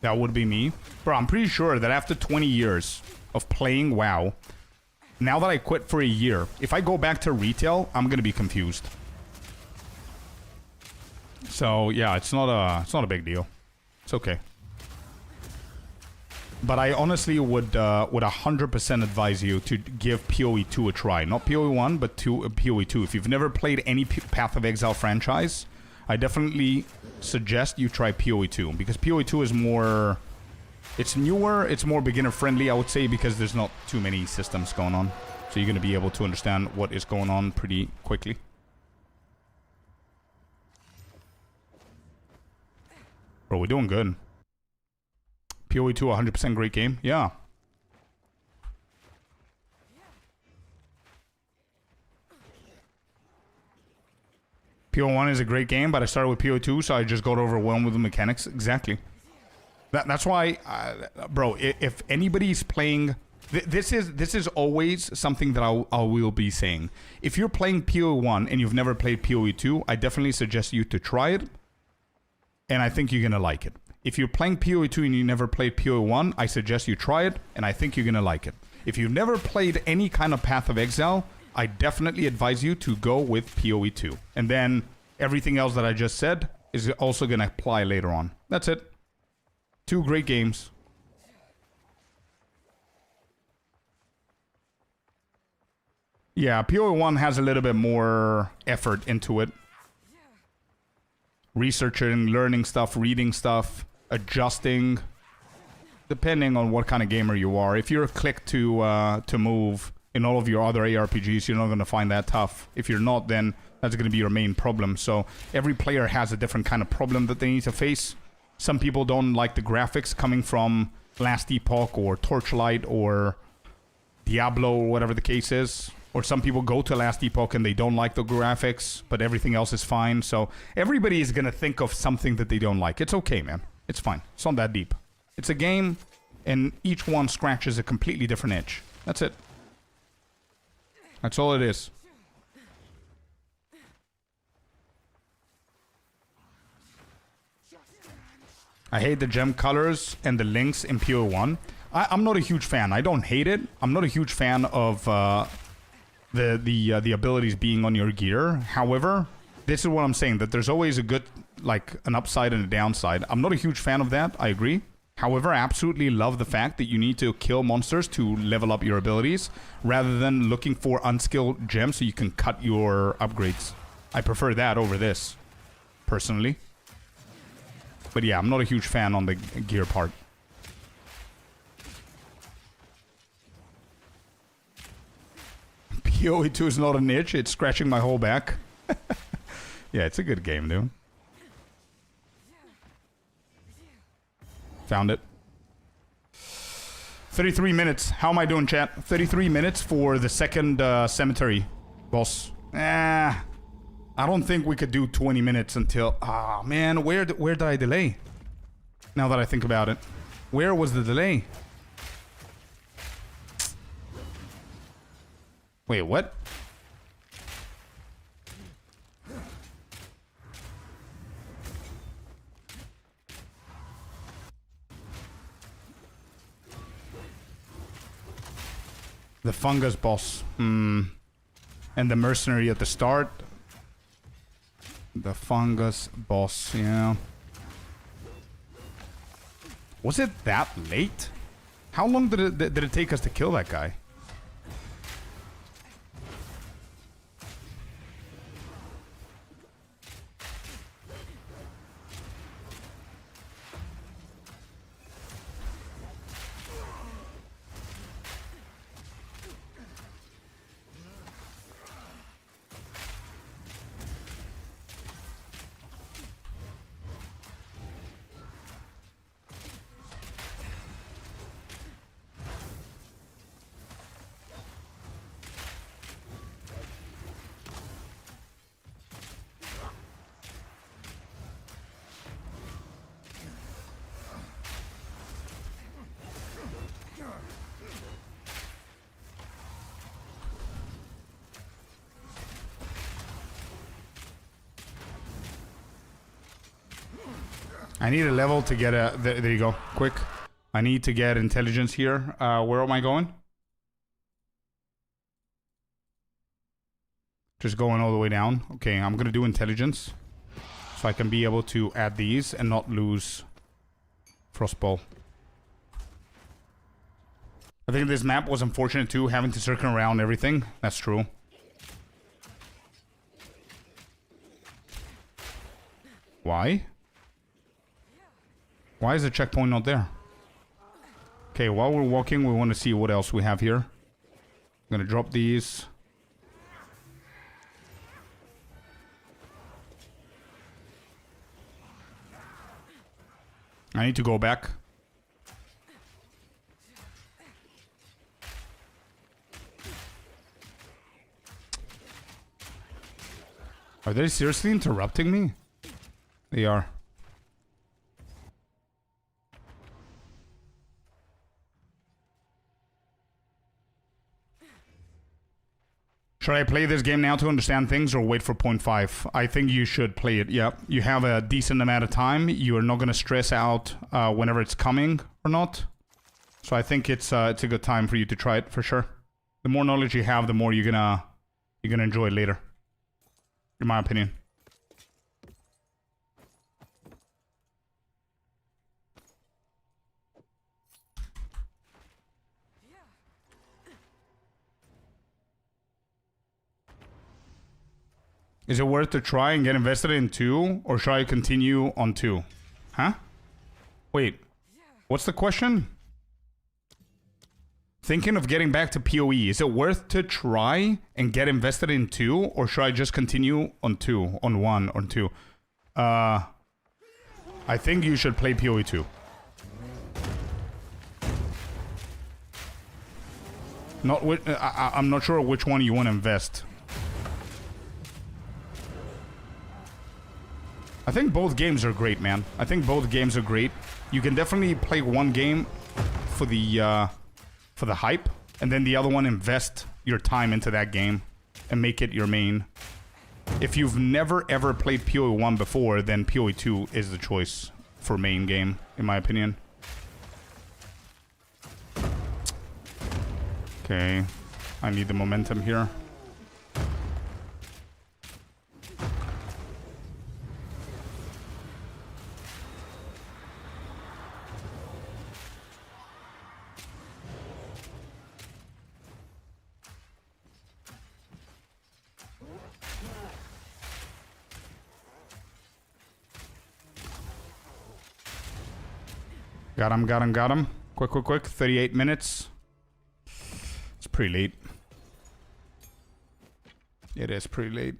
Speaker 1: That would be me. Bro, I'm pretty sure that after 20 years of playing WoW, now that I quit for a year, if I go back to retail, I'm gonna be confused. So yeah, it's not a big deal. It's okay. But I honestly would 100% advise you to give POE2 a try. Not POE1, but POE2. If you've never played any Path of Exile franchise, I definitely suggest you try POE2, because POE2 is more... It's newer, it's more beginner friendly, I would say, because there's not too many systems going on. So you're going to be able to understand what is going on pretty quickly. Bro, we're doing good. POE2, 100% great game. Yeah. PO1 is a great game, but I started with PO2, so I just got overwhelmed with the mechanics. Exactly. That's why, bro, if anybody's playing... This is always something that I will be saying. If you're playing PO1 and you've never played POE2, I definitely suggest you to try it, and I think you're going to like it. If you're playing POE2 and you never played POE1, I suggest you try it, and I think you're going to like it. If you've never played any kind of Path of Exile, I definitely advise you to go with POE2. And then everything else that I just said is also going to apply later on. That's it. 2 great games. Yeah, POE1 has a little bit more effort into it. researching, learning stuff, reading stuff, adjusting, depending on what kind of gamer you are. If you're a click to move in all of your other ARPGs, you're not going to find that tough. If you're not, then that's going to be your main problem. So every player has a different kind of problem that they need to face. Some people don't like the graphics coming from Last Epoch or Torchlight or Diablo or whatever the case is. Or some people go to Last Epoch and they don't like the graphics, but everything else is fine. So everybody is going to think of something that they don't like. It's okay, man. It's fine. It's not that deep. It's a game, and each one scratches a completely different itch. That's it. That's all it is. I hate the gem colors and the links in POE1. I'm not a huge fan. I don't hate it. I'm not a huge fan of the abilities being on your gear. However, this is what I'm saying, that there's always a good, like, an upside and a downside. I'm not a huge fan of that. I agree. However, I absolutely love the fact that you need to kill monsters to level up your abilities, rather than looking for unskilled gems so you can cut your upgrades. I prefer that over this, personally. But yeah, I'm not a huge fan on the gear part. POE2 is not a niche, it's scratching my whole back. Yeah, it's a good game, dude. Found it. 33 minutes. How am I doing, chat? 33 minutes for the second cemetery boss. I don't think we could do 20 minutes until... Ah, man, where did I delay? Now that I think about it. Where was the delay? Wait, what? The fungus boss. And the mercenary at the start. The fungus boss, yeah. Was it that late? How long did it take us to kill that guy? I need a level to get a... There you go. Quick. I need to get intelligence here. Where am I going? Just going all the way down. Okay, I'm gonna do intelligence. So I can be able to add these and not lose Frostball. I think this map was unfortunate too, having to circle around everything. That's true. Why? Why is the checkpoint not there? Okay, while we're walking, we want to see what else we have here. I'm gonna drop these. I need to go back. Are they seriously interrupting me? They are. Should I play this game now to understand things or wait for 0.5? I think you should play it, yeah. You have a decent amount of time. You are not going to stress out whenever it's coming or not. So I think it's a good time for you to try it, for sure. The more knowledge you have, the more you're gonna enjoy it later. In my opinion. Is it worth to try and get invested in 2, or should I continue on 2? Huh? Wait, what's the question? Thinking of getting back to PoE. Is it worth to try and get invested in 2, or should I just continue on 2, on 1 or 2? I think you should play POE2. I'm not sure which one you want to invest. I think both games are great, man. I think both games are great. You can definitely play one game for the hype, and then the other one invest your time into that game and make it your main. If you've never ever played POE1 before, then POE2 is the choice for main game, in my opinion. Okay, I need the momentum here. Got him, got him, got him. Quick, quick, quick. 38 minutes. It's pretty late. It is pretty late.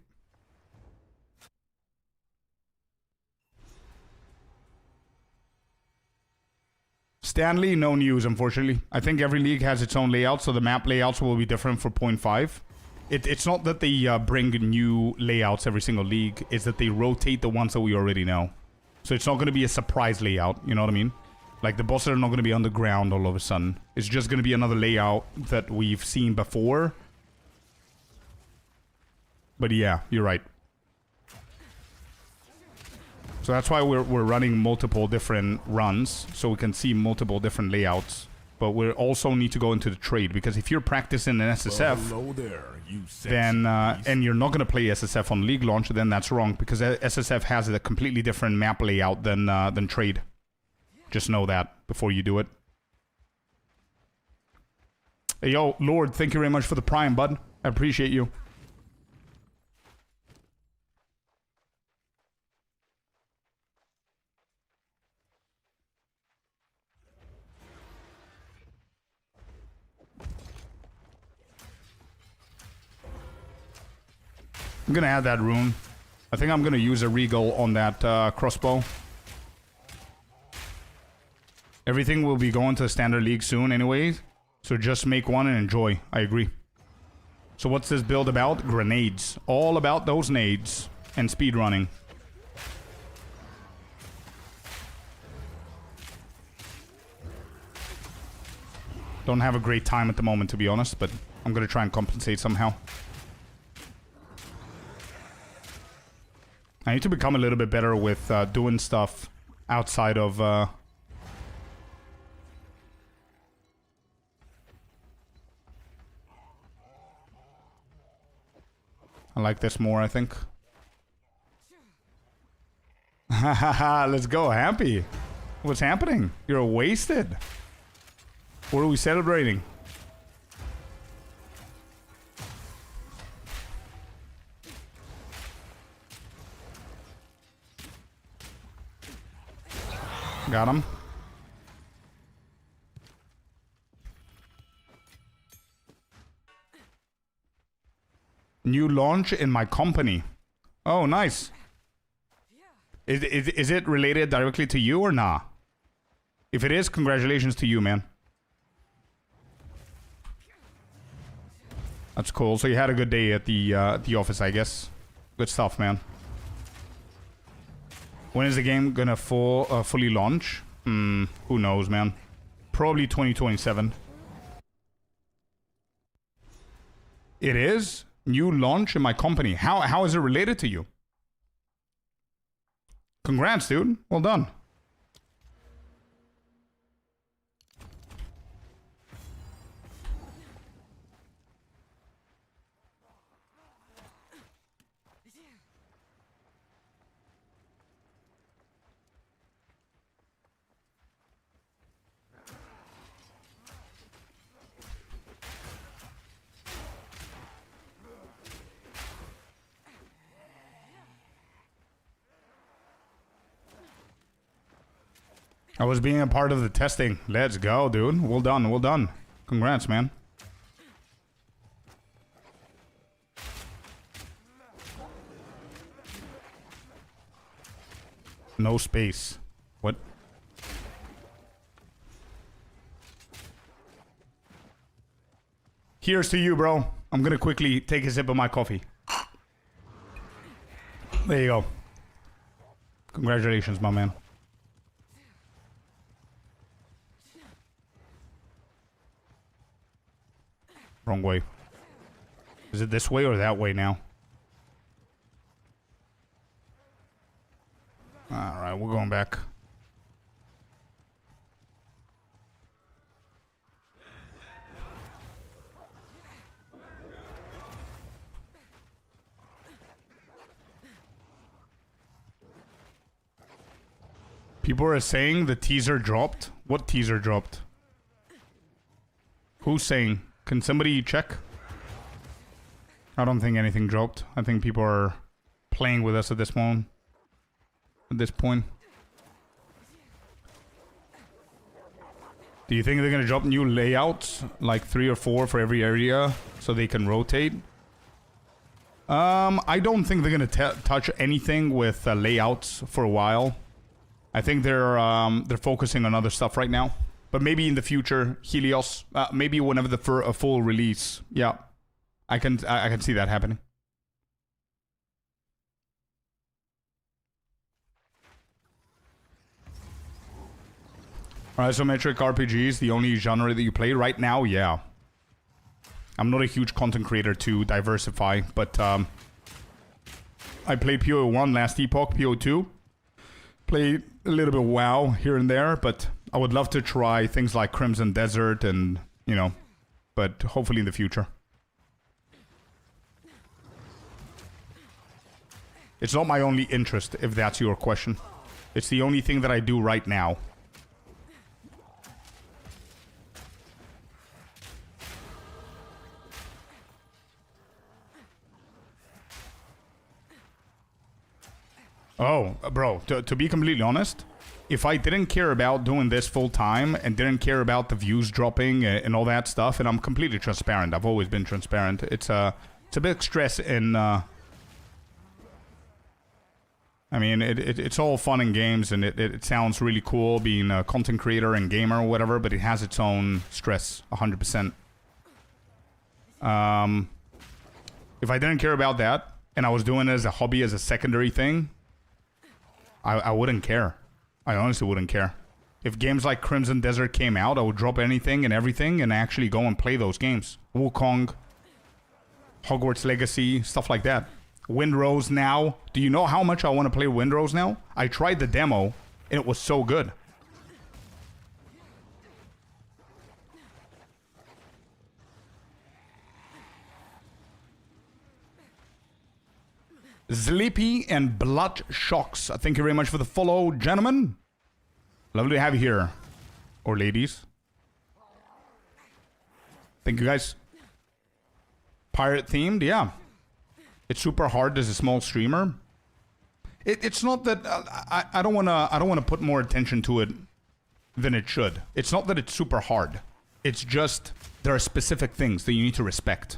Speaker 1: Stanley, no news, unfortunately. I think every league has its own layout, so the map layouts will be different for 0.5. It's not that they bring new layouts every single league. It's that they rotate the ones that we already know. So it's not going to be a surprise layout, you know what I mean? Like, the bosses are not going to be on the ground all of a sudden. It's just going to be another layout that we've seen before. But yeah, you're right. So that's why we're running multiple different runs, so we can see multiple different layouts. But we also need to go into the trade, because if you're practicing in SSF,
Speaker 2: hello there, you
Speaker 1: then and you're not going to play SSF on League launch, then that's wrong, because SSF has a completely different map layout than trade. Just know that before you do it. Hey, yo, Lord, thank you very much for the Prime, bud. I appreciate you. I'm gonna add that rune. I think I'm gonna use a regal on that crossbow. Everything will be going to Standard League soon anyways, so just make one and enjoy. I agree. So what's this build about? Grenades. All about those nades and speedrunning. Don't have a great time at the moment, to be honest, but I'm gonna try and compensate somehow. I need to become a little bit better with doing stuff outside of... I like this more, I think. Hahaha, let's go, Happy. What's happening? You're wasted. What are we celebrating? Got him. New launch in my company. Oh, nice. Is it related directly to you or nah? If it is, congratulations to you, man. That's cool. So you had a good day at the office, I guess. Good stuff, man. When is the game gonna fully launch? Who knows, man. Probably 2027. It is? New launch in my company. How is it related to you? Congrats, dude. Well done. I was being a part of the testing. Let's go, dude. Well done, well done. Congrats, man. No space. What? Here's to you, bro. I'm gonna quickly take a sip of my coffee. There you go. Congratulations, my man. Wrong way. Is it this way or that way now? Alright, we're going back. People are saying the teaser dropped. What teaser dropped? Who's saying? Can somebody check? I don't think anything dropped. I think people are playing with us at this moment. At this point. Do you think they're gonna drop new layouts? Like 3 or 4 for every area so they can rotate? I don't think they're gonna touch anything with layouts for a while. I think they're focusing on other stuff right now. But maybe in the future, Helios, maybe whenever the for a full release. Yeah. I can see that happening. Isometric RPGs, the only genre that you play right now, yeah. I'm not a huge content creator to diversify, but I played POE1 last epoch, POE2. Played a little bit WoW here and there, but I would love to try things like Crimson Desert and, you know, but hopefully in the future. It's not my only interest, if that's your question. It's the only thing that I do right now. Oh, bro, to be completely honest, if I didn't care about doing this full time and didn't care about the views dropping and all that stuff, and I'm completely transparent, I've always been transparent. It's a big stress in. I mean, it's all fun and games, and it sounds really cool being a content creator and gamer or whatever, but it has its own stress, 100%. If I didn't care about that and I was doing it as a hobby, as a secondary thing, I wouldn't care. I honestly wouldn't care. If games like Crimson Desert came out, I would drop anything and everything and actually go and play those games. Wukong, Hogwarts Legacy, stuff like that. Windrose now. Do you know how much I want to play Windrose now? I tried the demo and it was so good. Sleepy and Blood Shocks. Thank you very much for the follow, gentlemen. Lovely to have you here. Or ladies. Thank you, guys. Pirate themed, yeah. It's super hard as a small streamer. It's not that I don't wanna put more attention to it than it should. It's not that it's super hard. It's just there are specific things that you need to respect.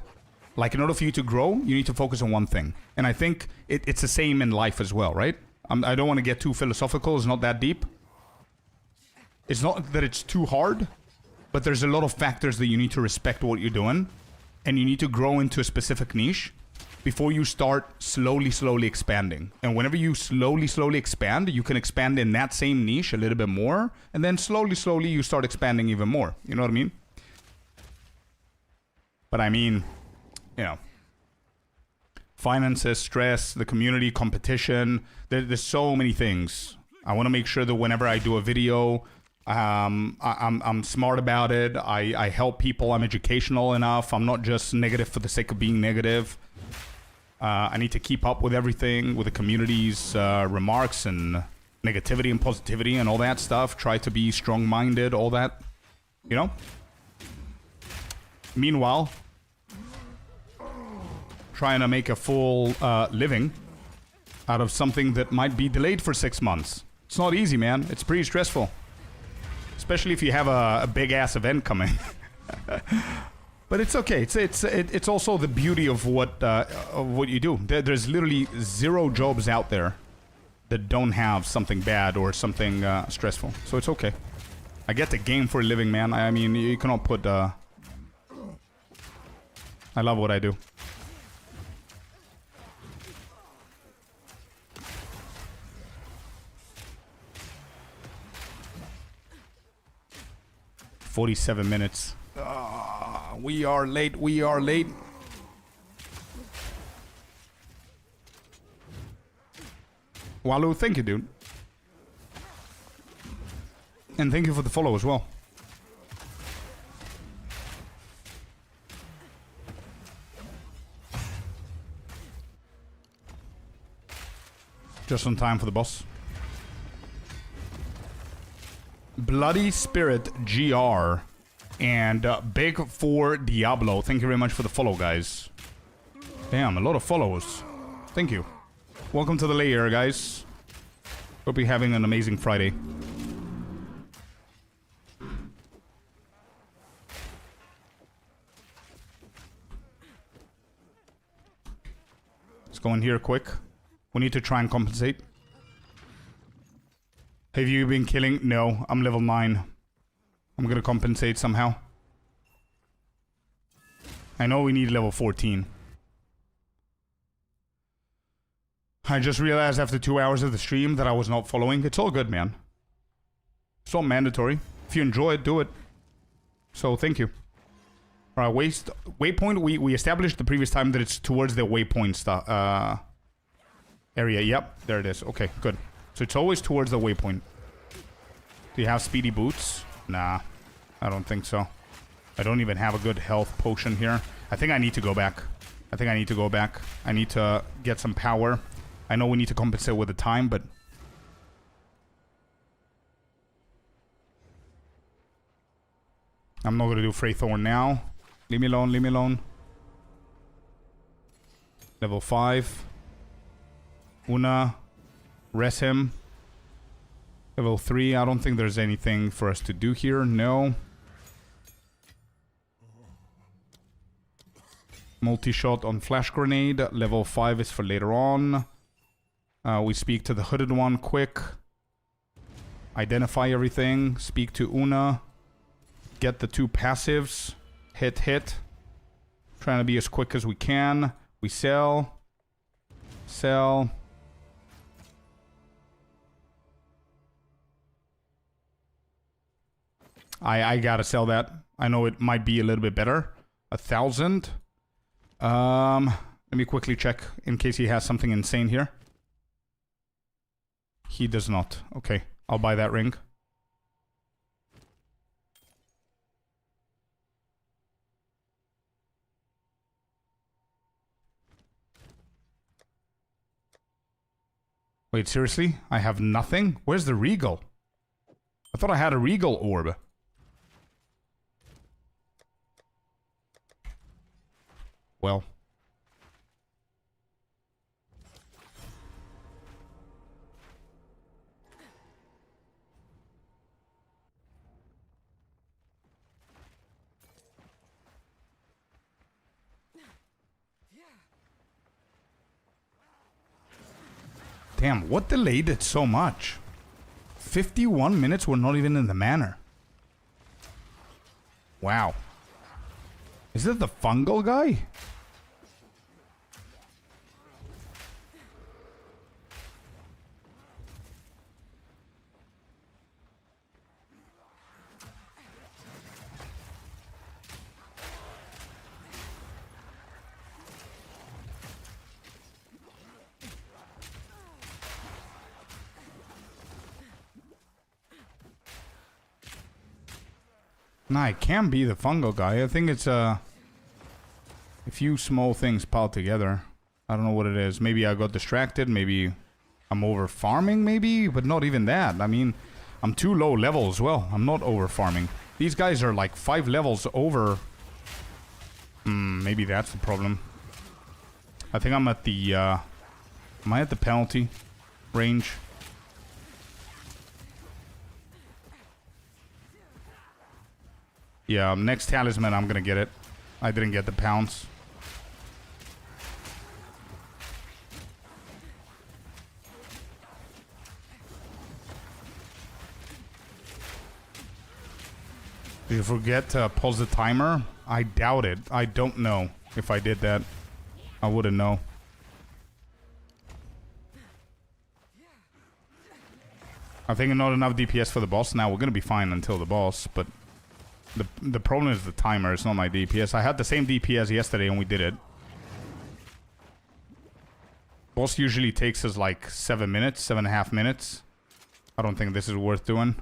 Speaker 1: Like, in order for you to grow, you need to focus on one thing. And I think it's the same in life as well, right? I don't want to get too philosophical. It's not that deep. It's not that it's too hard, but there's a lot of factors that you need to respect what you're doing. And you need to grow into a specific niche before you start slowly expanding. And whenever you slowly expand, you can expand in that same niche a little bit more. And then slowly you start expanding even more. You know what I mean? But I mean... you know, finances, stress, the community, competition. There's so many things. I want to make sure that whenever I do a video, I'm smart about it. I help people. I'm educational enough. I'm not just negative for the sake of being negative. I need to keep up with everything, with the community's remarks and negativity and positivity and all that stuff. Try to be strong-minded, all that, you know? Meanwhile, trying to make a full living out of something that might be delayed for 6 months. It's not easy, man. It's pretty stressful. especially if you have a big ass event coming. But it's okay. It's also the beauty of what you do. There's literally 0 jobs out there that don't have something bad or something stressful. So it's okay. I get to game for a living, man. I mean, you cannot put... I love what I do. "47 minutes. We are late. We are late. Walu, thank you, dude. And thank you for the follow as well. Just on time for the boss. Bloody Spirit GR. And Big for Diablo. Thank you very much for the follow, guys. Damn, a lot of follows. Thank you. Welcome to the layer, guys. Hope you're having an amazing Friday. Let's go in here quick. We need to try and compensate. Have you been killing? No, I'm level 9. I'm gonna compensate somehow. I know we need level 14. I just realized after 2 hours of the stream that I was not following. It's all good, man. It's not mandatory. If you enjoy it, do it. So, thank you. Alright, waypoint. We established the previous time that it's towards the waypoint area. Yep, there it is. Okay, good. So it's always towards the waypoint. Do you have speedy boots? Nah, I don't think so. I don't even have a good health potion here. I think I need to go back. I need to get some power. I know we need to compensate with the time, but... I'm not gonna do Freythorn now. Leave me alone, leave me alone. Level 5. Una. Res him. Level 3. I don't think there's anything for us to do here. No. Multi-shot on flash grenade. Level 5 is for later on. We speak to the hooded one quick. Identify everything. Speak to Una. Get the 2 passives. Hit, hit. Trying to be as quick as we can. We sell. Sell. I gotta sell that. I know it might be a little bit better. 1,000. Let me quickly check in case he has something insane here. He does not. Okay, I'll buy that ring. Wait, seriously? I have nothing? Where's the Regal? I thought I had a Regal orb. Well. Damn, what delayed it so much? 51 minutes we're not even in the manor. Wow. Is that the fungal guy? Nah, it can't be the fungal guy. I think it's a few small things piled together. I don't know what it is. Maybe I got distracted. Maybe I'm over farming, maybe? But not even that. I mean, I'm too low level as well. I'm not over farming. These guys are like 5 levels over. Maybe that's the problem. I think I'm at the, am I at the penalty range? Yeah, next talisman, I'm gonna get it. I didn't get the pounce. Did you forget to pause the timer? I doubt it. I don't know if I did that. I wouldn't know. I think not enough DPS for the boss. Now we're gonna be fine until the boss, but the problem is the timer. It's not my DPS. I had the same DPS yesterday and we did it. Boss usually takes us like 7 minutes, 7.5 minutes. I don't think this is worth doing.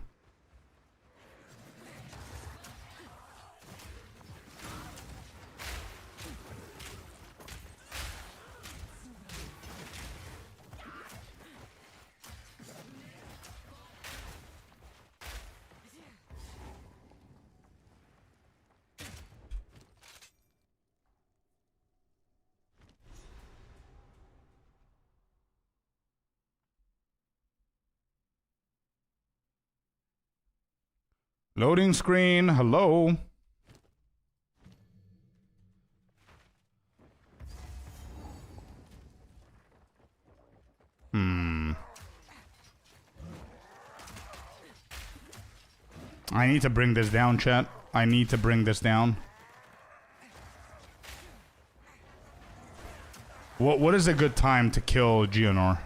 Speaker 1: Loading screen, hello. I need to bring this down, chat. I need to bring this down. What is a good time to kill Geonor?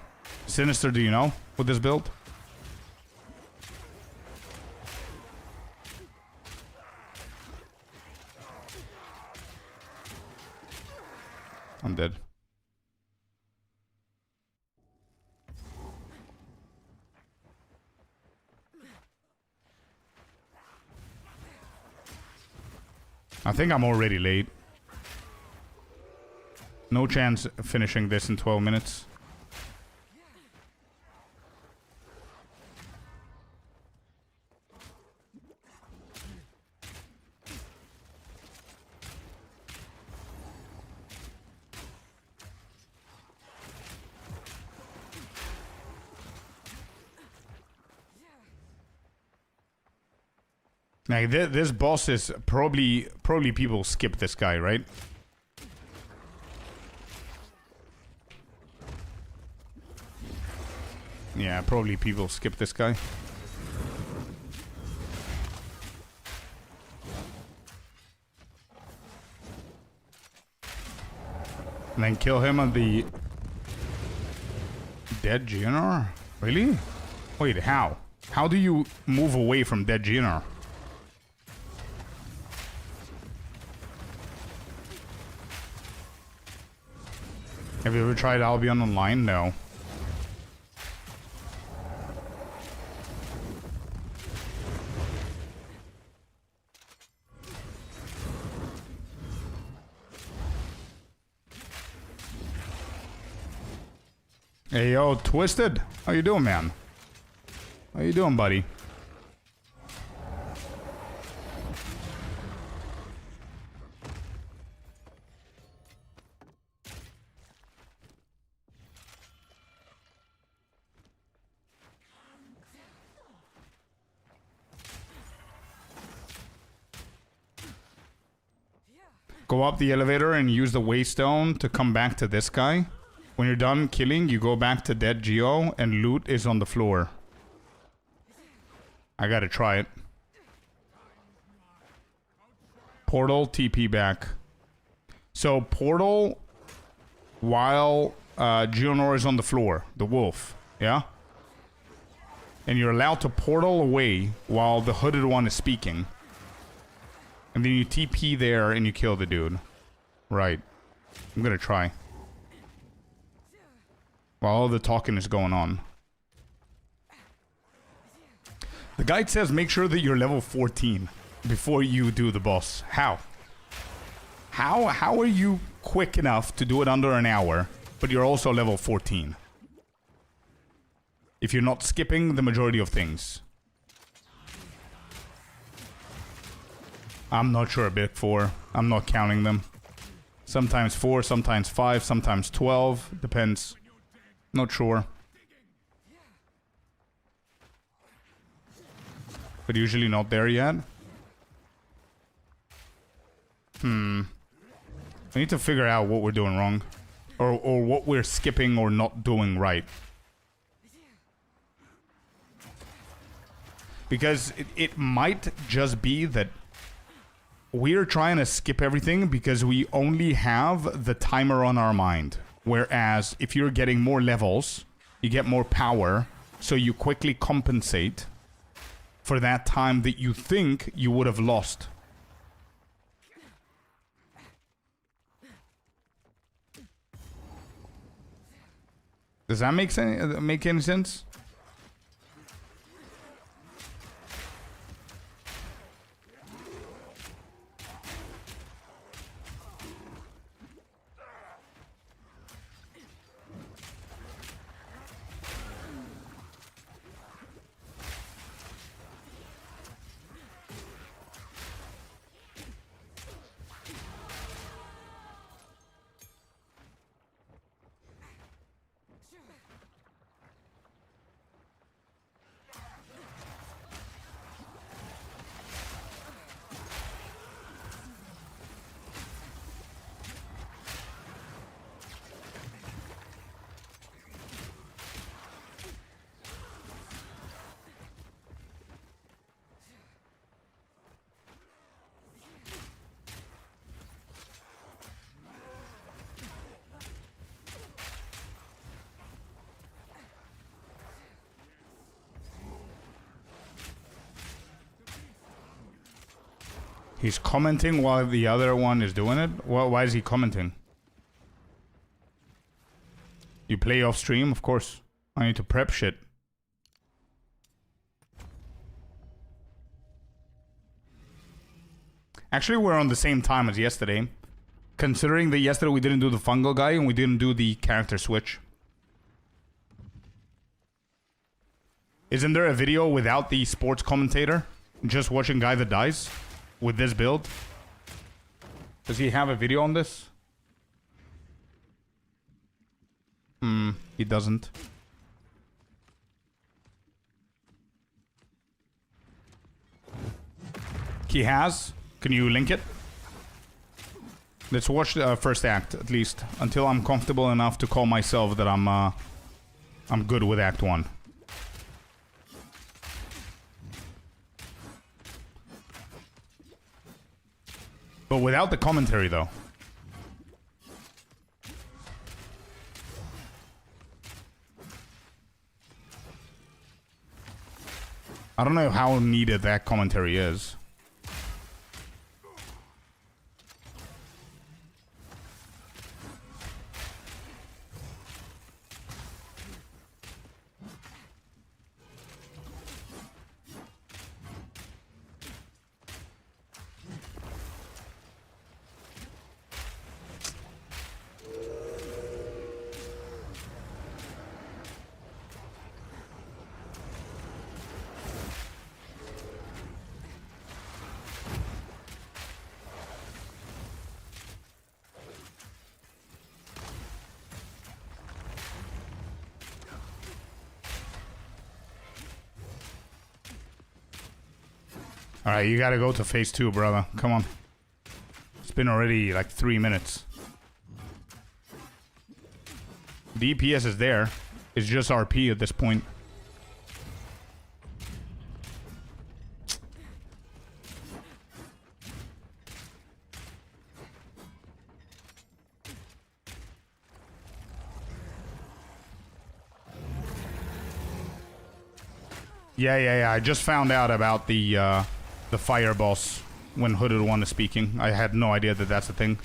Speaker 1: Sinister, do you know, with this build? I'm dead. I think I'm already late. No chance of finishing this in 12 minutes. Like this boss is probably people skip this guy, right? Yeah, probably people skip this guy. And then kill him on the dead Geonor? Really? Wait, how? How do you move away from dead Geonor? Have you ever tried Albion Online? No. Hey, yo, Twisted. How you doing, man? How you doing, buddy? Go up the elevator and use the waystone to come back to this guy. When you're done killing, you go back to dead Geo and loot is on the floor. I gotta try it. Portal, TP back. So portal while Geonor is on the floor, the wolf, yeah? And you're allowed to portal away while the hooded one is speaking. And then you TP there and you kill the dude. Right. I'm gonna try. While all the talking is going on. The guide says make sure that you're level 14 before you do the boss. How? How are you quick enough to do it under an hour, but you're also level 14? If you're not skipping the majority of things. I'm not sure, Big 4. I'm not counting them. Sometimes 4, sometimes 5, sometimes 12. Depends. Not sure. But usually not there yet. We need to figure out what we're doing wrong. Or what we're skipping or not doing right. Because it might just be that we're trying to skip everything because we only have the timer on our mind. Whereas if you're getting more levels, you get more power, so you quickly compensate for that time that you think you would have lost. Does that make any sense? He's commenting while the other one is doing it? Why is he commenting? You play off stream? Of course. I need to prep shit. Actually, we're on the same time as yesterday. Considering that yesterday we didn't do the fungal guy and we didn't do the character switch. Isn't there a video without the sports commentator? Just watching guy that dies? With this build? Does he have a video on this? He doesn't. He has? Can you link it? Let's watch the first act, at least. Until I'm comfortable enough to call myself that I'm good with Act 1. But without the commentary, though. I don't know how needed that commentary is. Alright, you gotta go to phase 2, brother. Come on. It's been already like 3 minutes. The EPS is there. It's just RP at this point. Yeah. I just found out about the fire boss when Hooded One is speaking. I had no idea that that's a thing.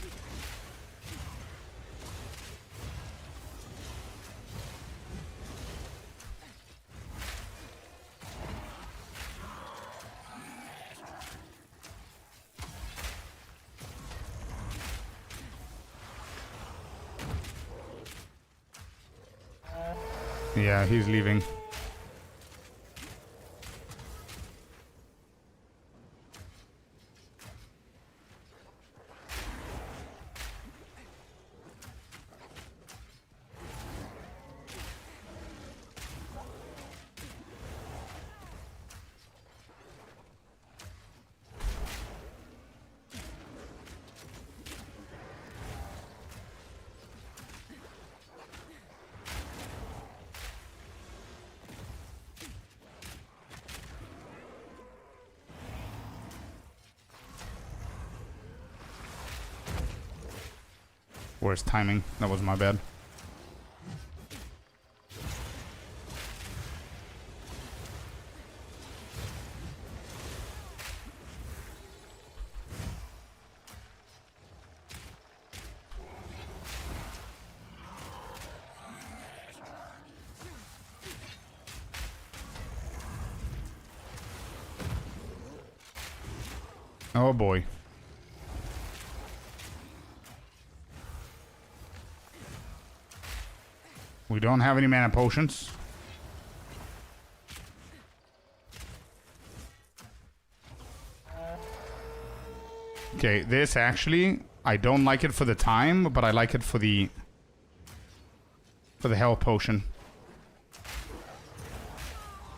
Speaker 1: Yeah, he's leaving. Where's timing? That was my bad. Oh boy. We don't have any mana potions. Okay, this actually, I don't like it for the time, but I like it for the health potion.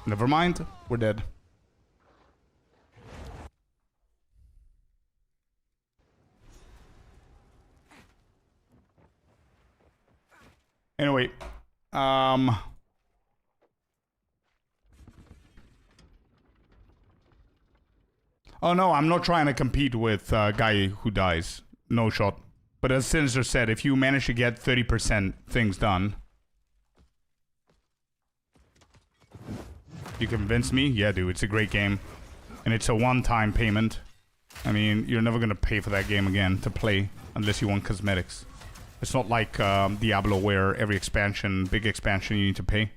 Speaker 1: Never mind, we're dead. Anyway, oh no, I'm not trying to compete with a guy who dies. No shot. But as Sinister said, if you manage to get 30% things done... You convinced me? Yeah, dude, it's a great game. And it's a one-time payment. I mean, you're never gonna pay for that game again to play, unless you want cosmetics. It's not like Diablo where every expansion, big expansion, you need to pay.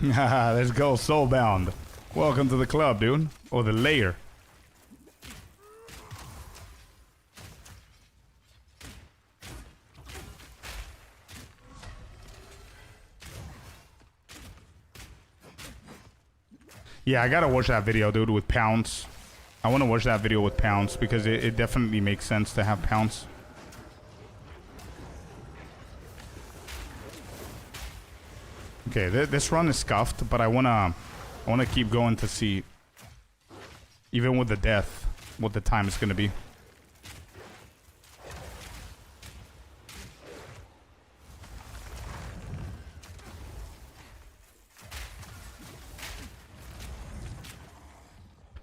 Speaker 1: Let's go, Soulbound. Welcome to the club, dude. Or the lair. Yeah, I gotta watch that video, dude, with pounds. I want to watch that video with pounds because it definitely makes sense to have pounds. Okay, this run is scuffed, but I wanna keep going to see, even with the death, what the time is gonna be.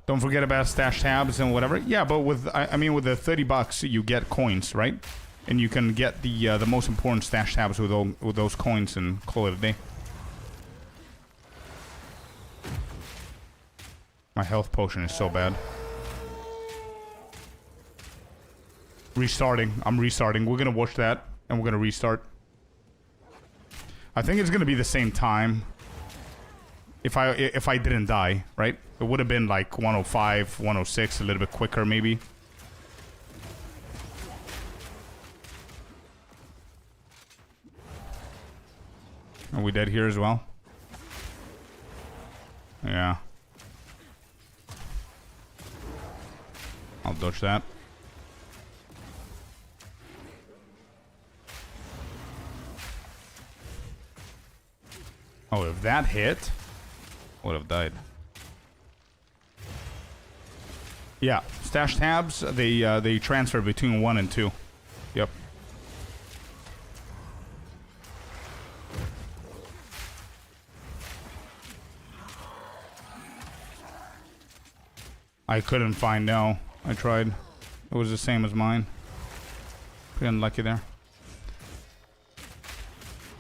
Speaker 1: Don't forget about stash tabs and whatever. Yeah, but with I mean with the $30 you get coins, right? And you can get the most important stash tabs with those coins and call it a day. My health potion is so bad. Restarting. I'm restarting. We're gonna watch that and we're gonna restart. I think it's gonna be the same time. If I didn't die, right? It would have been like 105, 106, a little bit quicker maybe. Are we dead here as well? Yeah. I'll dodge that. Oh, if that hit, would have died. Yeah, stash tabs, they transfer between 1 and 2. Yep. I couldn't find, no. I tried. It was the same as mine. Pretty unlucky there.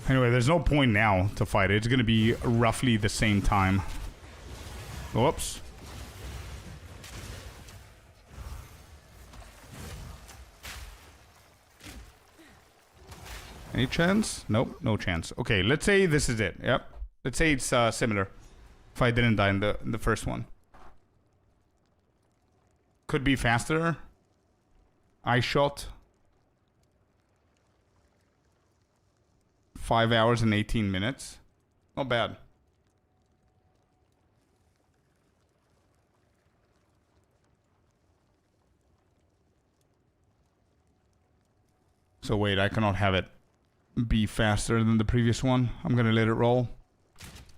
Speaker 1: Anyway, there's no point now to fight it. It's gonna be roughly the same time. Whoops. Any chance? Nope, no chance. Okay, let's say this is it. Yep. Let's say it's similar. If I didn't die in the first one. Could be faster. I shot 5 hours and 18 minutes. Not bad. So wait, I cannot have it be faster than the previous one. I'm gonna let it roll.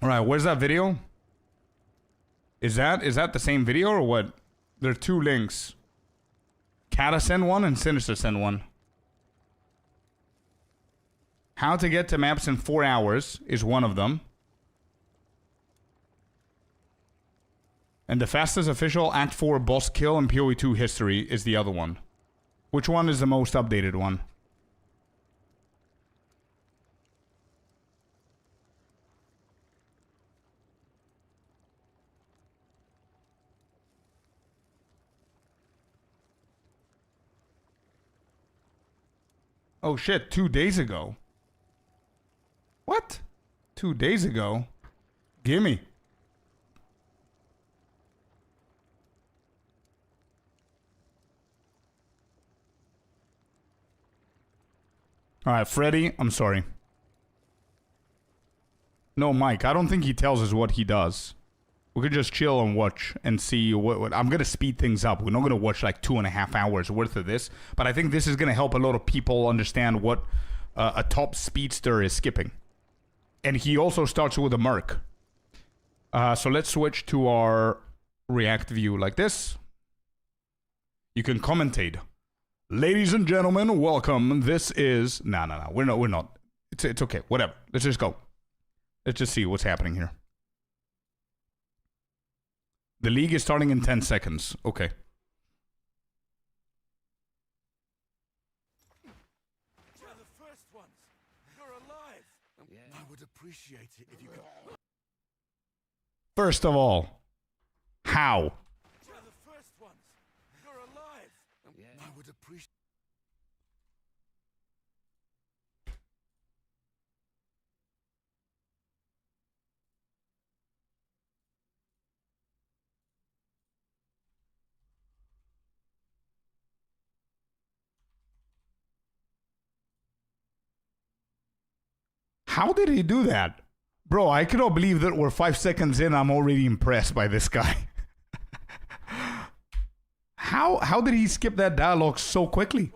Speaker 1: Alright, where's that video? Is that the same video or what? There are two links. Kata sent one and Sinister sent one. How to get to maps in 4 hours is one of them. And the fastest official Act 4 boss kill in POE2 history is the other one. Which one is the most updated one? Oh shit, 2 days ago. What? 2 days ago? Gimme. Alright, Freddy, I'm sorry. No, Mike, I don't think he tells us what he does. We could just chill and watch and see what I'm gonna speed things up. We're not gonna watch like 2.5 hours worth of this, but I think this is gonna help a lot of people understand what a top speedster is skipping. And he also starts with a merc. So let's switch to our React view like this. You can commentate. Ladies and gentlemen, welcome. This is... No. We're not. It's okay. Whatever. Let's just go. Let's just see what's happening here. The league is starting in 10 seconds. Okay.
Speaker 3: You're the first ones. You're alive. Yeah. I would appreciate it if you could.
Speaker 1: First of all, how?
Speaker 3: You're the first ones. You're alive. Yeah. I would appreciate.
Speaker 1: How did he do that? Bro, I cannot believe that we're 5 seconds in. I'm already impressed by this guy. How did he skip that dialogue so quickly?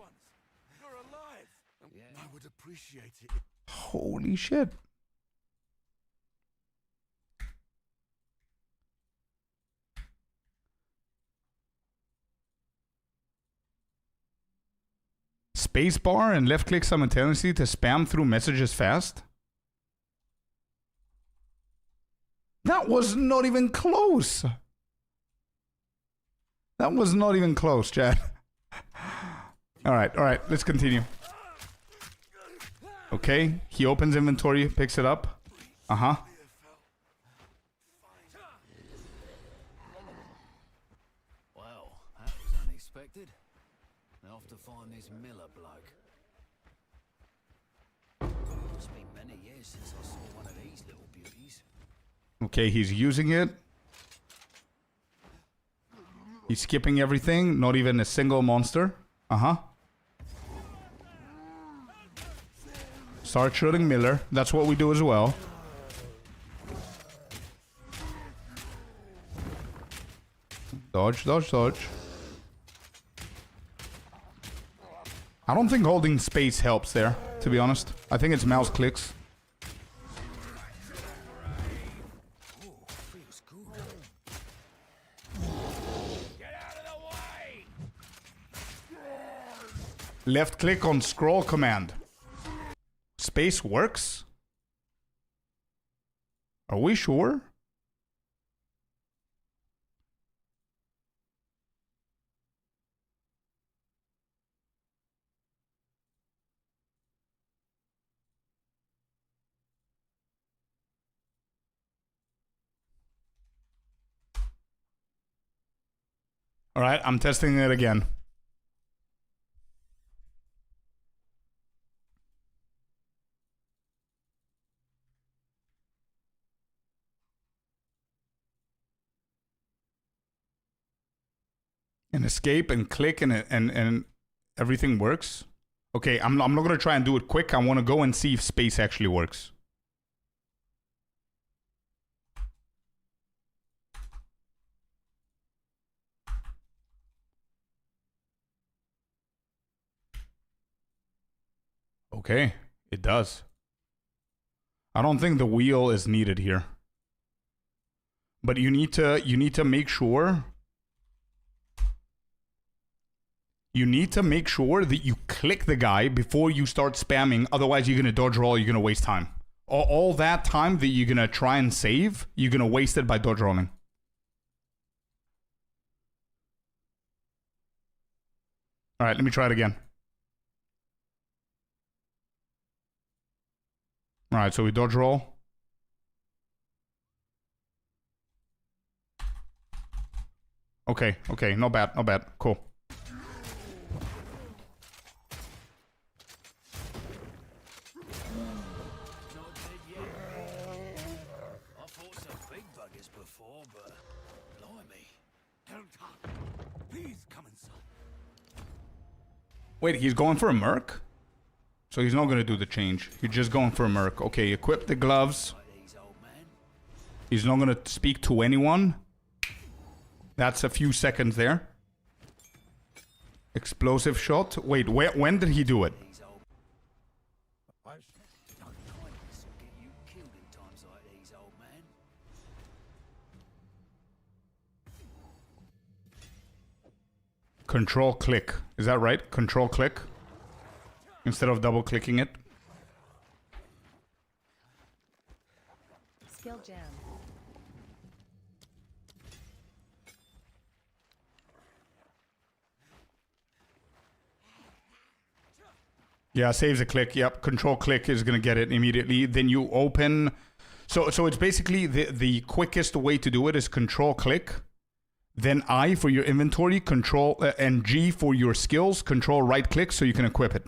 Speaker 3: You're alive. Yeah. I would appreciate it.
Speaker 1: Holy shit. Spacebar and left click simultaneously to spam through messages fast? That was not even close. That was not even close, Chad. Alright, let's continue. Okay, he opens inventory, picks it up. Uh-huh.
Speaker 4: Well, that was unexpected. I'll have to find this Miller bloke. It's been many years since I saw one of these little beauties.
Speaker 1: Okay, he's using it. He's skipping everything, not even a single monster. Uh-huh. Start shooting Miller. That's what we do as well. Dodge, dodge, dodge. I don't think holding space helps there, to be honest. I think it's mouse clicks. Left click on scroll command. Space works? Are we sure? All right, I'm testing it again. And escape and click and everything works. Okay, I'm not gonna try and do it quick. I want to go and see if space actually works. Okay, it does. I don't think the wheel is needed here. But you need to make sure. You need to make sure that you click the guy before you start spamming. Otherwise, you're gonna dodge roll. You're gonna waste time. All that time that you're gonna try and save, you're gonna waste it by dodge rolling. All right, let me try it again. All right, so we dodge roll. Okay, okay, not bad, not bad. Cool.
Speaker 4: Not dead yet. I fought some big buggers before, but blimey.
Speaker 3: Elton, please come inside.
Speaker 1: Wait, he's going for a merc? So he's not going to do the change. He's just going for a merc. Okay, equip the gloves.
Speaker 4: Like these, old man.
Speaker 1: He's not going to speak to anyone. That's a few seconds there. Explosive shot. Wait, when did he do it?
Speaker 4: These old kindness will get you killed in times like these, old man.
Speaker 1: Control click. Is that right? Control click. Instead of double clicking it.
Speaker 5: Skill gem.
Speaker 1: Yeah, saves a click. Yep, control click is gonna get it immediately. Then you open. So it's basically the quickest way to do it is control click, then I for your inventory, control and G for your skills. Control right click so you can equip it.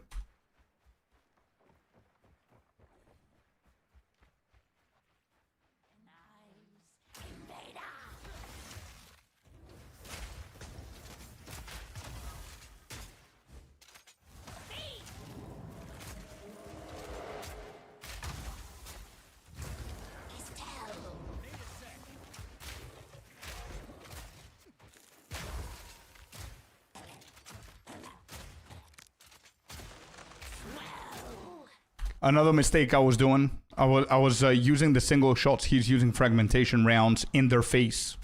Speaker 1: Another mistake I was doing, I was using the single shots. He's using fragmentation rounds in their face.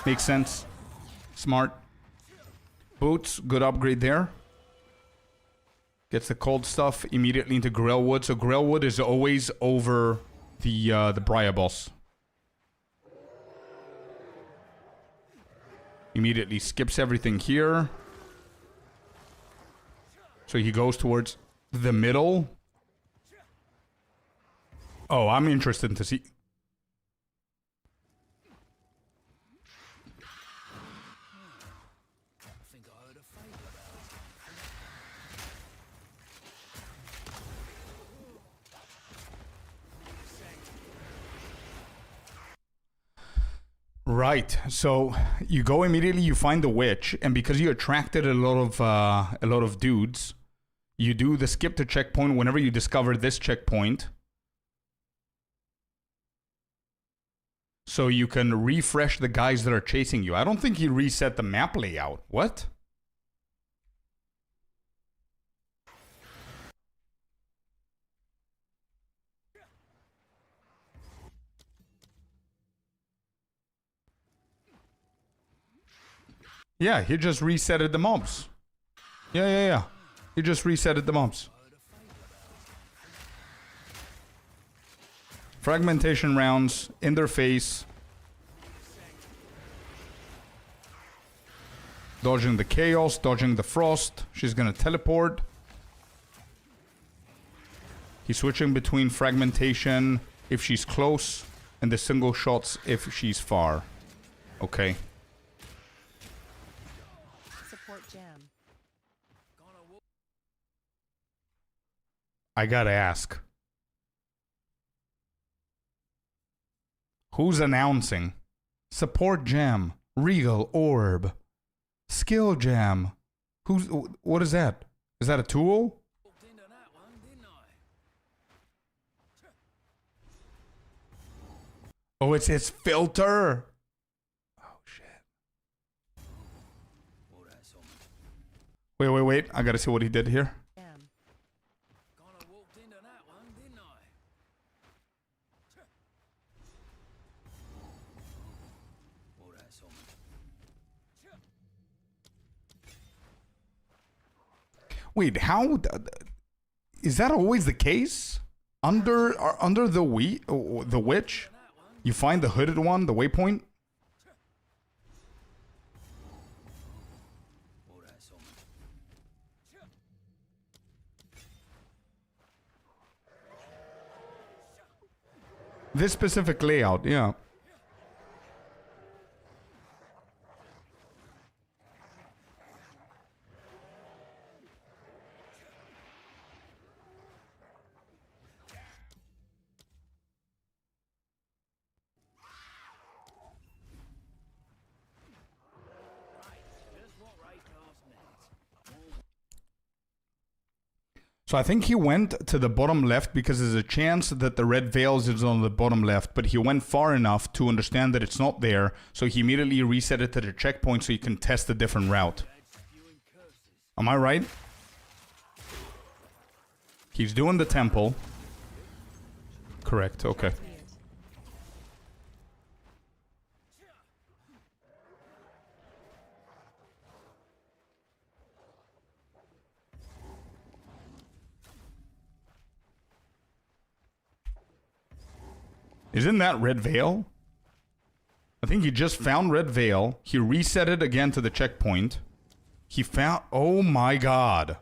Speaker 1: Makes sense. Smart. Boots, good upgrade there. Gets the cold stuff immediately into Grellwood. So Grellwood is always over the Briar boss. Immediately skips everything here. So he goes towards the middle. Oh, I'm interested to see.
Speaker 4: I think I heard a fable about it.
Speaker 1: Right. So you go immediately. You find the witch, and because you attracted a lot of dudes, you do the skip to checkpoint whenever you discover this checkpoint. So you can refresh the guys that are chasing you. I don't think he reset the map layout. What? Yeah, he just resetted the mobs. Yeah. He just resetted the mobs. Fragmentation rounds in their face. Dodging the chaos, dodging the frost. She's gonna teleport. He's switching between fragmentation if she's close and the single shots if she's far. Okay.
Speaker 5: Support gem.
Speaker 1: I gotta ask. Who's announcing? Support gem, regal orb, skill gem. What is that? Is that a tool?
Speaker 4: Walked into that one, didn't I?
Speaker 1: Oh, it's his filter. Oh shit.
Speaker 4: Well, that's on.
Speaker 1: Wait. I gotta see what he did here.
Speaker 5: Gem.
Speaker 4: Kinda walked into that one, didn't I? Well, that's on.
Speaker 1: Wait, how? Is that always the case? Under the witch, you find the hooded one, the waypoint.
Speaker 4: Well, that's on.
Speaker 1: This specific layout, yeah. So I think he went to the bottom left because there's a chance that the red veils is on the bottom left, but he went far enough to understand that it's not there, so he immediately reset it to the checkpoint so he can test a different route. Am I right? He's doing the temple. Correct, okay. Isn't that red veil? I think he just found red veil. He reset it again to the checkpoint. He found... Oh my god.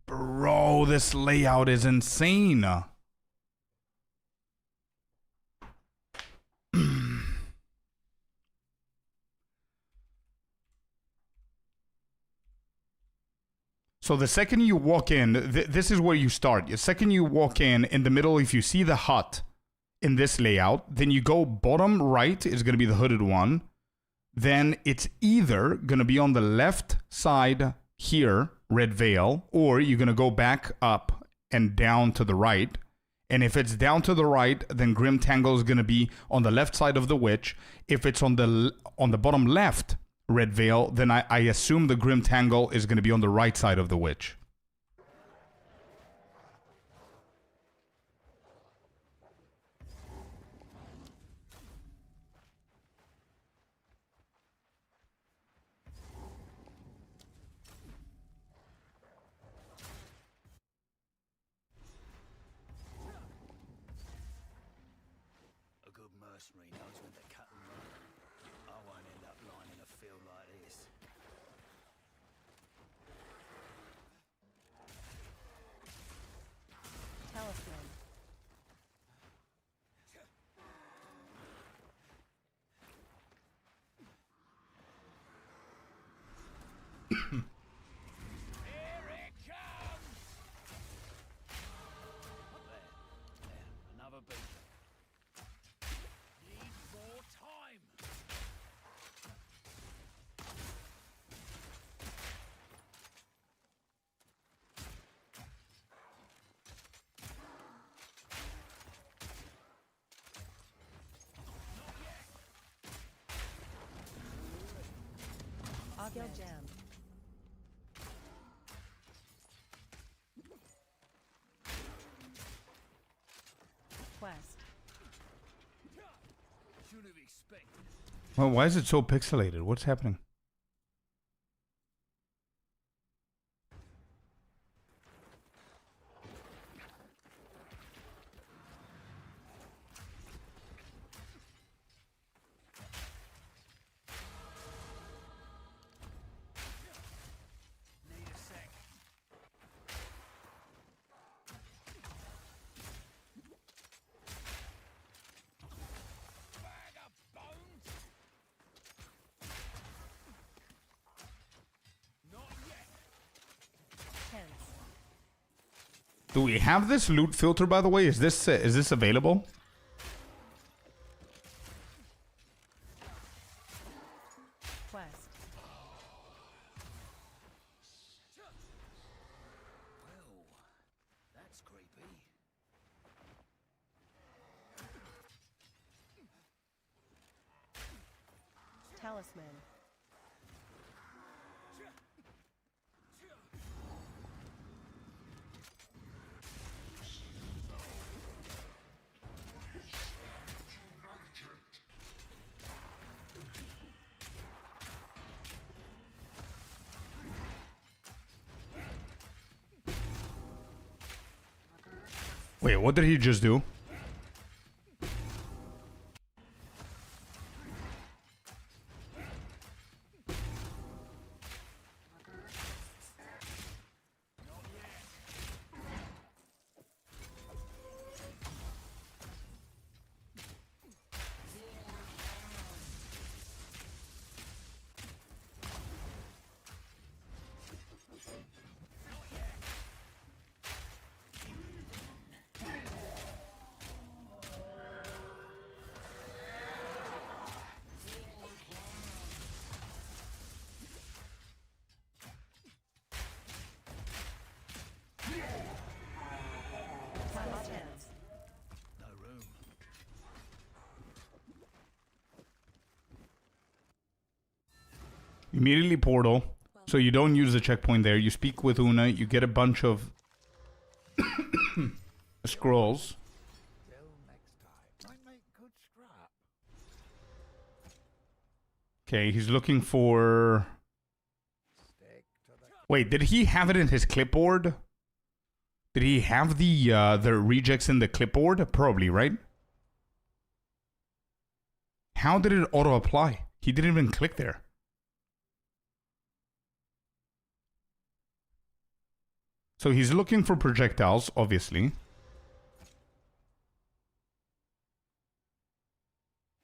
Speaker 1: Bro, this layout is insane. So the second you walk in, this is where you start. The second you walk in the middle, if you see the hut in this layout, then you go bottom right is going to be the hooded one. Then it's either going to be on the left side here, red veil, or you're going to go back up and down to the right. And if it's down to the right, then Grim Tangle is going to be on the left side of the witch. If it's on the bottom left, red veil, then I assume the Grim Tangle is going to be on the right side of the witch.
Speaker 4: A good mercenary knows when to cut and run. I won't end up lying in a field like this.
Speaker 5: Talisman.
Speaker 4: Here it comes! There. Another beacon. Need more time.
Speaker 5: Ogil Jam. Quest.
Speaker 4: Should have expected.
Speaker 1: Well, why is it so pixelated? What's happening?
Speaker 4: Need a sec. Bag of bones? Not yet.
Speaker 5: Tense.
Speaker 1: Do we have this loot filter, by the way? Is this available?
Speaker 5: Quest.
Speaker 4: Well, that's creepy.
Speaker 5: Talisman.
Speaker 1: Wait, what did he just do? Immediately portal. So you don't use the checkpoint there. You speak with Una. You get a bunch of scrolls.
Speaker 3: Till next time. I make good scrap.
Speaker 1: Okay, he's looking for...
Speaker 3: Stick to the
Speaker 1: Wait, did he have it in his clipboard? Did he have the rejects in the clipboard? Probably, right? How did it auto-apply? He didn't even click there. So he's looking for projectiles, obviously.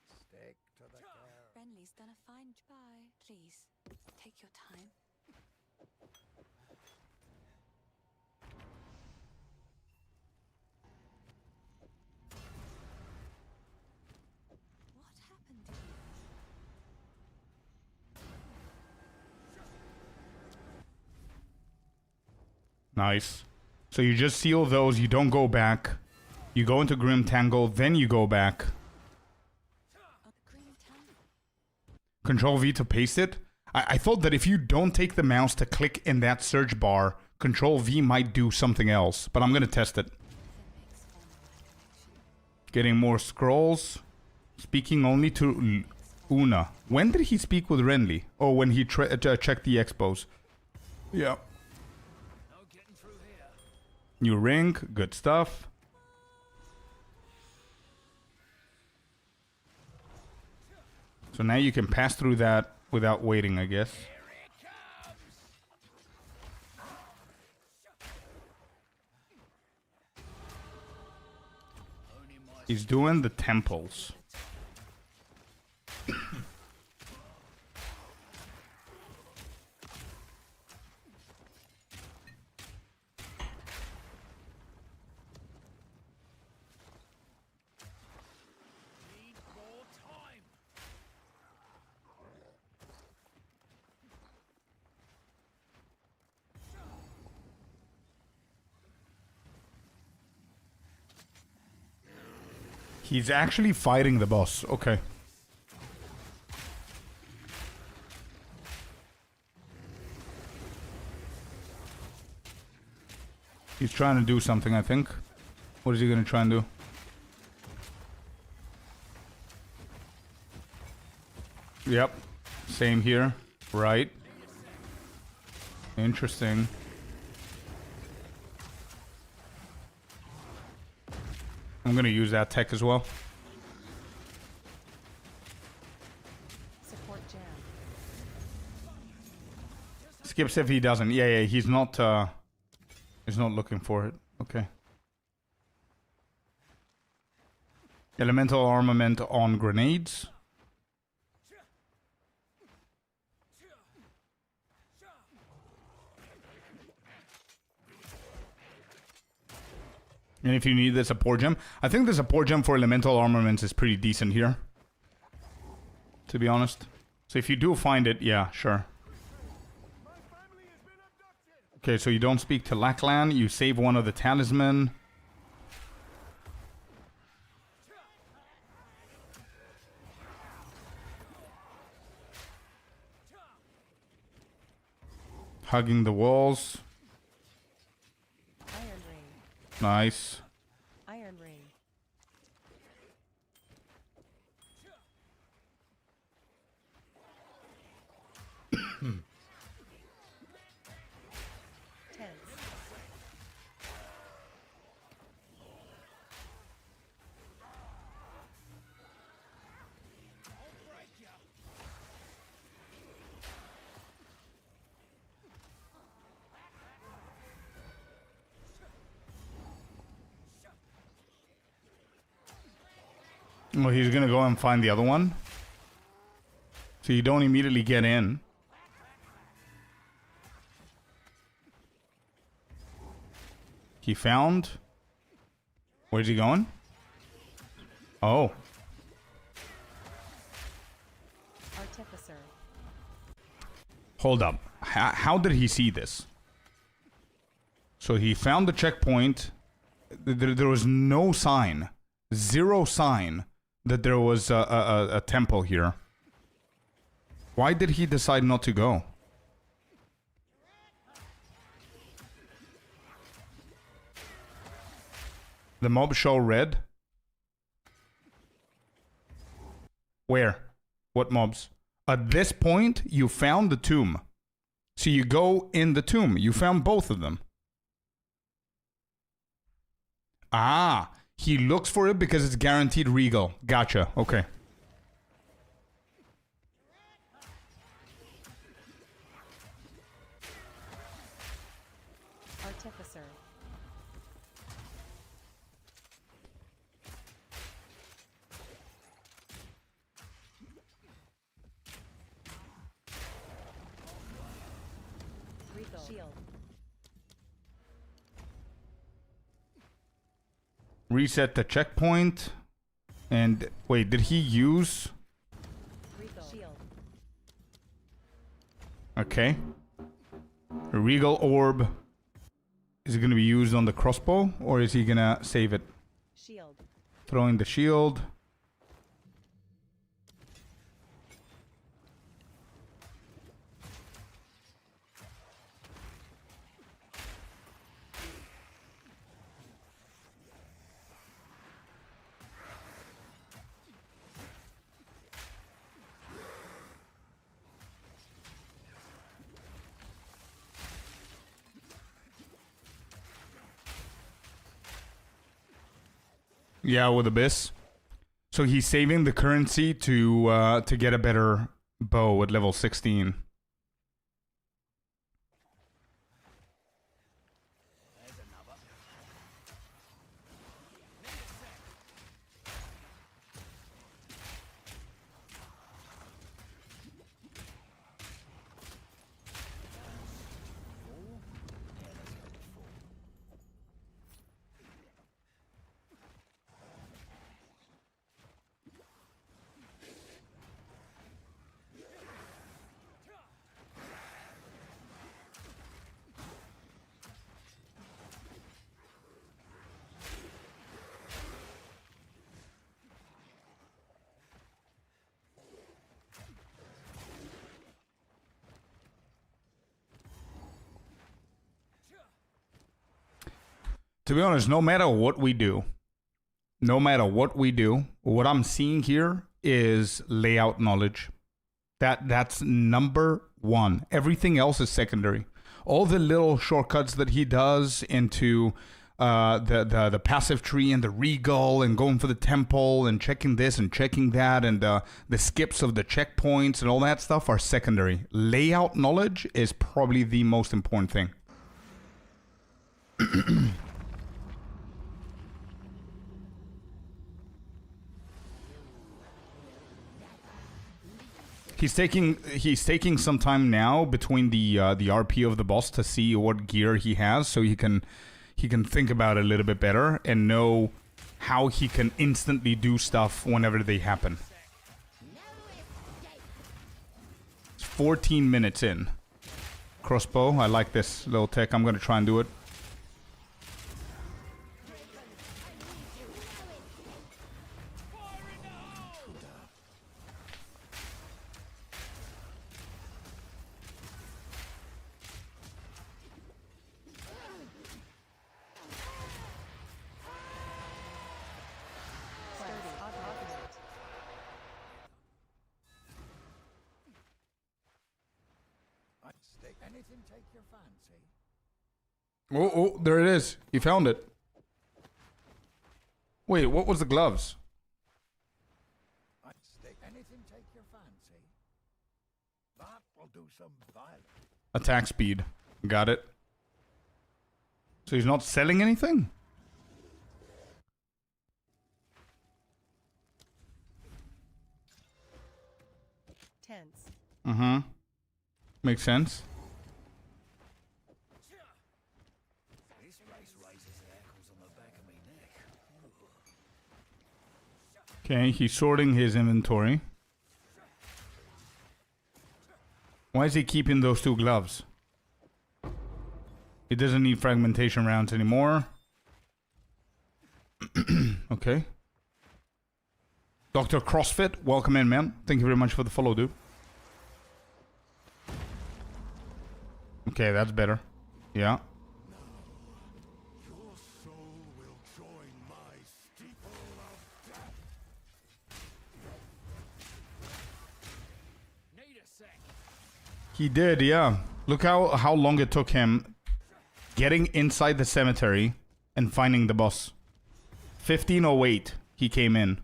Speaker 3: stick to the care.
Speaker 6: Renly's done a fine try. Please, take your time. What happened to you?
Speaker 1: Nice. So you just seal those, you don't go back. You go into Grim Tangle, then you go back.
Speaker 6: A green tangle.
Speaker 1: Control V to paste it. I thought that if you don't take the mouse to click in that search bar, Control V might do something else. But I'm gonna test it.
Speaker 6: If it makes for my recollection.
Speaker 1: Getting more scrolls. Speaking only to Una. When did he speak with Renly? Oh, when he checked the expos. Yeah.
Speaker 4: No getting through here.
Speaker 1: New ring. Good stuff. So now you can pass through that without waiting, I guess.
Speaker 4: Only my
Speaker 1: He's doing the temples.
Speaker 4: need more time.
Speaker 1: He's actually fighting the boss. Okay. He's trying to do something, I think. What is he gonna try and do? Yep. Same here. Right. Interesting. I'm gonna use that tech as well.
Speaker 5: Support jam.
Speaker 1: Skips if he doesn't. Yeah, he's not looking for it. Okay. Elemental armament on grenades. And if you need the support gem, I think the support gem for elemental armaments is pretty decent here. To be honest. So if you do find it, yeah, sure. Okay, so you don't speak to Lackland, you save one of the talisman. Hugging the walls.
Speaker 5: Iron ring.
Speaker 1: Nice.
Speaker 5: Iron ring. Tense.
Speaker 1: Well, he's gonna go and find the other one. So you don't immediately get in. He found... Where's he going? Oh.
Speaker 5: Artificer.
Speaker 1: Hold up. How did he see this? So he found the checkpoint. There was no sign. Zero sign that there was a temple here. Why did he decide not to go? The mob show red? Where? What mobs? At this point, you found the tomb. So you go in the tomb. You found both of them. Ah, he looks for it because it's guaranteed regal. Gotcha. Okay.
Speaker 5: Artificer. Regal. Shield.
Speaker 1: Reset the checkpoint. And wait, did he use...
Speaker 5: Regal. Shield.
Speaker 1: Okay. A regal orb. Is it going to be used on the crossbow? Or is he going to save it?
Speaker 5: Shield.
Speaker 1: Throwing the shield. Yeah, with Abyss. So he's saving the currency to get a better bow at level 16. To be honest, no matter what we do, what I'm seeing here is layout knowledge. That's number one. Everything else is secondary. All the little shortcuts that he does into the passive tree and the regal and going for the temple and checking this and checking that and the skips of the checkpoints and all that stuff are secondary. Layout knowledge is probably the most important thing. He's taking some time now between the RP of the boss to see what gear he has, so he can think about it a little bit better and know how he can instantly do stuff whenever they happen. It's 14 minutes in. Crossbow, I like this little tech. I'm gonna try and do it.
Speaker 3: Anything take your fancy?
Speaker 1: Oh, there it is. He found it. Wait, what was the gloves?
Speaker 3: Anything take your fancy? That will do some violence.
Speaker 1: Attack speed. Got it. So he's not selling anything?
Speaker 5: Tense.
Speaker 1: Mm-hmm. Makes sense.
Speaker 4: This race raises the ankles on the back of me neck.
Speaker 1: Okay, he's sorting his inventory. Why is he keeping those two gloves? He doesn't need fragmentation rounds anymore. Okay. Dr. CrossFit, welcome in, man. Thank you very much for the follow, dude. Okay, that's better. Yeah.
Speaker 3: Your soul will join my steeple of death.
Speaker 4: Need a sec.
Speaker 1: He did, yeah. Look how long it took him getting inside the cemetery and finding the boss. 1508, he came in.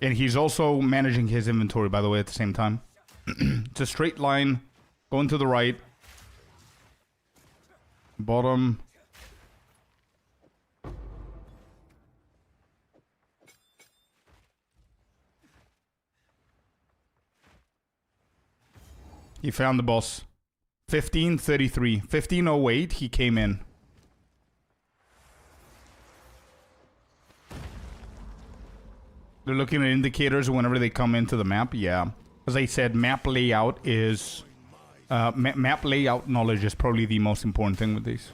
Speaker 1: And he's also managing his inventory, by the way, at the same time. It's a straight line, going to the right. Bottom. He found the boss. 1533. 1508, he came in. They're looking at indicators whenever they come into the map. Yeah. As I said, map layout is... map layout knowledge is probably the most important thing with these.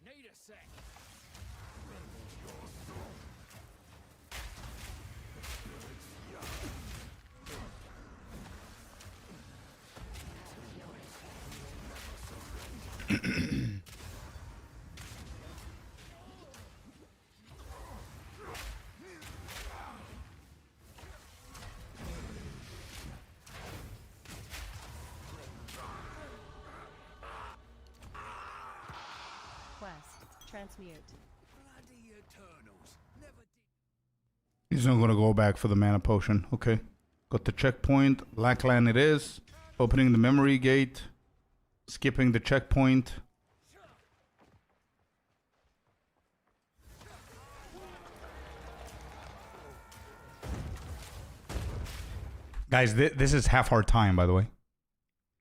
Speaker 4: Need a sec.
Speaker 5: Quest. Transmute.
Speaker 4: Bloody Eternals. Never did.
Speaker 1: He's not going to go back for the mana potion. Okay. Got the checkpoint. Lackland it is. Opening the memory gate. Skipping the checkpoint. Guys, this is half our time, by the way.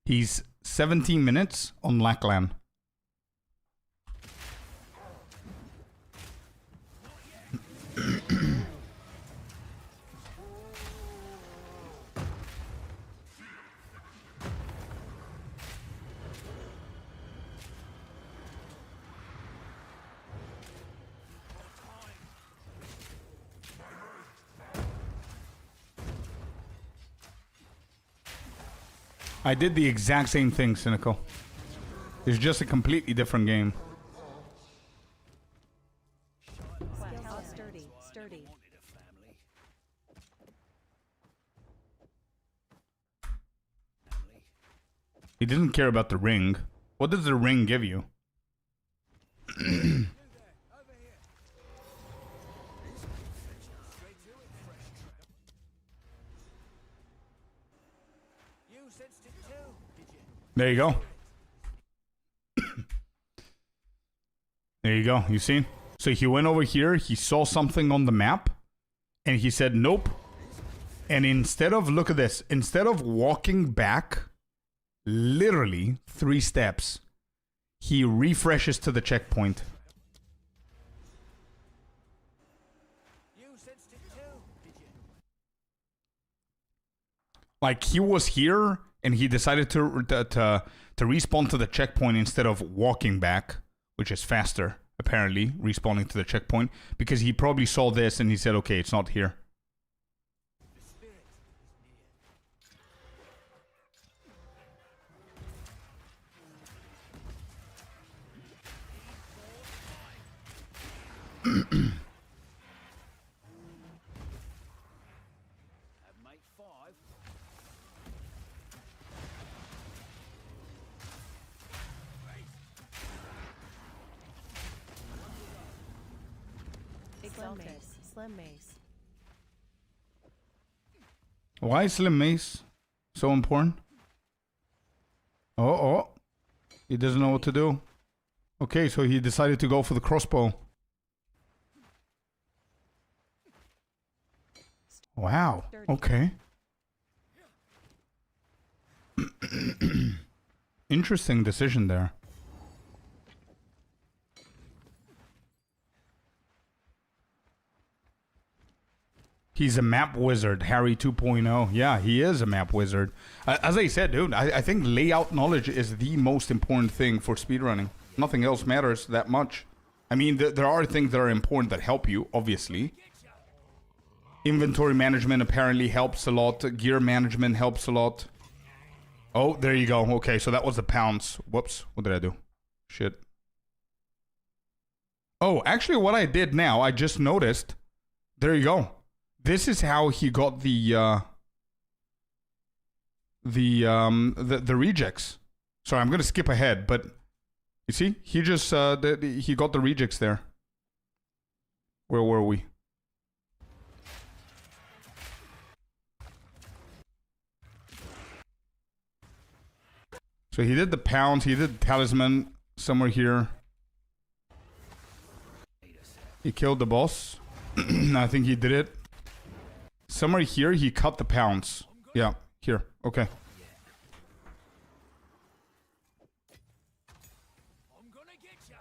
Speaker 1: He's 17 minutes on Lackland. I did the exact same thing, Cynical. It's just a completely different game.
Speaker 5: Quest. Sturdy. Sturdy.
Speaker 4: wanted a family.
Speaker 1: He didn't care about the ring. What does the ring give you?
Speaker 4: You sensed it too, did you?
Speaker 1: There you go. There you go. You see? So he went over here, he saw something on the map, and he said, nope. And instead of, look at this, instead of walking back, literally 3 steps, he refreshes to the checkpoint.
Speaker 4: You sensed it too, did you?
Speaker 1: Like, he was here, and he decided to respawn to the checkpoint instead of walking back, which is faster, apparently, respawning to the checkpoint, because he probably saw this and he said, okay, it's not here.
Speaker 4: The spirit is near. Have mate 5.
Speaker 5: Exalted. Slim mace.
Speaker 1: Why is Slim Mace so important? Oh. He doesn't know what to do. Okay, so he decided to go for the crossbow. Wow. Okay. Interesting decision there. He's a map wizard, Harry 2.0. Yeah, he is a map wizard. As I said, dude, I think layout knowledge is the most important thing for speedrunning. Nothing else matters that much. I mean, there are things that are important that help you, obviously. Inventory management apparently helps a lot. Gear management helps a lot. Oh, there you go. Okay, so that was the pounds. Whoops. What did I do? Shit. Oh, actually what I did now, I just noticed. There you go. This is how he got the rejects. Sorry, I'm going to skip ahead, but you see? He just he got the rejects there. Where were we? So he did the pounds, he did the talisman somewhere here. He killed the boss. I think he did it. Somewhere here, he cut the pounds. Yeah, here. Okay.
Speaker 4: I'm gonna get ya.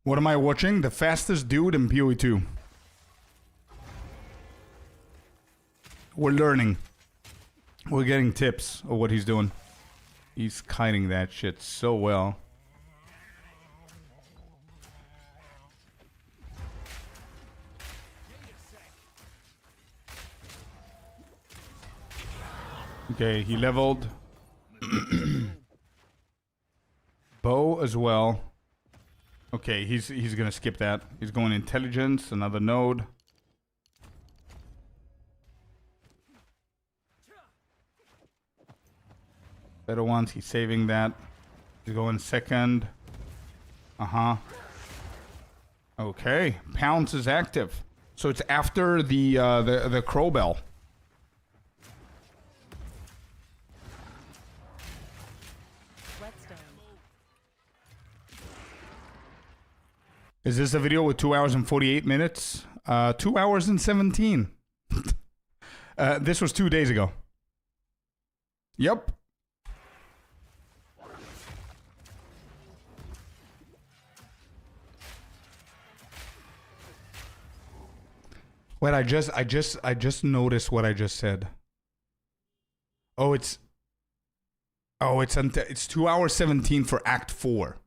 Speaker 1: What am I watching? The fastest dude in POE2. We're learning. We're getting tips of what he's doing. He's kiting that shit so well. Okay, he leveled. Bow as well. Okay, he's gonna skip that. He's going intelligence, another node. Better ones, he's saving that. He's going second. Okay, Pounce is active. So it's after the crow bell.
Speaker 5: Whetstone.
Speaker 1: Is this a video with 2 hours and 48 minutes? 2 hours and 17. This was 2 days ago. Yep. Wait, I just noticed what I just said. It's 2 hours 17 for Act 4.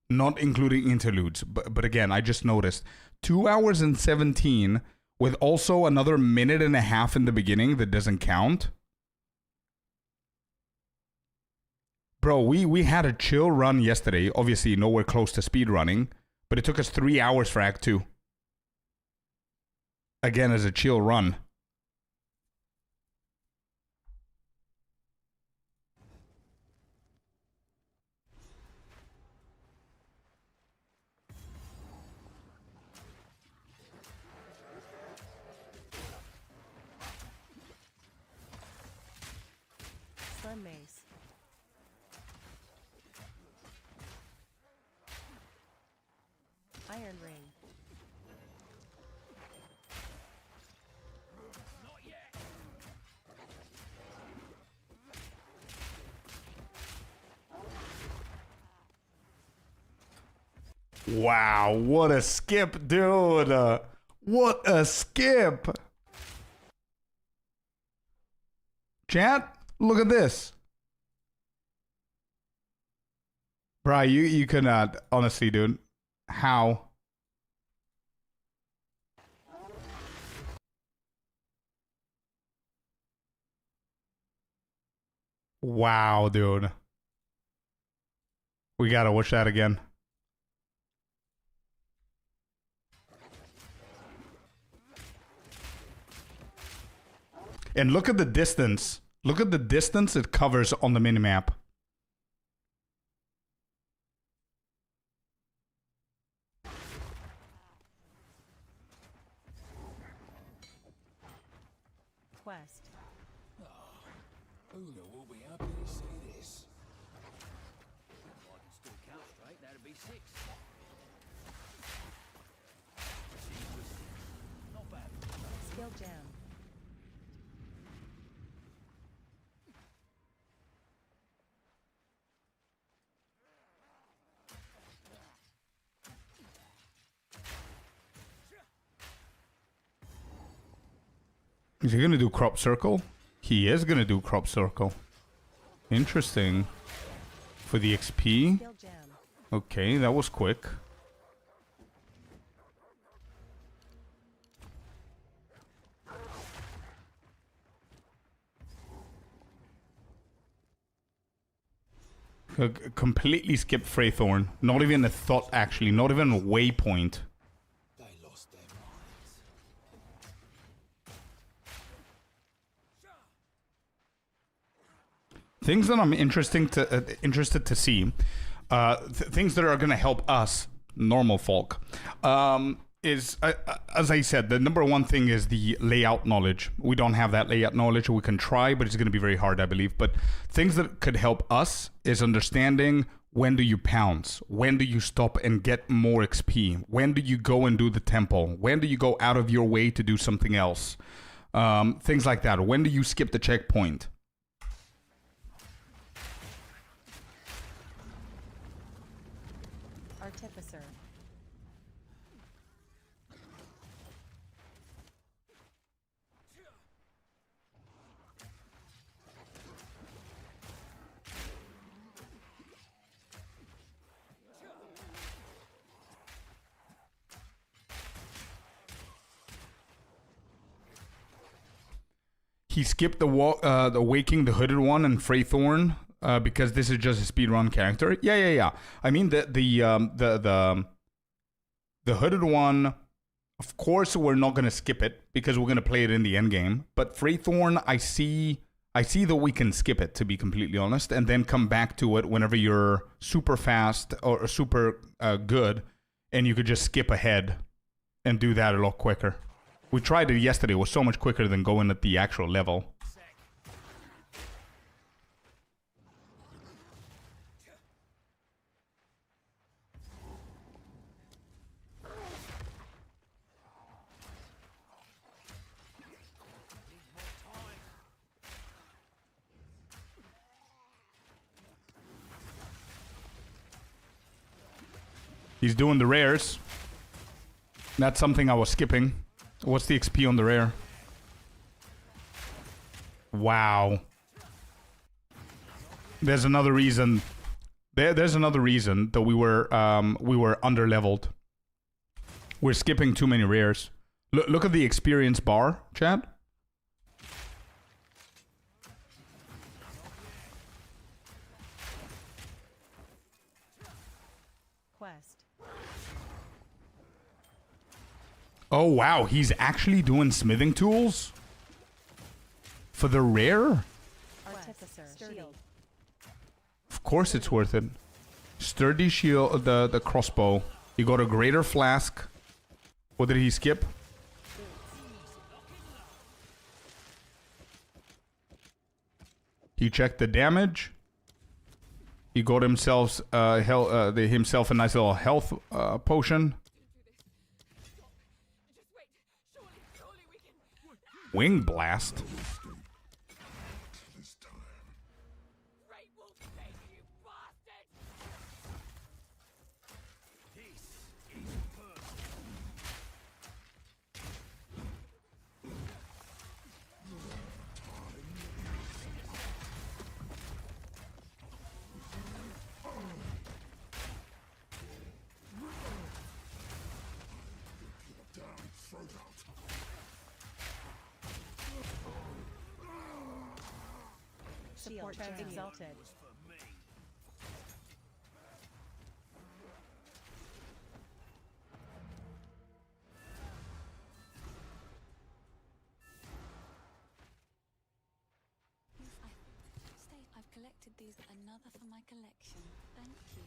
Speaker 1: Not including interludes. But again, I just noticed 2 hours and 17 with also another minute and a half in the beginning that doesn't count. Bro, we had a chill run yesterday. Obviously, nowhere close to speed running, but it took us 3 hours for Act 2. Again, as a chill run.
Speaker 5: Slim mace. Iron ring.
Speaker 1: Wow, what a skip, dude. What a skip. Chat, look at this. Bro, you cannot, honestly, dude. How? Wow, dude. We gotta watch that again. And look at the distance. Look at the distance it covers on the minimap.
Speaker 5: Quest.
Speaker 4: Una will be happy to see this. If I can still count straight, that'd be 6. Not bad.
Speaker 5: Skill gem.
Speaker 1: Is he gonna do crop circle? He is gonna do crop circle. Interesting. For the XP.
Speaker 5: Skill gem.
Speaker 1: Okay, that was quick. Completely skipped Freythorn. Not even a thought, actually. Not even a waypoint.
Speaker 3: They lost their minds.
Speaker 1: Things that I'm interested to see. Things that are going to help us, normal folk, is, as I said, the number one thing is the layout knowledge. We don't have that layout knowledge. We can try, but it's going to be very hard, I believe. But things that could help us is understanding when do you pounce? When do you stop and get more XP? When do you go and do the temple? When do you go out of your way to do something else? Things like that. When do you skip the checkpoint?
Speaker 5: Artificer.
Speaker 1: He skipped the Waking the Hooded one and Freythorn because this is just a speedrun character. Yeah. I mean the Hooded one. Of course, we're not gonna skip it because we're gonna play it in the end game. But Freythorn, I see that we can skip it, to be completely honest, and then come back to it whenever you're super fast or super good, and you could just skip ahead and do that a lot quicker. We tried it yesterday. It was so much quicker than going at the actual level. He's doing the rares. That's something I was skipping. What's the XP on the rare? Wow. There's another reason. There's another reason that we were under-leveled. We're skipping too many rares. Look at the experience bar, Chad.
Speaker 5: Quest.
Speaker 1: Oh wow, he's actually doing smithing tools? For the rare?
Speaker 5: Artificer. Shield.
Speaker 1: Of course it's worth it. Sturdy shield, the crossbow. He got a greater flask. What did he skip? He checked the damage. He got himself himself a nice little health potion. Wing blast.
Speaker 5: Support exalted.
Speaker 6: I've collected these. Another for my collection. Thank you.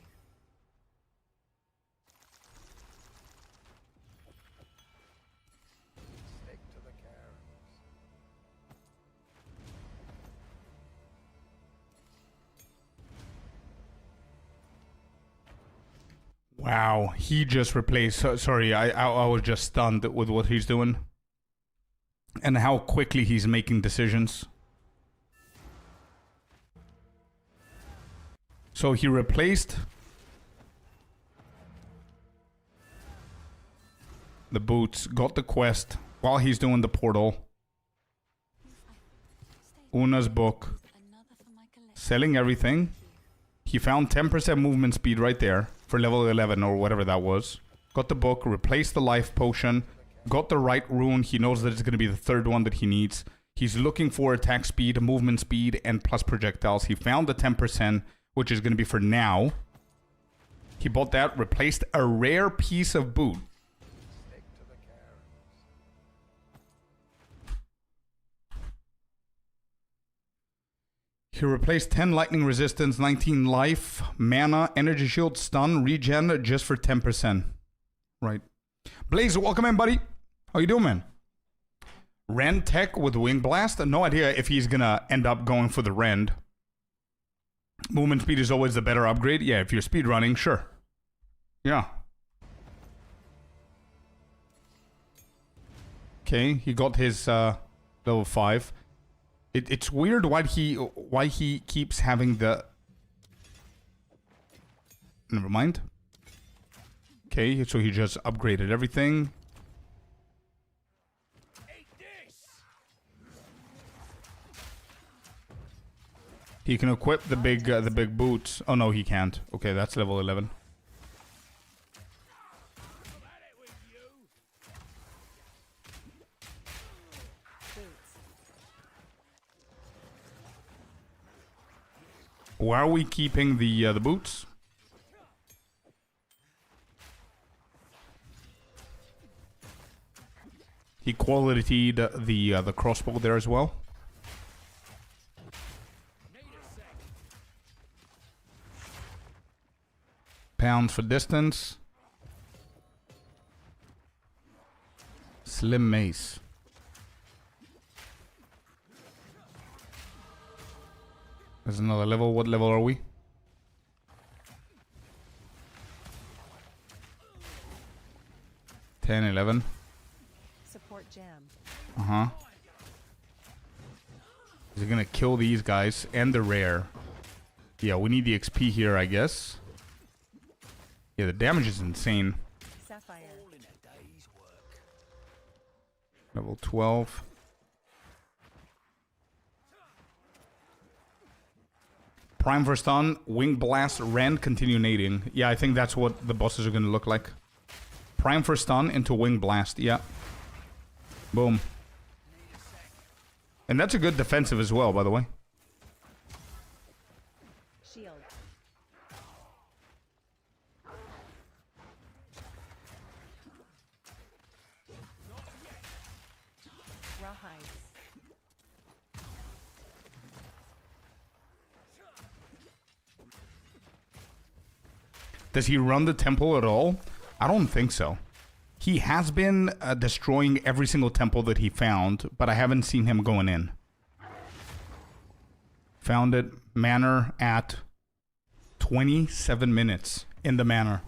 Speaker 3: Stick to the carols.
Speaker 1: Wow, he just replaced. Sorry, I was just stunned with what he's doing. And how quickly he's making decisions. So he replaced the boots, got the quest while he's doing the portal. Una's book.
Speaker 6: Another for my collection.
Speaker 1: Selling everything. He found 10% movement speed right there for level 11 or whatever that was. Got the book, replaced the life potion, got the right rune. He knows that it's going to be the third one that he needs. He's looking for attack speed, movement speed, and plus projectiles. He found the 10%, which is going to be for now. He bought that, replaced a rare piece of boot. He replaced 10 lightning resistance, 19 life, mana, energy shield, stun, regen, just for 10%. Right. Blaze, welcome in, buddy. How you doing, man? Rend tech with Wing Blast. No idea if he's gonna end up going for the Rend. Movement speed is always the better upgrade. Yeah, if you're speed running, sure. Yeah. Okay, he got his level 5. It's weird why he keeps having the... Never mind. Okay, so he just upgraded everything. He can equip the big boots. Oh no, he can't. Okay, that's level 11. Why are we keeping the boots? He quality'd the crossbow there as well. Pounds for distance. Slim mace. There's another level. What level are we? Ten, 11.
Speaker 5: Support gem.
Speaker 1: Uh-huh. Is he gonna kill these guys and the rare? Yeah, we need the XP here, I guess. Yeah, the damage is insane.
Speaker 5: Sapphire.
Speaker 1: Level 12. Prime for stun, Wing Blast, Rend, continue nading. Yeah, I think that's what the bosses are gonna look like. Prime for stun into Wing Blast, yeah. Boom. And that's a good defensive as well, by the way.
Speaker 5: Shield. Rawhide.
Speaker 1: Does he run the temple at all? I don't think so. He has been destroying every single temple that he found, but I haven't seen him going in. Found it. Manor at 27 minutes in the manor.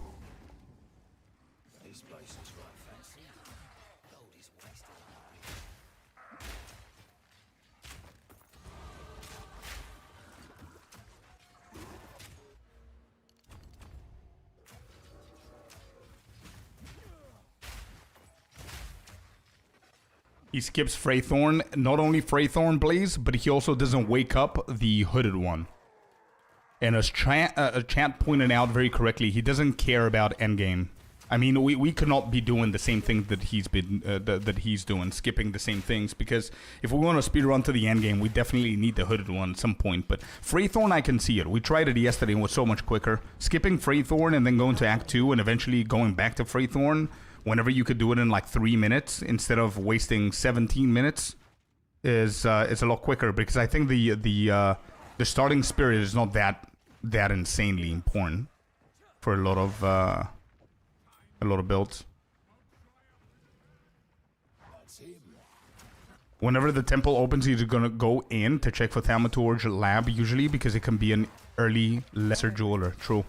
Speaker 1: He skips Freythorn. Not only Freythorn Blaze, but he also doesn't wake up the hooded one. And as Chant pointed out very correctly, he doesn't care about endgame. I mean, we could not be doing the same thing that he's been that he's doing, skipping the same things. Because if we want to speedrun to the endgame, we definitely need the hooded one at some point. But Freythorn, I can see it. We tried it yesterday and it was so much quicker. Skipping Freythorn and then going to Act 2 and eventually going back to Freythorn, whenever you could do it in like 3 minutes instead of wasting 17 minutes, is a lot quicker. Because I think the starting spirit is not that insanely important for a lot of builds. Whenever the temple opens, you're gonna go in to check for Thaumaturge Lab usually, because it can be an early lesser jeweler. True.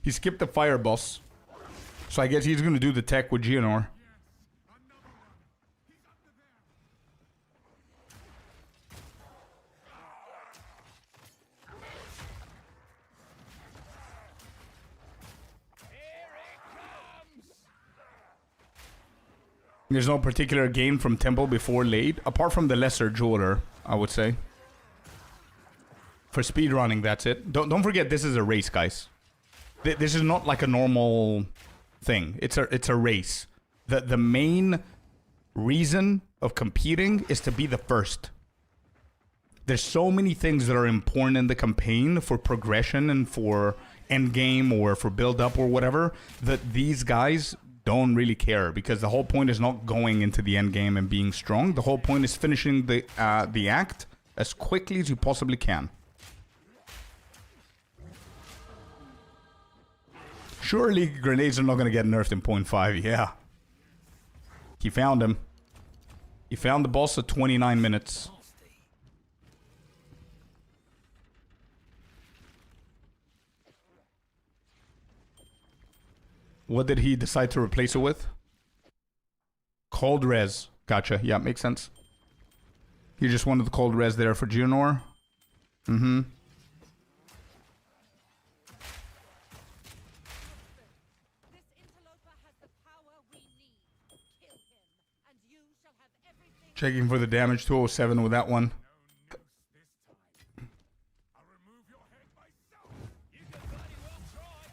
Speaker 1: He skipped the fire boss. So I guess he's going to do the tech with Geonor. There's no particular gain from tempo before late, apart from the lesser jeweler, I would say. For speedrunning, that's it. Don't forget, this is a race, guys. This is not like a normal thing. It's a race. The main reason of competing is to be the first. There's so many things that are important in the campaign for progression and for endgame or for build up or whatever that these guys don't really care, because the whole point is not going into the end game and being strong. The whole point is finishing the act as quickly as you possibly can. Surely grenades are not going to get nerfed in 0.5. Yeah. He found him. He found the boss at 29 minutes. What did he decide to replace it with? Cold res. Gotcha. Yeah, makes sense. He just wanted the cold res there for Geonor. Mm-hmm.
Speaker 6: This interloper has the power we need. Kill him, and you shall have everything.
Speaker 1: Checking for the damage. 207 with that one.
Speaker 3: I'll remove your head myself. You can bloody well try.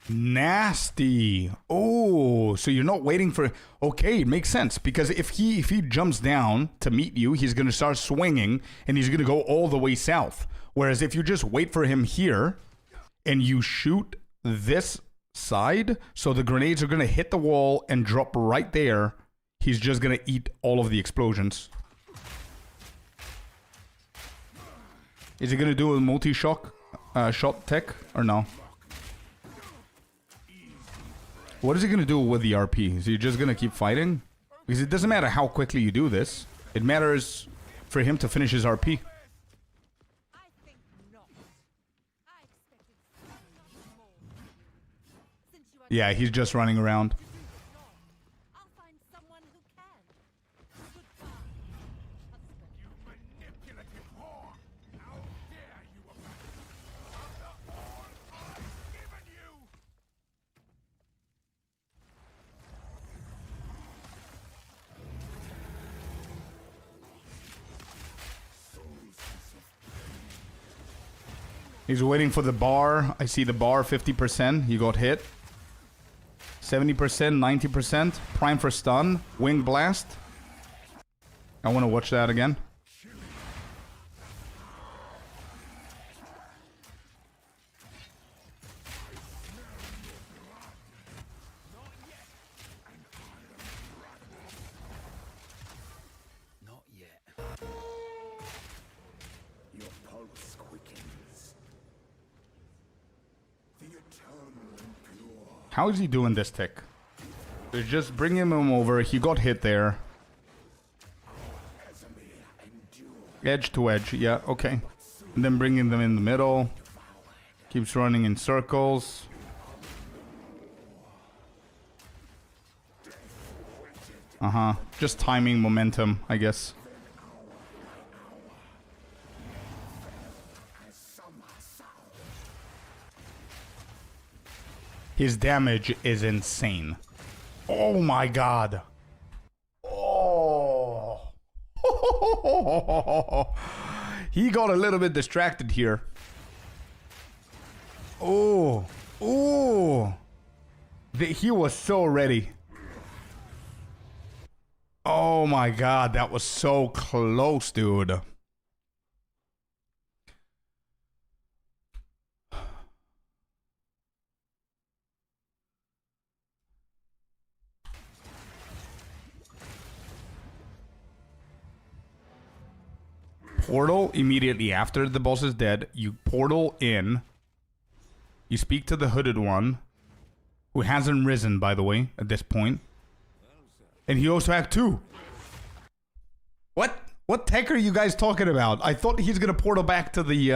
Speaker 1: Nasty. Oh, so you're not waiting for... Okay, it makes sense. Because if he jumps down to meet you, he's going to start swinging and he's going to go all the way south. Whereas if you just wait for him here and you shoot this side, so the grenades are going to hit the wall and drop right there, he's just going to eat all of the explosions. Is he going to do a multi-shock shot tech or no? What is he going to do with the RP? Is he just going to keep fighting? Because it doesn't matter how quickly you do this. It matters for him to finish his RP.
Speaker 6: I think not. I expected so much more from you. Since you are
Speaker 1: Yeah, he's just running around.
Speaker 6: to do the job, I'll find someone who can. Goodbye, husband.
Speaker 3: You manipulative whore. How dare you after all I've given you?
Speaker 1: He's waiting for the bar. I see the bar, 50%. He got hit. 70%, 90%. Prime for stun. Wing blast. I want to watch that again.
Speaker 4: Not yet.
Speaker 3: Your pulse quickens. The eternal and pure.
Speaker 1: How is he doing this tick? Just bringing him over. He got hit there. Edge to edge. Yeah, okay. And then bringing them in the middle. Keeps running in circles. Uh-huh. Just timing momentum, I guess. His damage is insane. Oh my god. Oh. He got a little bit distracted here. Oh. Oh. He was so ready. Oh my god, that was so close, dude. Portal immediately after the boss is dead. You portal in. You speak to the hooded one, who hasn't risen, by the way, at this point. And he goes to Act 2. What? What tech are you guys talking about? I thought he's gonna portal back to the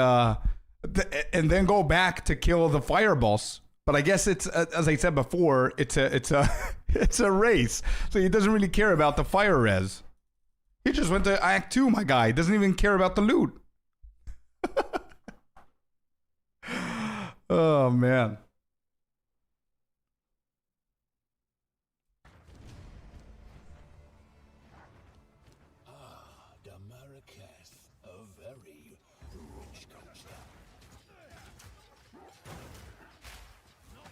Speaker 1: and then go back to kill the fire boss. But I guess it's as I said before, it's a it's a race. So he doesn't really care about the fire res. He just went to Act 2, my guy. He doesn't even care about the loot. Oh man.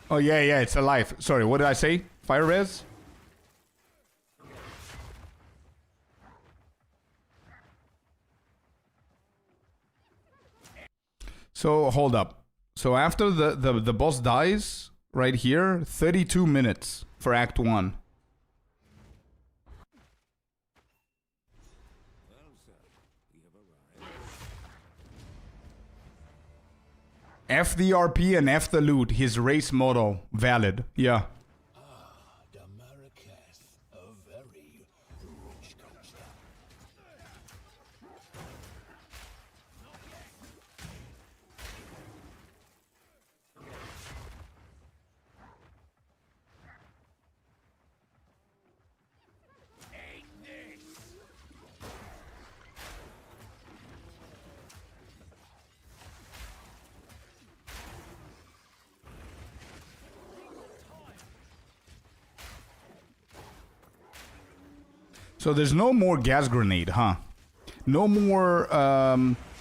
Speaker 1: Oh, yeah, yeah, it's alive. Sorry, what did I say? Fire res? So, hold up. So, after the boss dies, right here, 32 minutes for Act 1. F the RP and F the loot. His race motto. Valid. Yeah.
Speaker 4: The Marrakesh, a very rich coaster.
Speaker 1: So there's no more gas grenade, huh? No more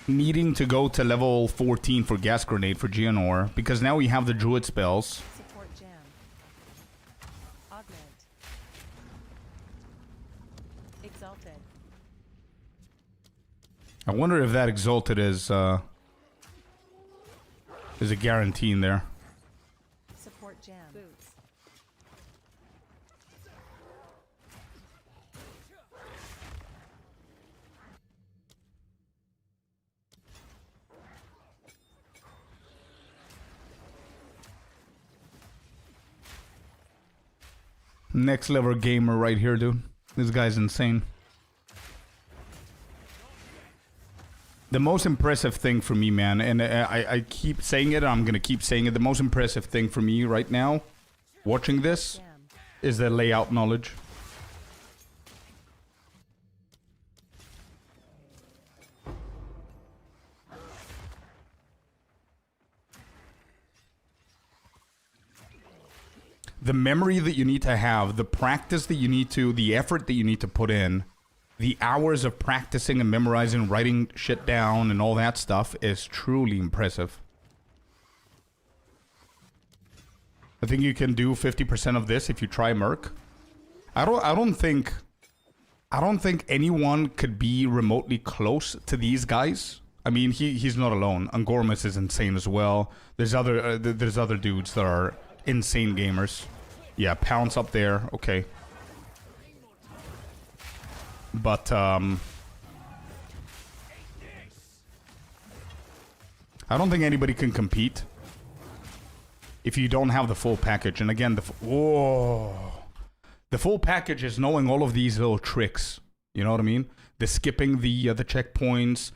Speaker 1: needing to go to level 14 for gas grenade for Geonor, because now we have the druid spells.
Speaker 5: Support jam. Augment. Exalted.
Speaker 1: I wonder if that exalted is a guarantee in there.
Speaker 5: Support jam. Boots.
Speaker 1: Next level gamer right here, dude. This guy's insane. The most impressive thing for me, man, and I keep saying it, and I'm gonna keep saying it, the most impressive thing for me right now, watching this,
Speaker 5: Jam.
Speaker 1: is the layout knowledge. The memory that you need to have, the practice that you need to, the effort that you need to put in, the hours of practicing and memorizing, writing shit down and all that stuff is truly impressive. I think you can do 50% of this if you try Merc. I don't think anyone could be remotely close to these guys. I mean, he's not alone. Angormus is insane as well. There's other dudes that are insane gamers. Yeah, Pounce up there. Okay. But I don't think anybody can compete if you don't have the full package. And again, the full package is knowing all of these little tricks. You know what I mean? The skipping the checkpoints,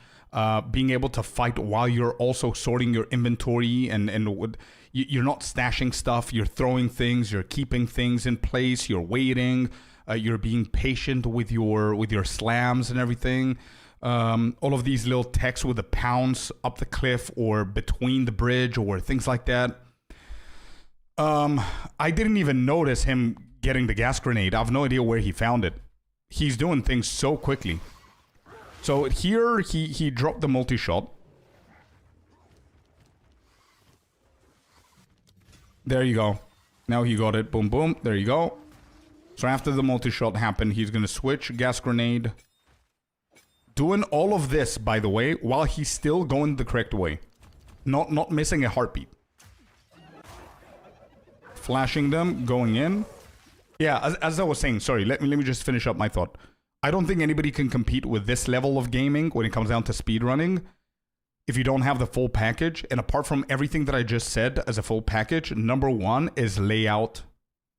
Speaker 1: being able to fight while you're also sorting your inventory, and you're not stashing stuff. You're throwing things. You're keeping things in place. You're waiting. You're being patient with your slams and everything. All of these little techs with the pounce up the cliff or between the bridge or things like that. I didn't even notice him getting the gas grenade. I have no idea where he found it. He's doing things so quickly. So here he dropped the multi-shot. There you go. Now he got it. Boom, boom. There you go. So after the multi-shot happened, he's going to switch gas grenade. Doing all of this, by the way, while he's still going the correct way. Not missing a heartbeat. Flashing them, going in. Yeah, as I was saying, sorry, let me just finish up my thought. I don't think anybody can compete with this level of gaming when it comes down to speedrunning if you don't have the full package. And apart from everything that I just said as a full package, number one is layout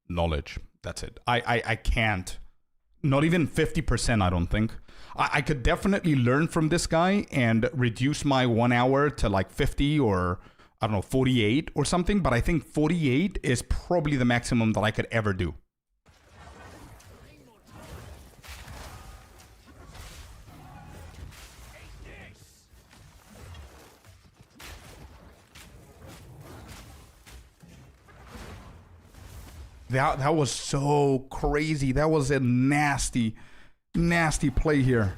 Speaker 1: knowledge. That's it. I can't. Not even 50%, I don't think. I could definitely learn from this guy and reduce my 1 hour to like 50 or, I don't know, 48 or something. But I think 48 is probably the maximum that I could ever do. That was so crazy. That was a nasty, nasty play here.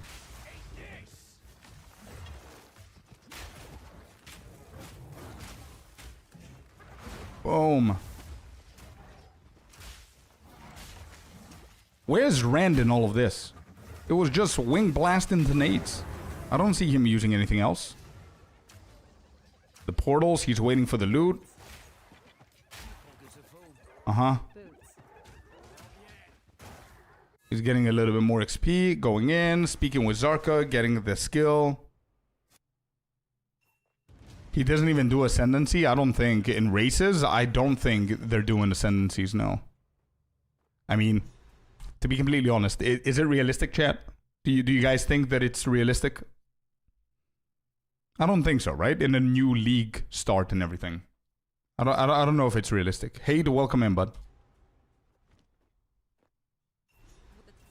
Speaker 1: Boom. Where's Rand in all of this? It was just wing blast into nades. I don't see him using anything else. The portals, he's waiting for the loot. Uh-huh.
Speaker 5: Boots.
Speaker 1: He's getting a little bit more XP, going in, speaking with Zarka, getting the skill. He doesn't even do ascendancy, I don't think. In races, I don't think they're doing ascendancies, no. I mean, to be completely honest, is it realistic, chat? Do you guys think that it's realistic? I don't think so, right? In a new league start and everything. I don't know if it's realistic. Hey, to welcome in, bud.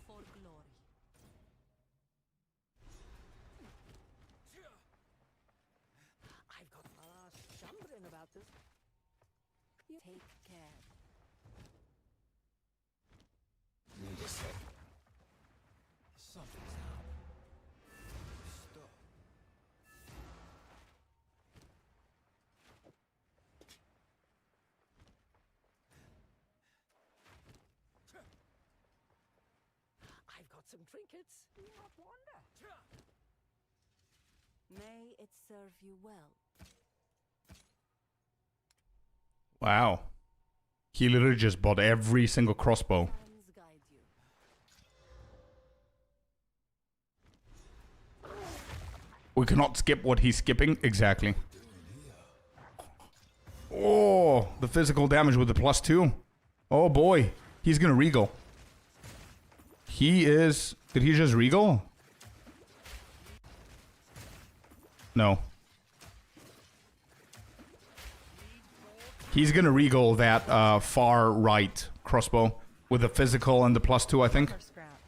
Speaker 6: For glory.
Speaker 7: I've got jumbling about this.
Speaker 6: You take care.
Speaker 4: Need a sec. Something's up. Stop.
Speaker 7: I've got some trinkets. Not wonder.
Speaker 6: May it serve you well.
Speaker 1: Wow. He literally just bought every single crossbow.
Speaker 6: Hands guide you.
Speaker 1: We cannot skip what he's skipping. Exactly. Oh, the physical damage with the +2. Oh boy. He's gonna regal. He is... Did he just regal? No. He's gonna regal that far right crossbow with the physical and the +2, I think.
Speaker 5: Armor scrap.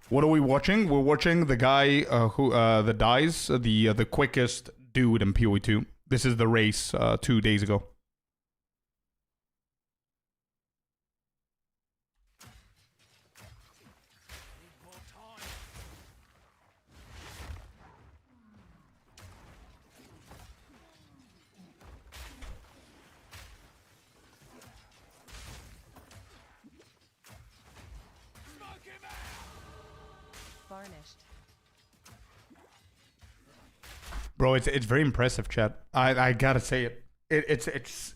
Speaker 1: What are we watching? We're watching the guy who that dies, the quickest dude in POE2. This is the race 2 days ago.
Speaker 5: Varnished.
Speaker 1: Bro, it's very impressive, chat. I gotta say it. It's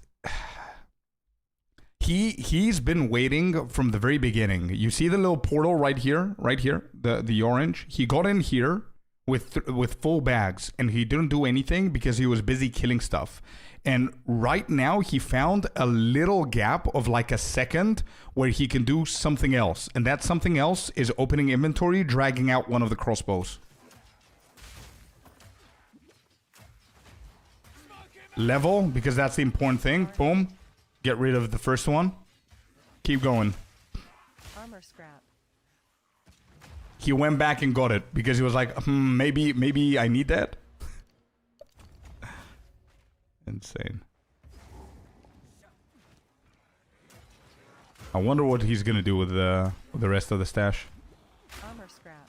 Speaker 1: he's been waiting from the very beginning. You see the little portal right here, the orange. He got in here with full bags, and he didn't do anything because he was busy killing stuff. And right now he found a little gap of like a second where he can do something else, and that something else is opening inventory, dragging out one of the crossbows. Level, because that's the important thing. Boom. Get rid of the first one. Keep going.
Speaker 5: Armor scrap.
Speaker 1: He went back and got it because he was like, maybe I need that. Insane. I wonder what he's gonna do with the rest of the stash.
Speaker 5: Armor scrap.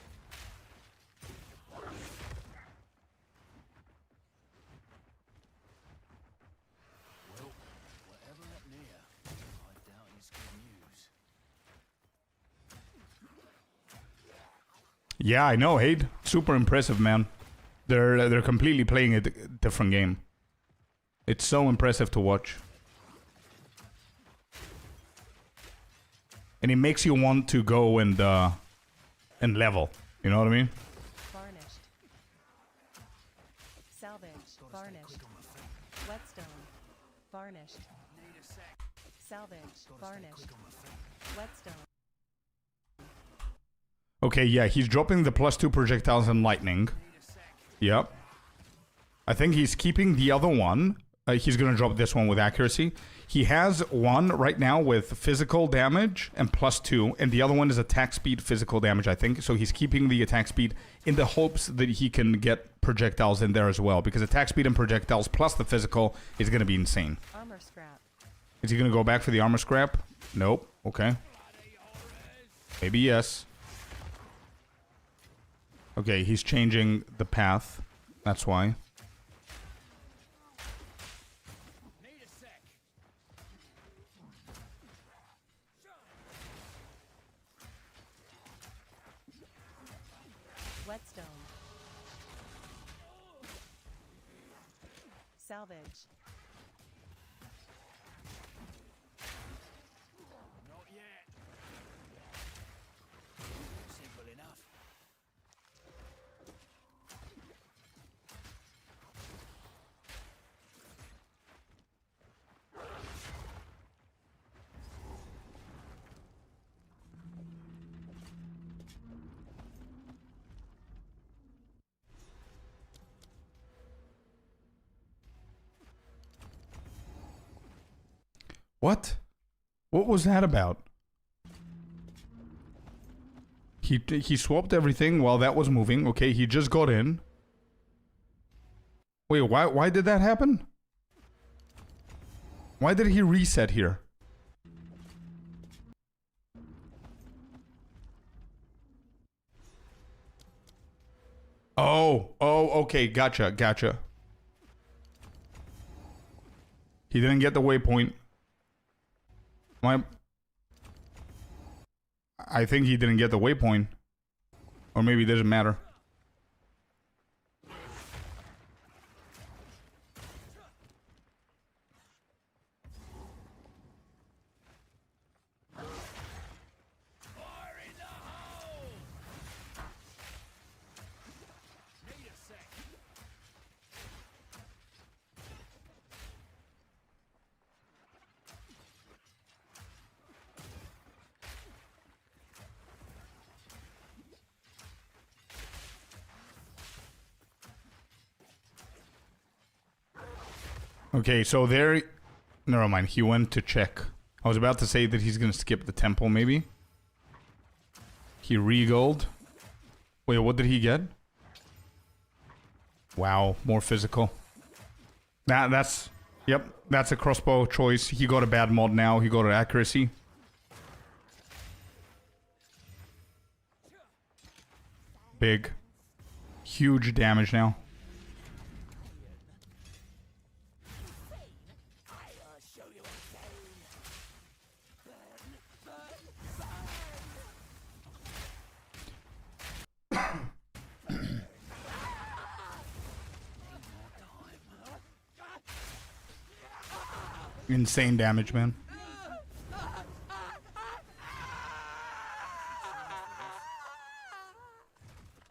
Speaker 4: Well, whatever that near, I doubt it's good news.
Speaker 1: Yeah, I know, Hade. Super impressive, man. They're completely playing a different game. It's so impressive to watch. And it makes you want to go and level. You know what I mean?
Speaker 5: Varnished. Salvage. Varnished. Whetstone. Varnished. Salvage. Varnished. Whetstone.
Speaker 1: Okay, yeah, he's dropping the +2 projectiles and lightning. Yep. I think he's keeping the other one. He's gonna drop this one with accuracy. He has one right now with physical damage and +2, and the other one is attack speed, physical damage, I think. So he's keeping the attack speed in the hopes that he can get projectiles in there as well, because attack speed and projectiles plus the physical is gonna be insane.
Speaker 5: Armor scrap.
Speaker 1: Is he gonna go back for the armor scrap? Nope. Okay. Maybe yes. Okay, he's changing the path. That's why.
Speaker 5: Whetstone. Salvage.
Speaker 4: Not yet. Simple enough.
Speaker 1: What? What was that about? He swapped everything while that was moving. Okay, he just got in. Wait, why did that happen? Why did he reset here? Oh, okay, gotcha. He didn't get the waypoint. I think he didn't get the waypoint. Or maybe it doesn't matter.
Speaker 4: Fire in the hole! Need a sec.
Speaker 1: Okay, so there... Never mind, he went to check. I was about to say that he's gonna skip the temple, maybe. He re-gold. Wait, what did he get? Wow, more physical. That's... Yep, that's a crossbow choice. He got a bad mod now. He got an accuracy. Big. Huge damage now. Insane damage, man.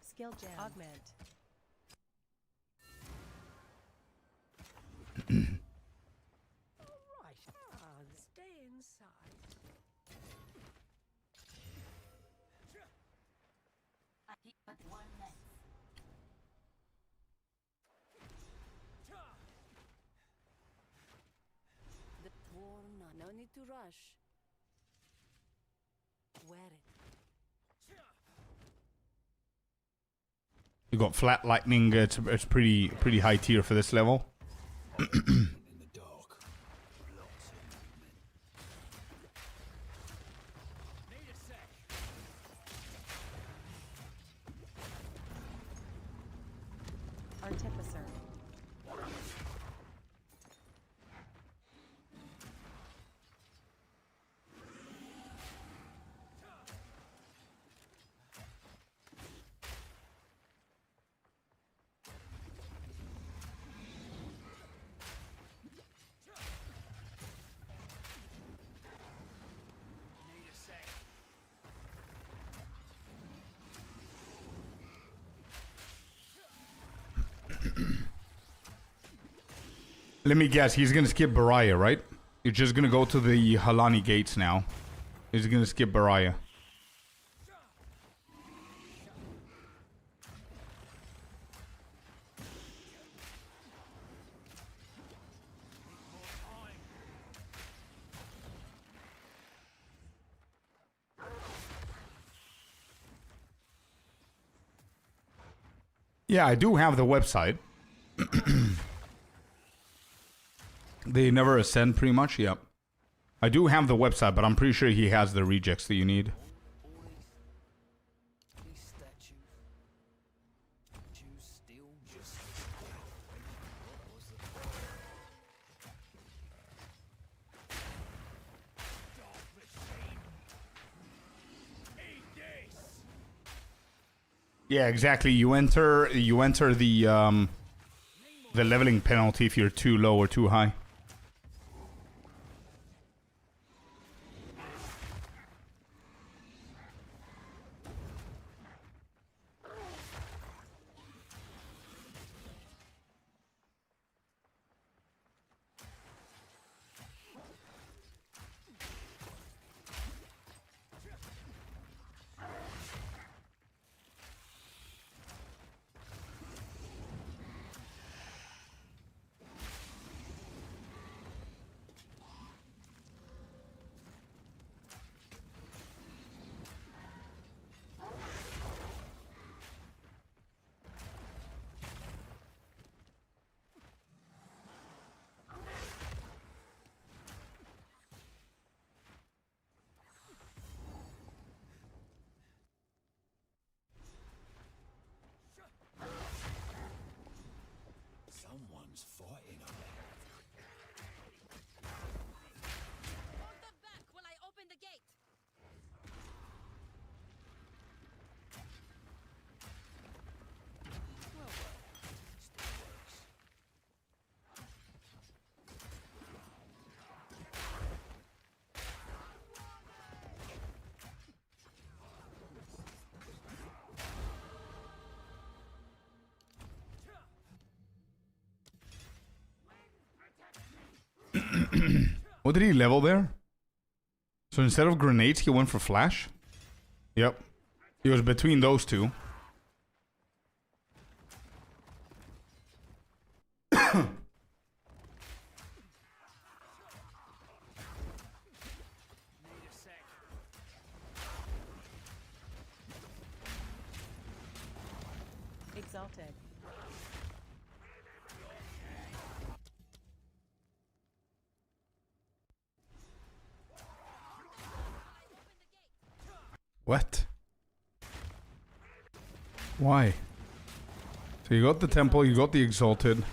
Speaker 5: Skill gem. Augment.
Speaker 7: Right. Stay inside. The no need to rush. Wear it.
Speaker 1: You got flat lightning. It's pretty high tier for this level.
Speaker 4: In the dark. Lots of movement. Need a sec.
Speaker 5: Artificer.
Speaker 4: Need a sec.
Speaker 1: Let me guess. He's gonna skip Baraya, right? You're just gonna go to the Halani gates now. He's gonna skip Baraya. Yeah, I do have the website. They never ascend, pretty much. Yep. I do have the website, but I'm pretty sure he has the rejects that you need.
Speaker 4: These statues still just. What was the dark machine? Eat this!
Speaker 1: Yeah, exactly. You enter the leveling penalty if you're too low or too high.
Speaker 4: Someone's fighting up there.
Speaker 6: Hold them back while I open the gate.
Speaker 1: What did he level there? So instead of grenades, he went for flash? Yep. He was between those two.
Speaker 4: Need a sec.
Speaker 5: Exalted.
Speaker 1: What? Why? So you got the temple, you got the exalted.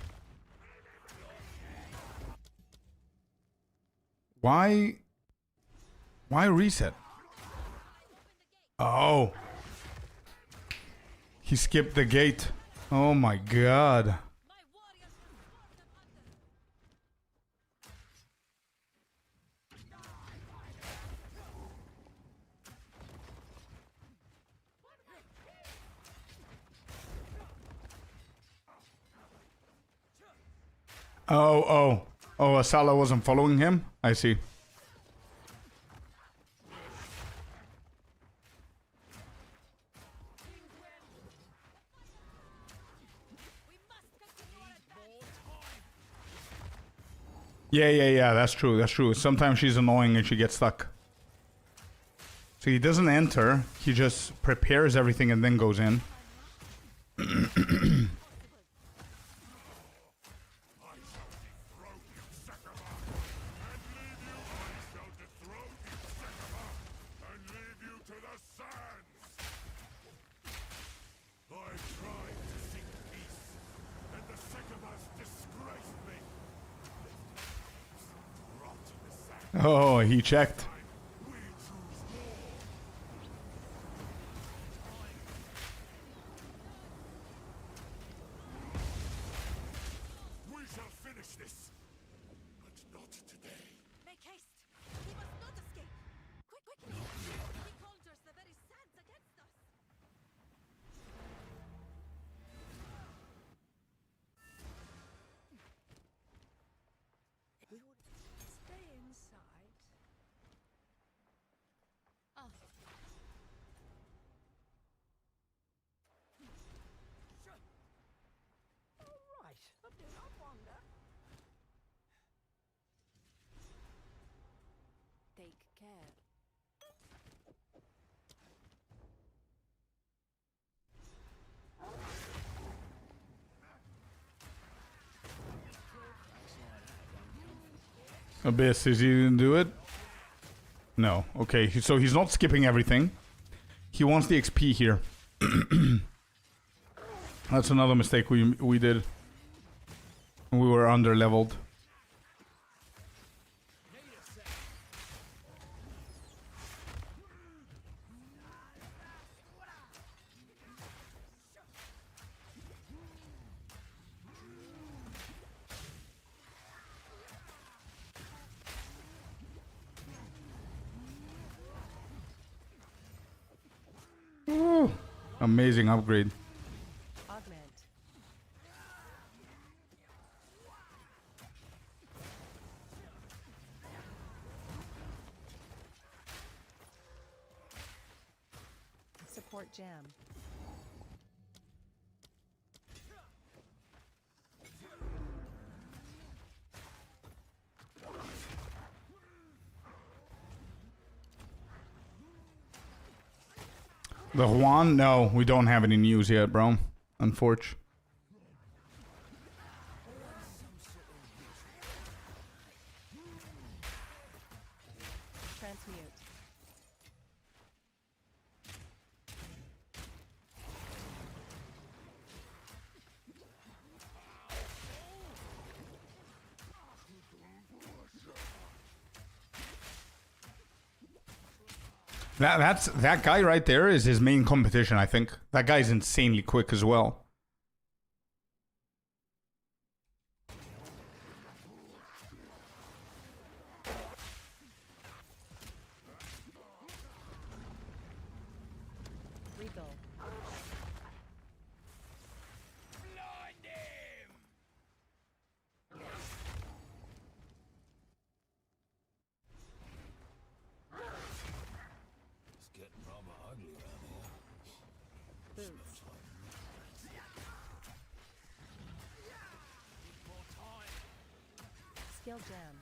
Speaker 1: Why reset? Oh. He skipped the gate. Oh my god.
Speaker 6: My warriors have swarmed upon them.
Speaker 1: Oh. Oh, Asala wasn't following him? I see.
Speaker 6: We must continue our advance.
Speaker 1: Yeah, that's true. Sometimes she's annoying and she gets stuck. So he doesn't enter, he just prepares everything and then goes in. Oh, he checked.
Speaker 3: We shall finish this, but not today.
Speaker 6: Make haste. He must not escape. Quick. He conjures the very sands against us.
Speaker 7: Stay inside. All right, but do not wander.
Speaker 6: Take care.
Speaker 1: Abyss, is he didn't do it? No. Okay, so he's not skipping everything. He wants the XP here. That's another mistake we did. We were under leveled. Amazing upgrade.
Speaker 5: Augment. Support jam.
Speaker 1: The Juan? No, we don't have any news yet, bro. Unfortunately.
Speaker 5: Transmute.
Speaker 1: That guy right there is his main competition, I think. That guy's insanely quick as well.
Speaker 5: Regal.
Speaker 4: It's getting rather ugly around here.
Speaker 5: Boots.
Speaker 4: More time.
Speaker 5: Skill jam.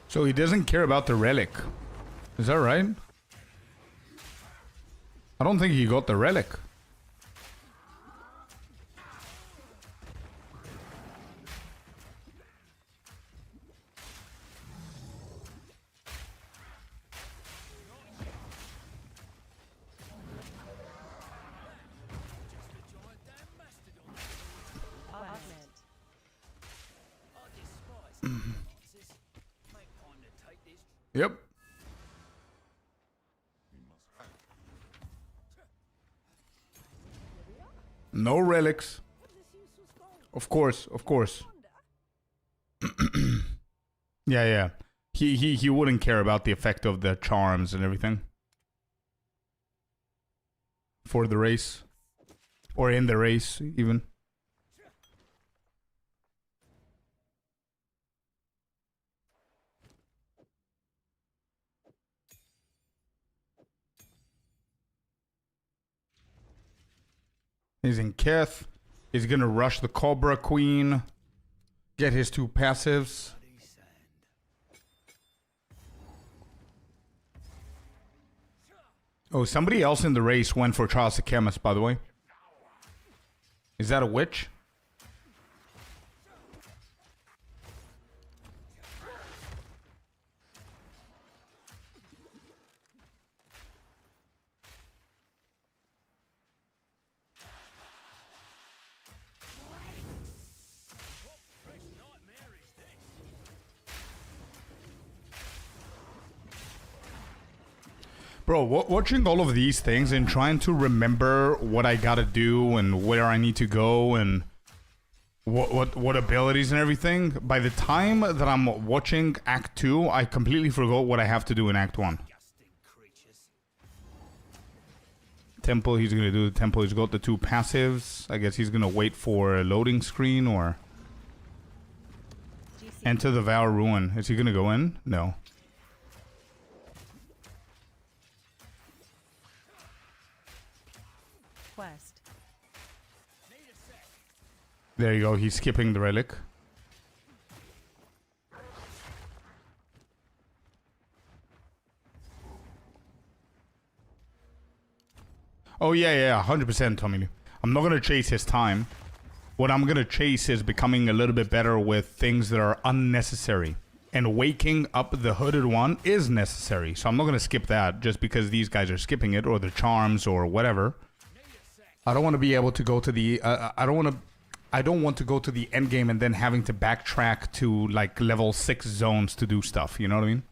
Speaker 1: So he doesn't care about the relic. Is that right? I don't think he got the relic.
Speaker 5: Augment.
Speaker 4: I despise advances. Make time to take this.
Speaker 1: Yep. No relics. Of course, of course. Yeah, yeah. He wouldn't care about the effect of the charms and everything. For the race. Or in the race, even. He's in Keth. He's gonna rush the Cobra Queen. Get his 2 passives. Oh, somebody else in the race went for Charles the Chemist, by the way. Is that a witch? Bro, watching all of these things and trying to remember what I gotta do and where I need to go and what abilities and everything, by the time that I'm watching Act 2, I completely forgot what I have to do in Act 1. Temple, he's gonna do the temple. He's got the 2 passives. I guess he's gonna wait for a loading screen or...
Speaker 5: GC.
Speaker 1: Enter the Vow Ruin. Is he gonna go in? No.
Speaker 5: Quest.
Speaker 1: There you go. He's skipping the relic. Oh, yeah, 100%, Tommy. I'm not gonna chase his time. What I'm going to chase is becoming a little bit better with things that are unnecessary. And waking up the hooded one is necessary. So I'm not going to skip that just because these guys are skipping it, or the charms or whatever. I don't want to be able to go to the... I don't want to go to the end game and then having to backtrack to like level 6 zones to do stuff. You know what I mean?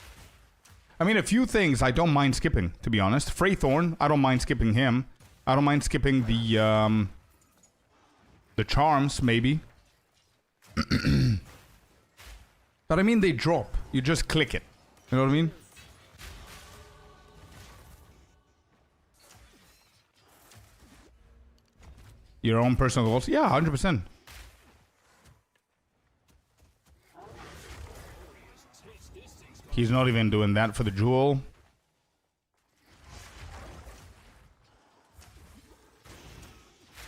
Speaker 1: I mean, a few things I don't mind skipping, to be honest. Freythorn, I don't mind skipping him. I don't mind skipping the charms, maybe. But I mean, they drop. You just click it. You know what I mean? Your own personal goals? Yeah, 100%. He's not even doing that for the jewel.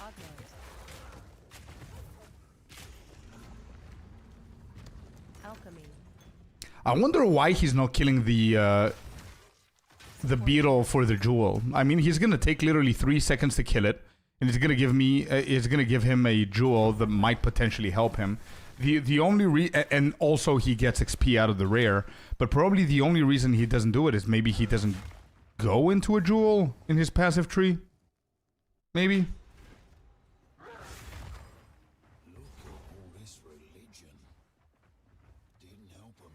Speaker 5: Augment. Alchemy.
Speaker 1: I wonder why he's not killing the beetle for the jewel. I mean, he's gonna take literally 3 seconds to kill it, and it's gonna give me, it's gonna give him a jewel that might potentially help him. The only and also he gets XP out of the rare, but probably the only reason he doesn't do it is maybe he doesn't go into a jewel in his passive tree. Maybe.
Speaker 4: All this religion didn't help him.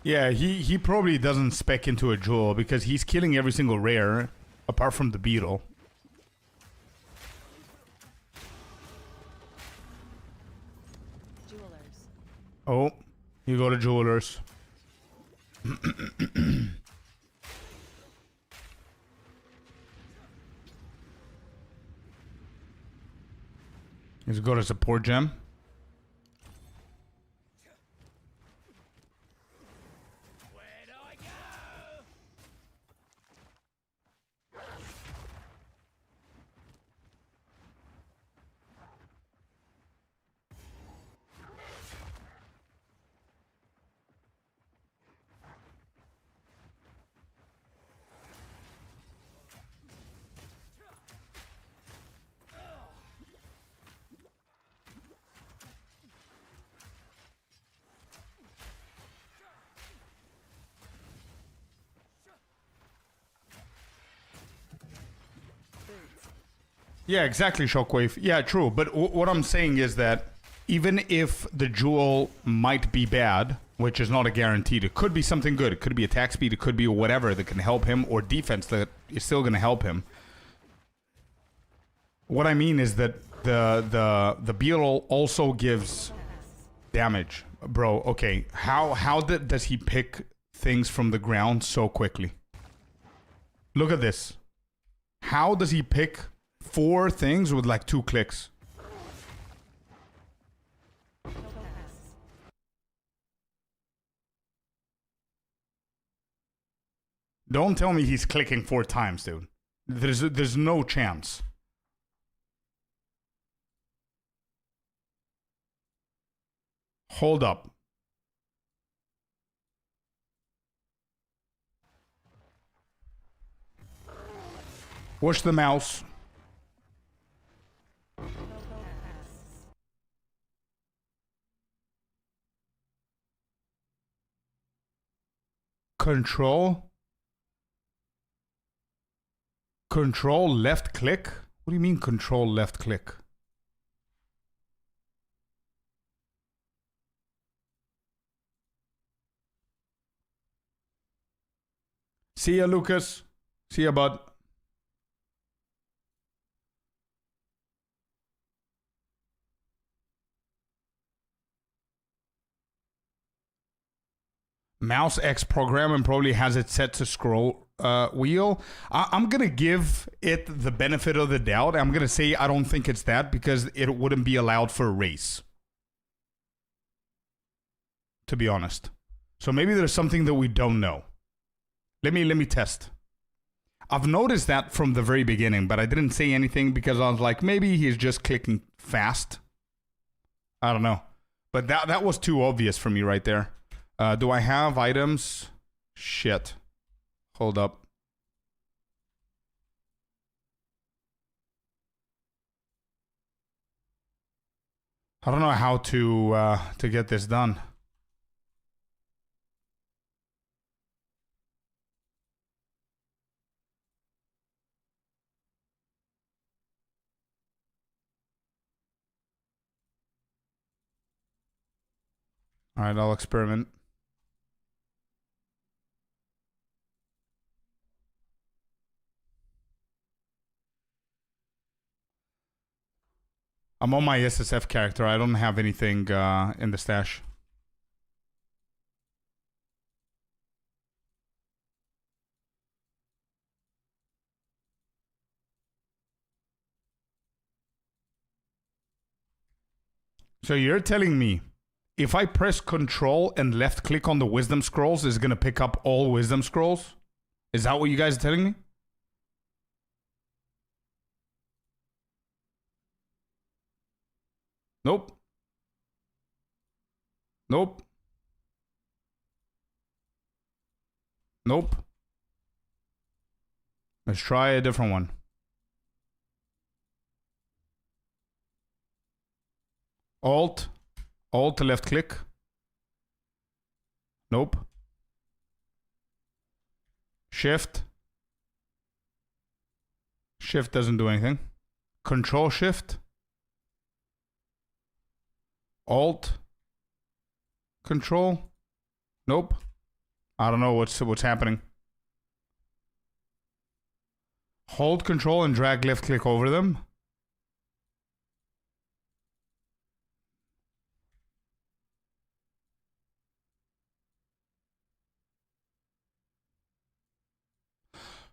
Speaker 1: Yeah, he probably doesn't spec into a jewel because he's killing every single rare apart from the beetle.
Speaker 5: Jewelers.
Speaker 1: Oh, you go to jewelers. Let's go to support gem.
Speaker 4: Where'd I go?
Speaker 5: Boots.
Speaker 1: Yeah, exactly, Shockwave. Yeah, true. But what I'm saying is that even if the jewel might be bad, which is not a guaranteed, it could be something good. It could be attack speed. It could be whatever that can help him, or defense that is still going to help him. What I mean is that the beetle also gives damage, bro. Okay, how does he pick things from the ground so quickly? Look at this. How does he pick 4 things with like 2 clicks?
Speaker 5: Topaz.
Speaker 1: Don't tell me he's clicking 4 times, dude. There's no chance. Hold up. Watch the mouse.
Speaker 5: Topaz.
Speaker 1: Control. Control left click? What do you mean control left click? See ya, Lucas. See ya, bud. Mouse X program probably has it set to scroll wheel. I'm gonna give it the benefit of the doubt. I'm gonna say I don't think it's that because it wouldn't be allowed for a race. To be honest. So maybe there's something that we don't know. Let me test. I've noticed that from the very beginning, but I didn't say anything because I was like, maybe he's just clicking fast. I don't know. But that was too obvious for me right there. Do I have items? Shit. Hold up. I don't know how to get this done. All right, I'll experiment. I'm on my SSF character. I don't have anything in the stash. So you're telling me if I press control and left click on the wisdom scrolls, it's going to pick up all wisdom scrolls? Is that what you guys are telling me? Nope. Nope. Nope. Let's try a different one. Alt to left click. Nope. Shift. Shift doesn't do anything. Control Shift. Alt. Control. Nope. I don't know what's happening. Hold Control and drag left click over them.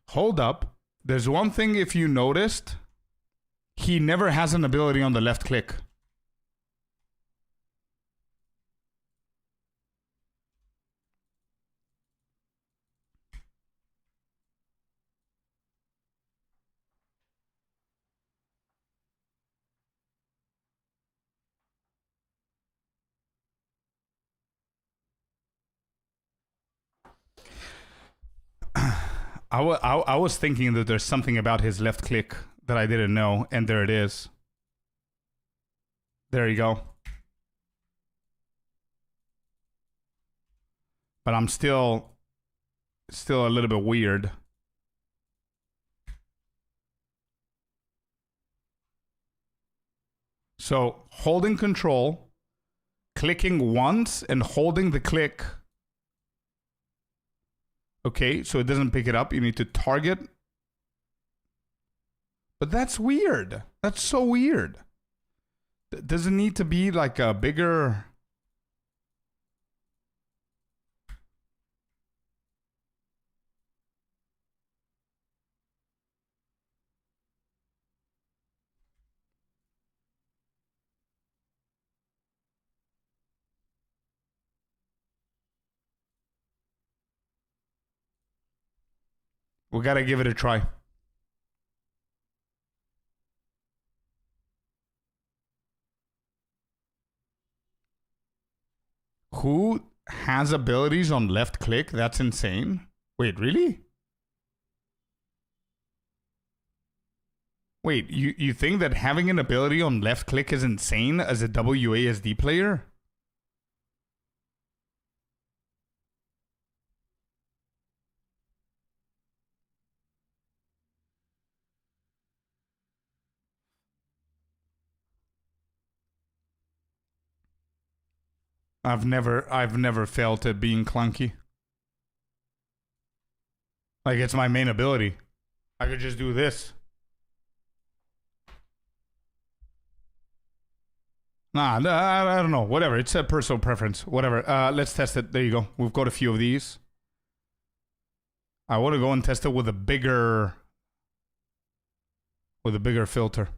Speaker 1: Hold up. There's one thing if you noticed. He never has an ability on the left click. I was thinking that there's something about his left click that I didn't know, and there it is. There you go. But I'm still a little bit weird. So holding Control, clicking once, and holding the click. Okay, so it doesn't pick it up. You need to target. But that's weird. That's so weird. Does it need to be like a bigger... We gotta give it a try. Who has abilities on left click? That's insane. Wait, really? Wait, you think that having an ability on left click is insane as a WASD player? I've never felt it being clunky. Like, it's my main ability. I could just do this. Nah, I don't know. Whatever. It's a personal preference. Whatever. Let's test it. There you go. We've got a few of these. I want to go and test it with a bigger filter.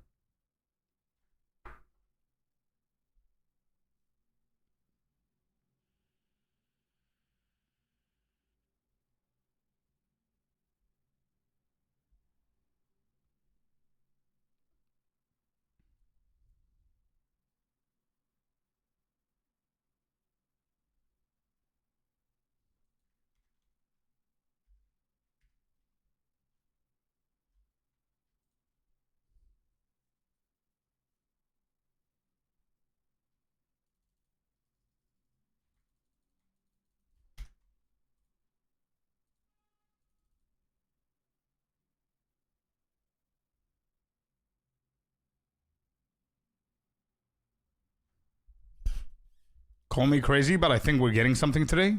Speaker 1: Call me crazy, but I think we're getting something today.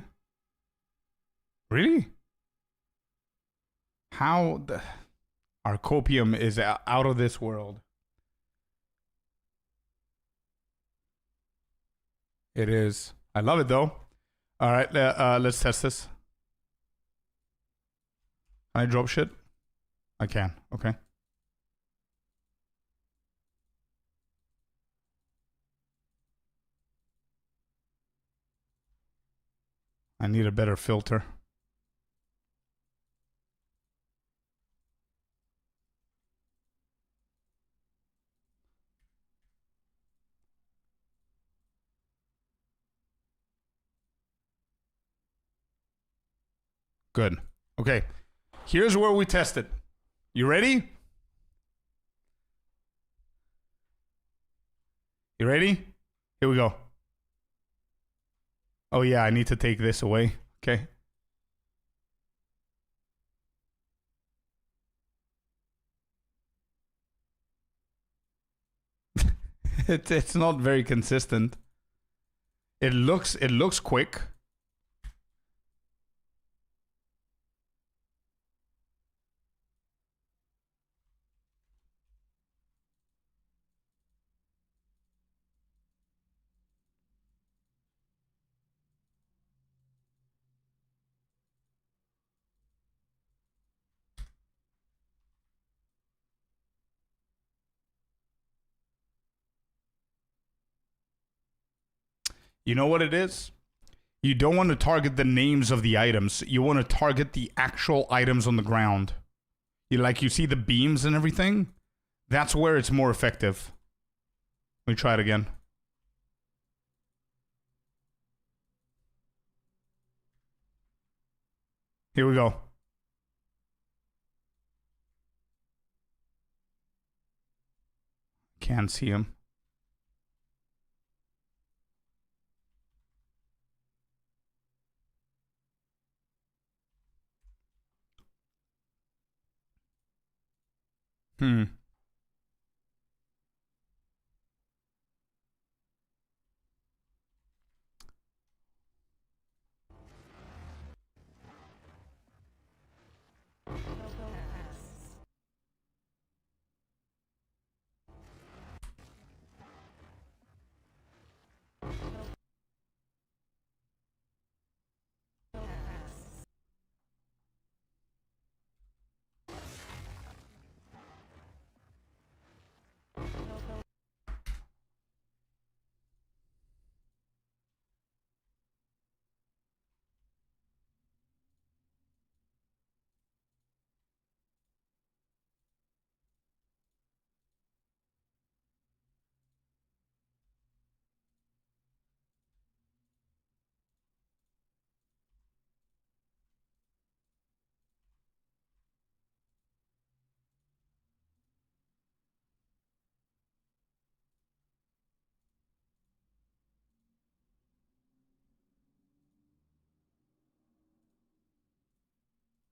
Speaker 1: Really? How the... Our copium is out of this world. It is. I love it though. All right, let's test this. Can I drop shit? I can. Okay. I need a better filter. Good. Okay. Here's where we test it. You ready? You ready? Here we go. Oh yeah, I need to take this away. Okay. It's not very consistent. It looks quick. You know what it is? You don't want to target the names of the items. You want to target the actual items on the ground. You see the beams and everything? That's where it's more effective. Let me try it again. Here we go. Can't see him.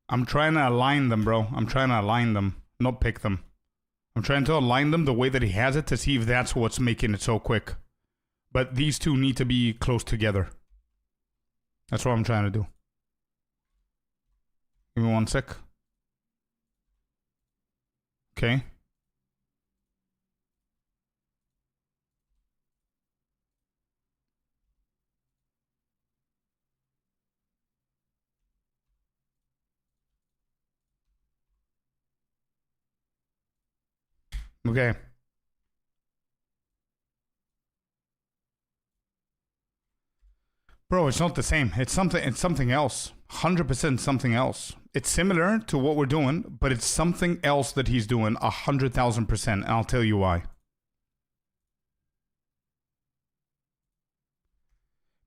Speaker 1: I'm trying to align them, bro. I'm trying to align them, not pick them. I'm trying to align them the way that he has it to see if that's what's making it so quick. But these two need to be close together. That's what I'm trying to do. Give me 1 sec. Okay. Okay. Bro, it's not the same. It's something else. 100% something else. It's similar to what we're doing, but it's something else that he's doing 100,000%, and I'll tell you why.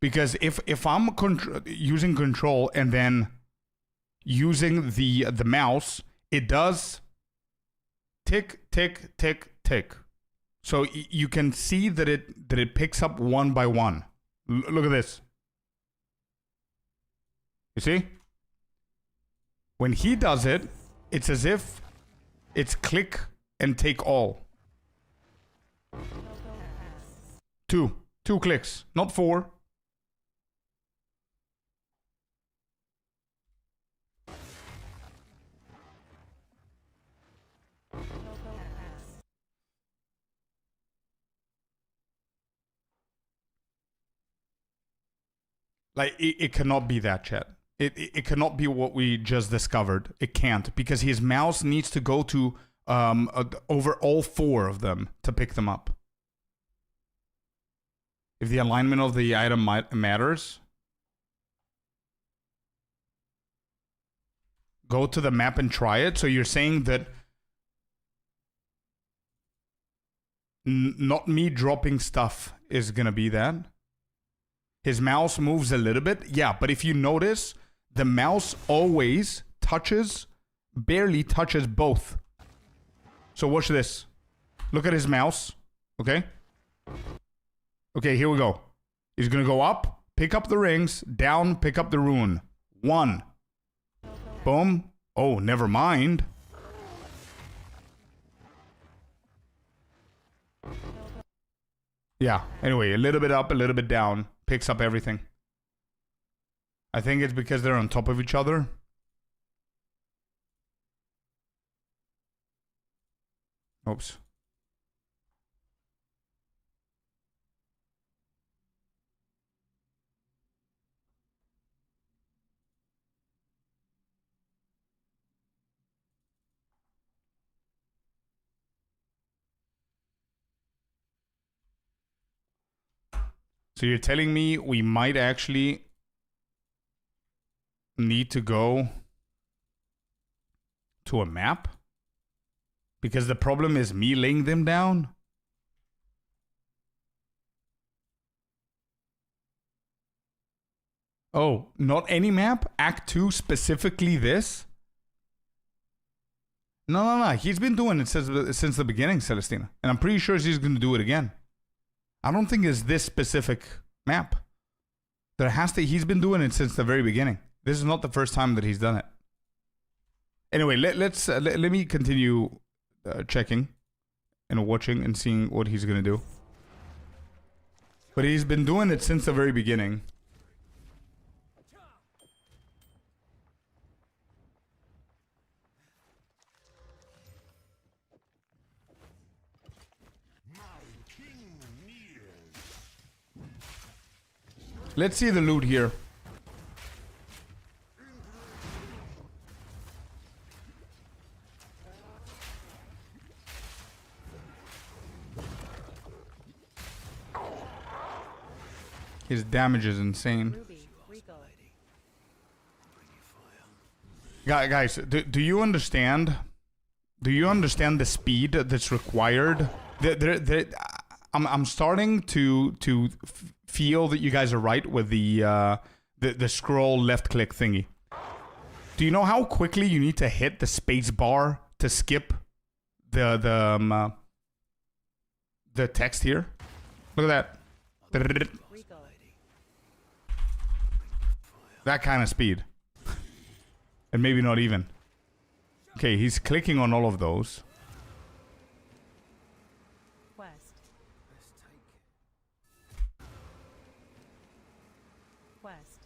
Speaker 1: Because if I'm using control and then using the mouse, it does tick, tick, tick, tick. So you can see that it picks up one by one. Look at this. You see? When he does it, it's as if it's click and take all. Two clicks, not 4. Like, it cannot be that, chat. It cannot be what we just discovered. It can't, because his mouse needs to go to over all 4 of them to pick them up. If the alignment of the item matters, go to the map and try it. So you're saying that not me dropping stuff is gonna be that? His mouse moves a little bit. Yeah, but if you notice, the mouse always barely touches both. So watch this. Look at his mouse. Okay? Okay, here we go. He's gonna go up, pick up the rings, down, pick up the rune. 1. Boom. Oh, never mind. Yeah, anyway, a little bit up, a little bit down. Picks up everything. I think it's because they're on top of each other. Oops. So you're telling me we might actually need to go to a map? Because the problem is me laying them down? Oh, not any map? Act 2 specifically this? No. He's been doing it since the beginning, Celestina. And I'm pretty sure he's going to do it again. I don't think it's this specific map. He's been doing it since the very beginning. This is not the first time that he's done it. Anyway, let me continue checking and watching and seeing what he's going to do. But he's been doing it since the very beginning. Let's see the loot here. His damage is insane. Guys, do you understand? Do you understand the speed that's required? I'm starting to feel that you guys are right with the scroll left click thingy. Do you know how quickly you need to hit the space bar to skip the text here? Look at that. That kind of speed. And maybe not even. Okay, he's clicking on all of those.
Speaker 5: Quest. Quest.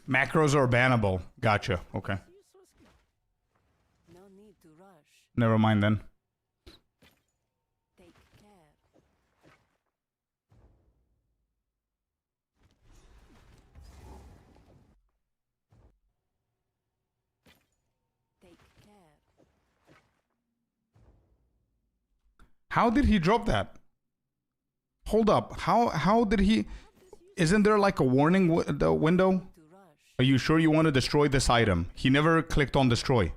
Speaker 1: Macros are bannable. Gotcha. Okay.
Speaker 7: No need to rush.
Speaker 1: Never mind then.
Speaker 7: Take care. Take care.
Speaker 1: How did he drop that? Hold up. How did he... Isn't there like a warning window?
Speaker 7: To rush.
Speaker 1: Are you sure you want to destroy this item? He never clicked on destroy.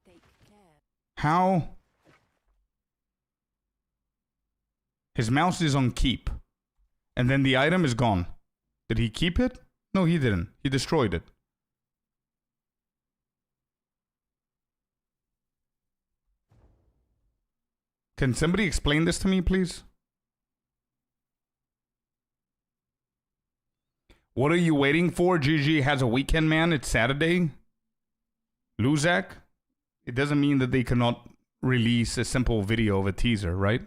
Speaker 7: Take care.
Speaker 1: How? His mouse is on keep. And then the item is gone. Did he keep it? No, he didn't. He destroyed it. Can somebody explain this to me, please? What are you waiting for? GG has a weekend, man. It's Saturday. Luzak? It doesn't mean that they cannot release a simple video of a teaser, right?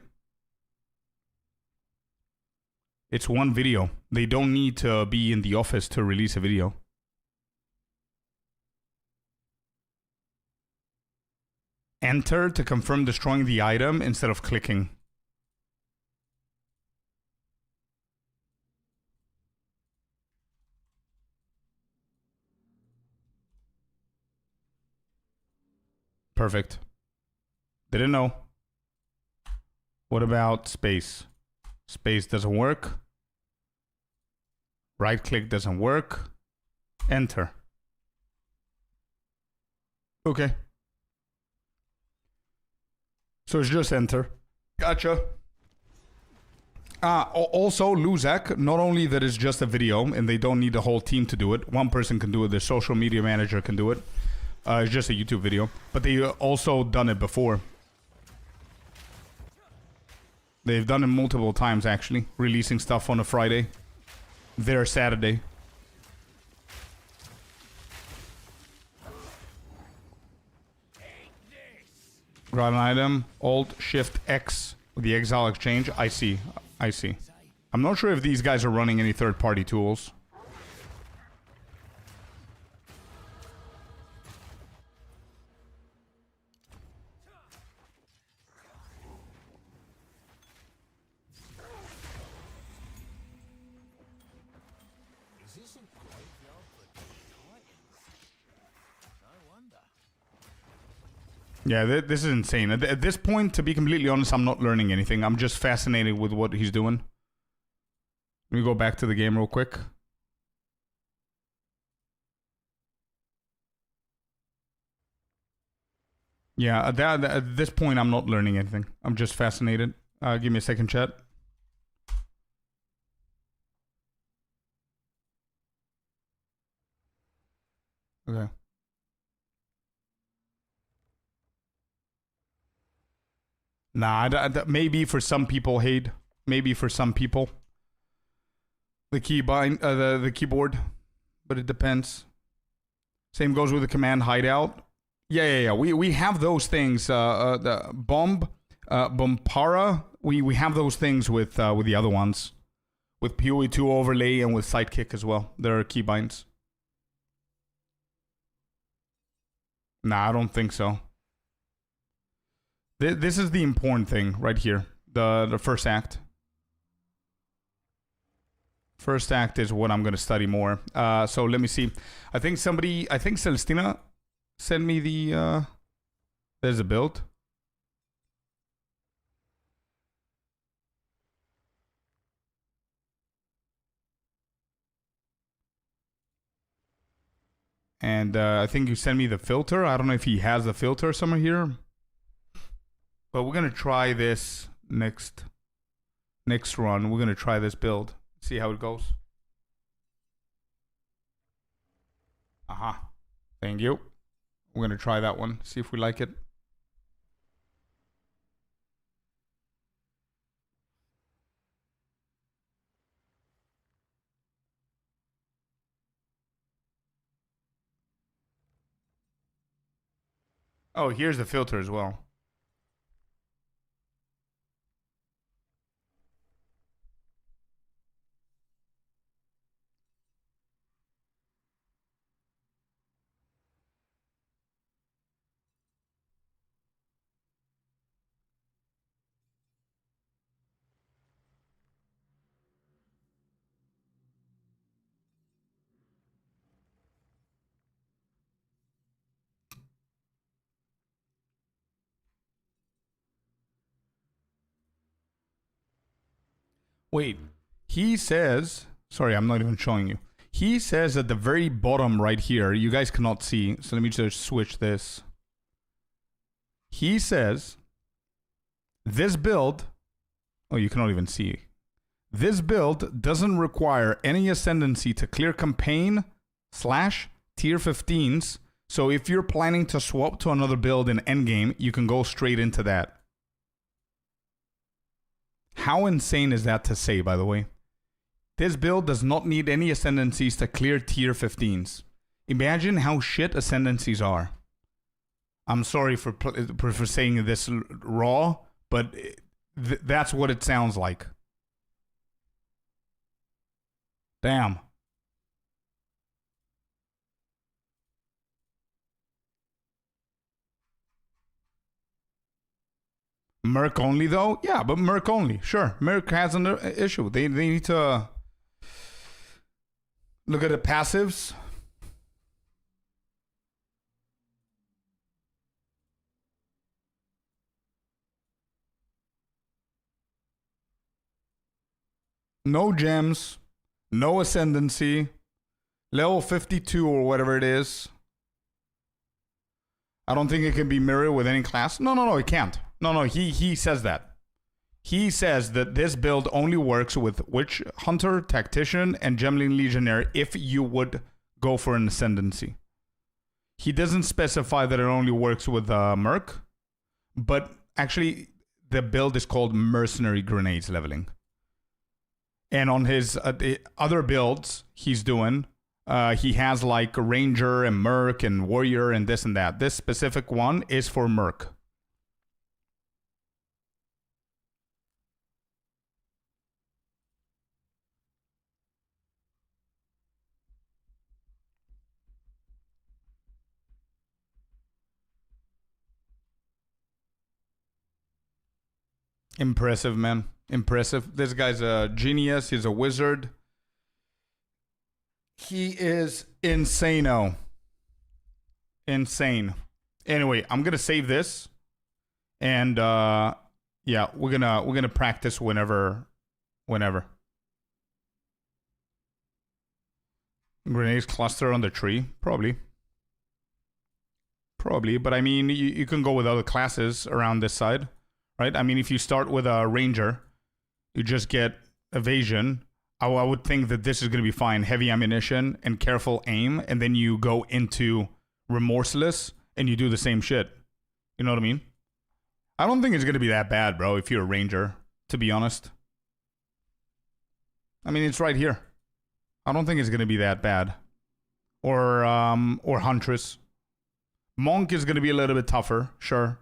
Speaker 1: It's one video. They don't need to be in the office to release a video. Enter to confirm destroying the item instead of clicking. Perfect. Didn't know. What about space? Space doesn't work. Right click doesn't work. Enter. Okay. So it's just enter. Gotcha. Also, Luzak, not only that it's just a video and they don't need the whole team to do it. One person can do it. The social media manager can do it. It's just a YouTube video. But they also done it before. They've done it multiple times, actually. Releasing stuff on a Friday. Their Saturday. Grab an item. Alt, Shift, X. With the Exile Exchange. I see. I see. I'm not sure if these guys are running any third-party tools.
Speaker 4: Is this a graveyard for titans? No wonder.
Speaker 1: Yeah, this is insane. At this point, to be completely honest, I'm not learning anything. I'm just fascinated with what he's doing. Let me go back to the game real quick. Yeah, at this point, I'm not learning anything. I'm just fascinated. Give me a second, chat. Okay. Nah, maybe for some people, Hade. Maybe for some people. The the keyboard. But it depends. Same goes with the command hideout. Yeah. We have those things. The bomb, bombara. We have those things with the other ones. With POE2 overlay and with sidekick as well. There are keybinds. Nah, I don't think so. This is the important thing right here. The first act. First act is what I'm going to study more. So let me see. I think Celestina sent me the... there's a build. And I think you sent me the filter. I don't know if he has the filter somewhere here. But we're going to try this next run. We're going to try this build. See how it goes. Aha. Thank you. We're going to try that one. See if we like it. Oh, here's the filter as well. Wait, he says, sorry, I'm not even showing you. He says at the very bottom right here, you guys cannot see, so let me just switch this. He says, this build, oh, you cannot even see. This build doesn't require any ascendancy to clear campaign / tier 15s. So if you're planning to swap to another build in endgame, you can go straight into that. How insane is that to say, by the way? This build does not need any ascendancies to clear tier 15s. Imagine how shit ascendancies are. I'm sorry for saying this raw, but that's what it sounds like. Damn. Merc only though? Yeah, but Merc only. Sure. Merc has an issue. They need to look at the passives. No gems. No ascendancy. Level 52 or whatever it is. I don't think it can be mirrored with any class. No, it can't. No, he says that. He says that this build only works with Witch Hunter, Tactician, and Gemling Legionnaire if you would go for an ascendancy. He doesn't specify that it only works with Merc, but actually the build is called Mercenary Grenades Leveling. And on his other builds he's doing, he has like Ranger and Merc and Warrior and this and that. This specific one is for Merc. Impressive, man. Impressive. This guy's a genius. He's a wizard. He is insano. Insane. Anyway, I'm gonna save this, and yeah, we're gonna practice whenever. Grenades cluster on the tree, probably. But I mean, you can go with other classes around this side. Right? I mean, if you start with a Ranger, you just get evasion. I would think that this is going to be fine. Heavy ammunition and careful aim. And then you go into Remorseless and you do the same shit. You know what I mean? I don't think it's going to be that bad, bro, if you're a Ranger, to be honest. I mean, it's right here. I don't think it's going to be that bad. Or Huntress. Monk is going to be a little bit tougher, sure.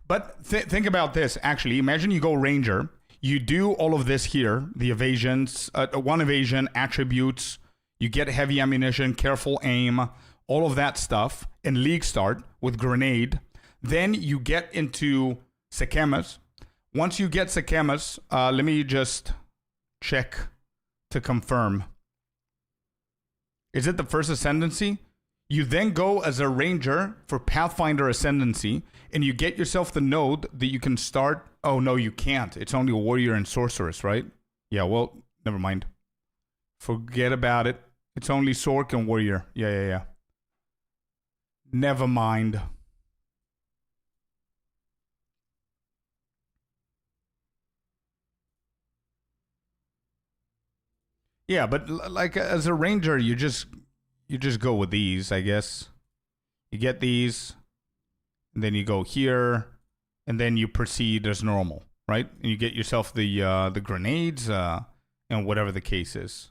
Speaker 1: But think about this, actually. Imagine you go Ranger. You do all of this here. The evasions, one evasion, attributes. You get heavy ammunition, careful aim, all of that stuff. And League start with Grenade. Then you get into Sekemas. Once you get Sekemas, let me just check to confirm. Is it the first Ascendancy? You then go as a Ranger for Pathfinder Ascendancy, and you get yourself the node that you can start. Oh, no, you can't. It's only Warrior and Sorceress, right? Yeah, well, never mind. Forget about it. It's only Sorc and Warrior. Yeah. Never mind. Yeah, but like as a Ranger, you just go with these, I guess. You get these, and then you go here, and then you proceed as normal, right? And you get yourself the grenades, and whatever the case is.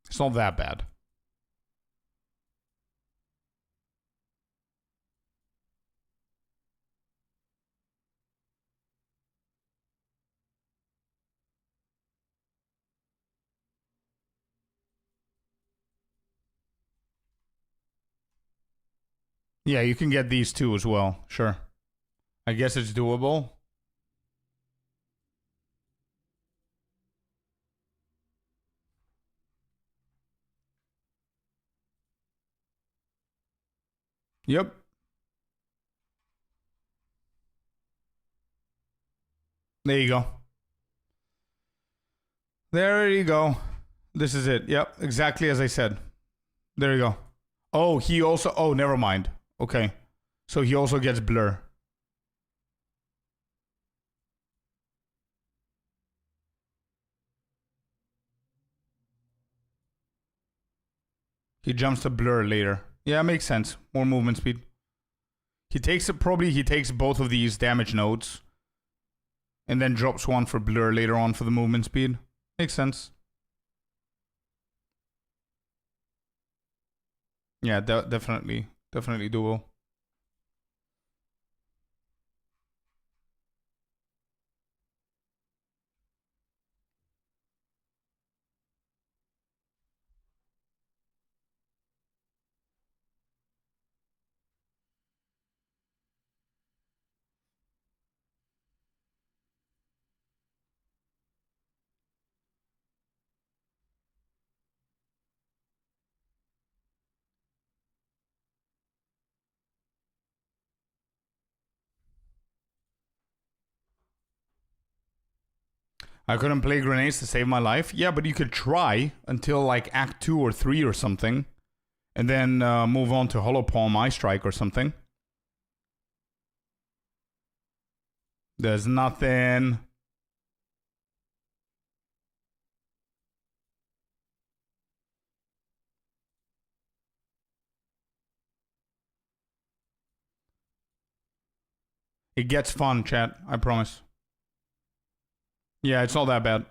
Speaker 1: It's not that bad. Yeah, you can get these two as well. Sure. I guess it's doable. Yep. There you go. There you go. This is it. Yep, exactly as I said. There you go. Oh, he also... Oh, never mind. Okay. So he also gets blur. He jumps to blur later. Yeah, makes sense. More movement speed. He takes it... Probably he takes both of these damage nodes. And then drops one for blur later on for the movement speed. Makes sense. Yeah, definitely. Definitely doable. I couldn't play grenades to save my life. Yeah, but you could try until like Act 2 or 3 or something. And then move on to Hollow Palm Eye Strike or something. There's nothing. It gets fun, chat. I promise. Yeah, it's not that bad.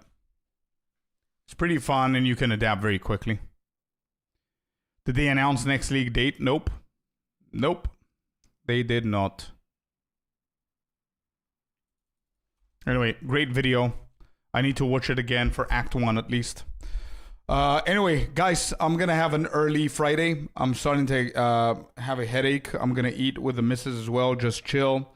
Speaker 1: It's pretty fun and you can adapt very quickly. Did they announce next league date? Nope. Nope. They did not. Anyway, great video. I need to watch it again for Act 1 at least. Anyway, guys, I'm going to have an early Friday. I'm starting to have a headache. I'm going to eat with the missus as well. Just chill.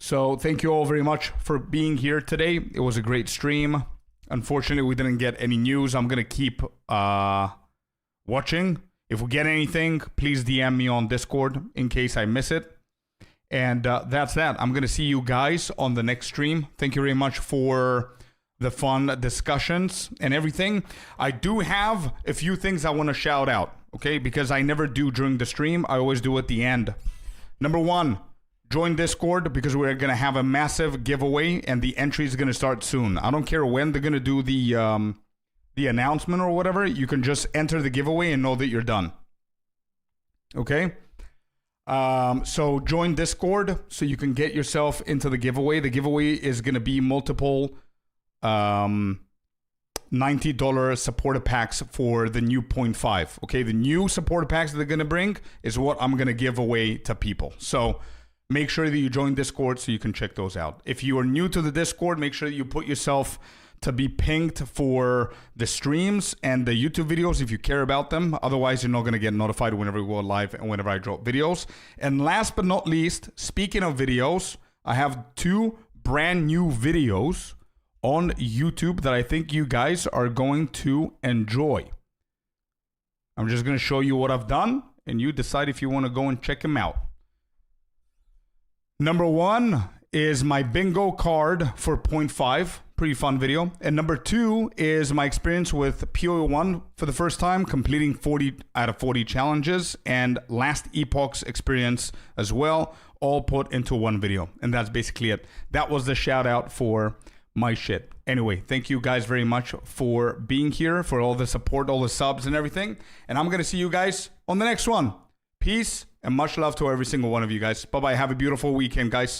Speaker 1: So thank you all very much for being here today. It was a great stream. Unfortunately, we didn't get any news. I'm going to keep watching. If we get anything, please DM me on Discord in case I miss it. And that's that. I'm going to see you guys on the next stream. Thank you very much for the fun discussions and everything. I do have a few things I want to shout out, okay? Because I never do during the stream. I always do at the end. Number one, join Discord because we're going to have a massive giveaway and the entry is going to start soon. I don't care when they're going to do the announcement or whatever. You can just enter the giveaway and know that you're done. Okay? So join Discord so you can get yourself into the giveaway. The giveaway is going to be multiple $90 supporter packs for the new 0.5. Okay? The new supporter packs that they're going to bring is what I'm going to give away to people. So make sure that you join Discord so you can check those out. If you are new to the Discord, make sure that you put yourself to be pinged for the streams and the YouTube videos if you care about them. Otherwise, you're not going to get notified whenever we go live and whenever I drop videos. And last but not least, speaking of videos, I have 2 brand new videos on YouTube that I think you guys are going to enjoy. I'm just going to show you what I've done and you decide if you want to go and check them out. Number 1 is my bingo card for 0.5. Pretty fun video. And number 2 is my experience with POE1 for the first time, completing 40 out of 40 challenges, and last epoch's experience as well, all put into one video. And that's basically it. That was the shout out for my shit. Anyway, thank you guys very much for being here, for all the support, all the subs and everything. And I'm going to see you guys on the next one. Peace and much love to every single one of you guys. Bye-bye. Have a beautiful weekend, guys.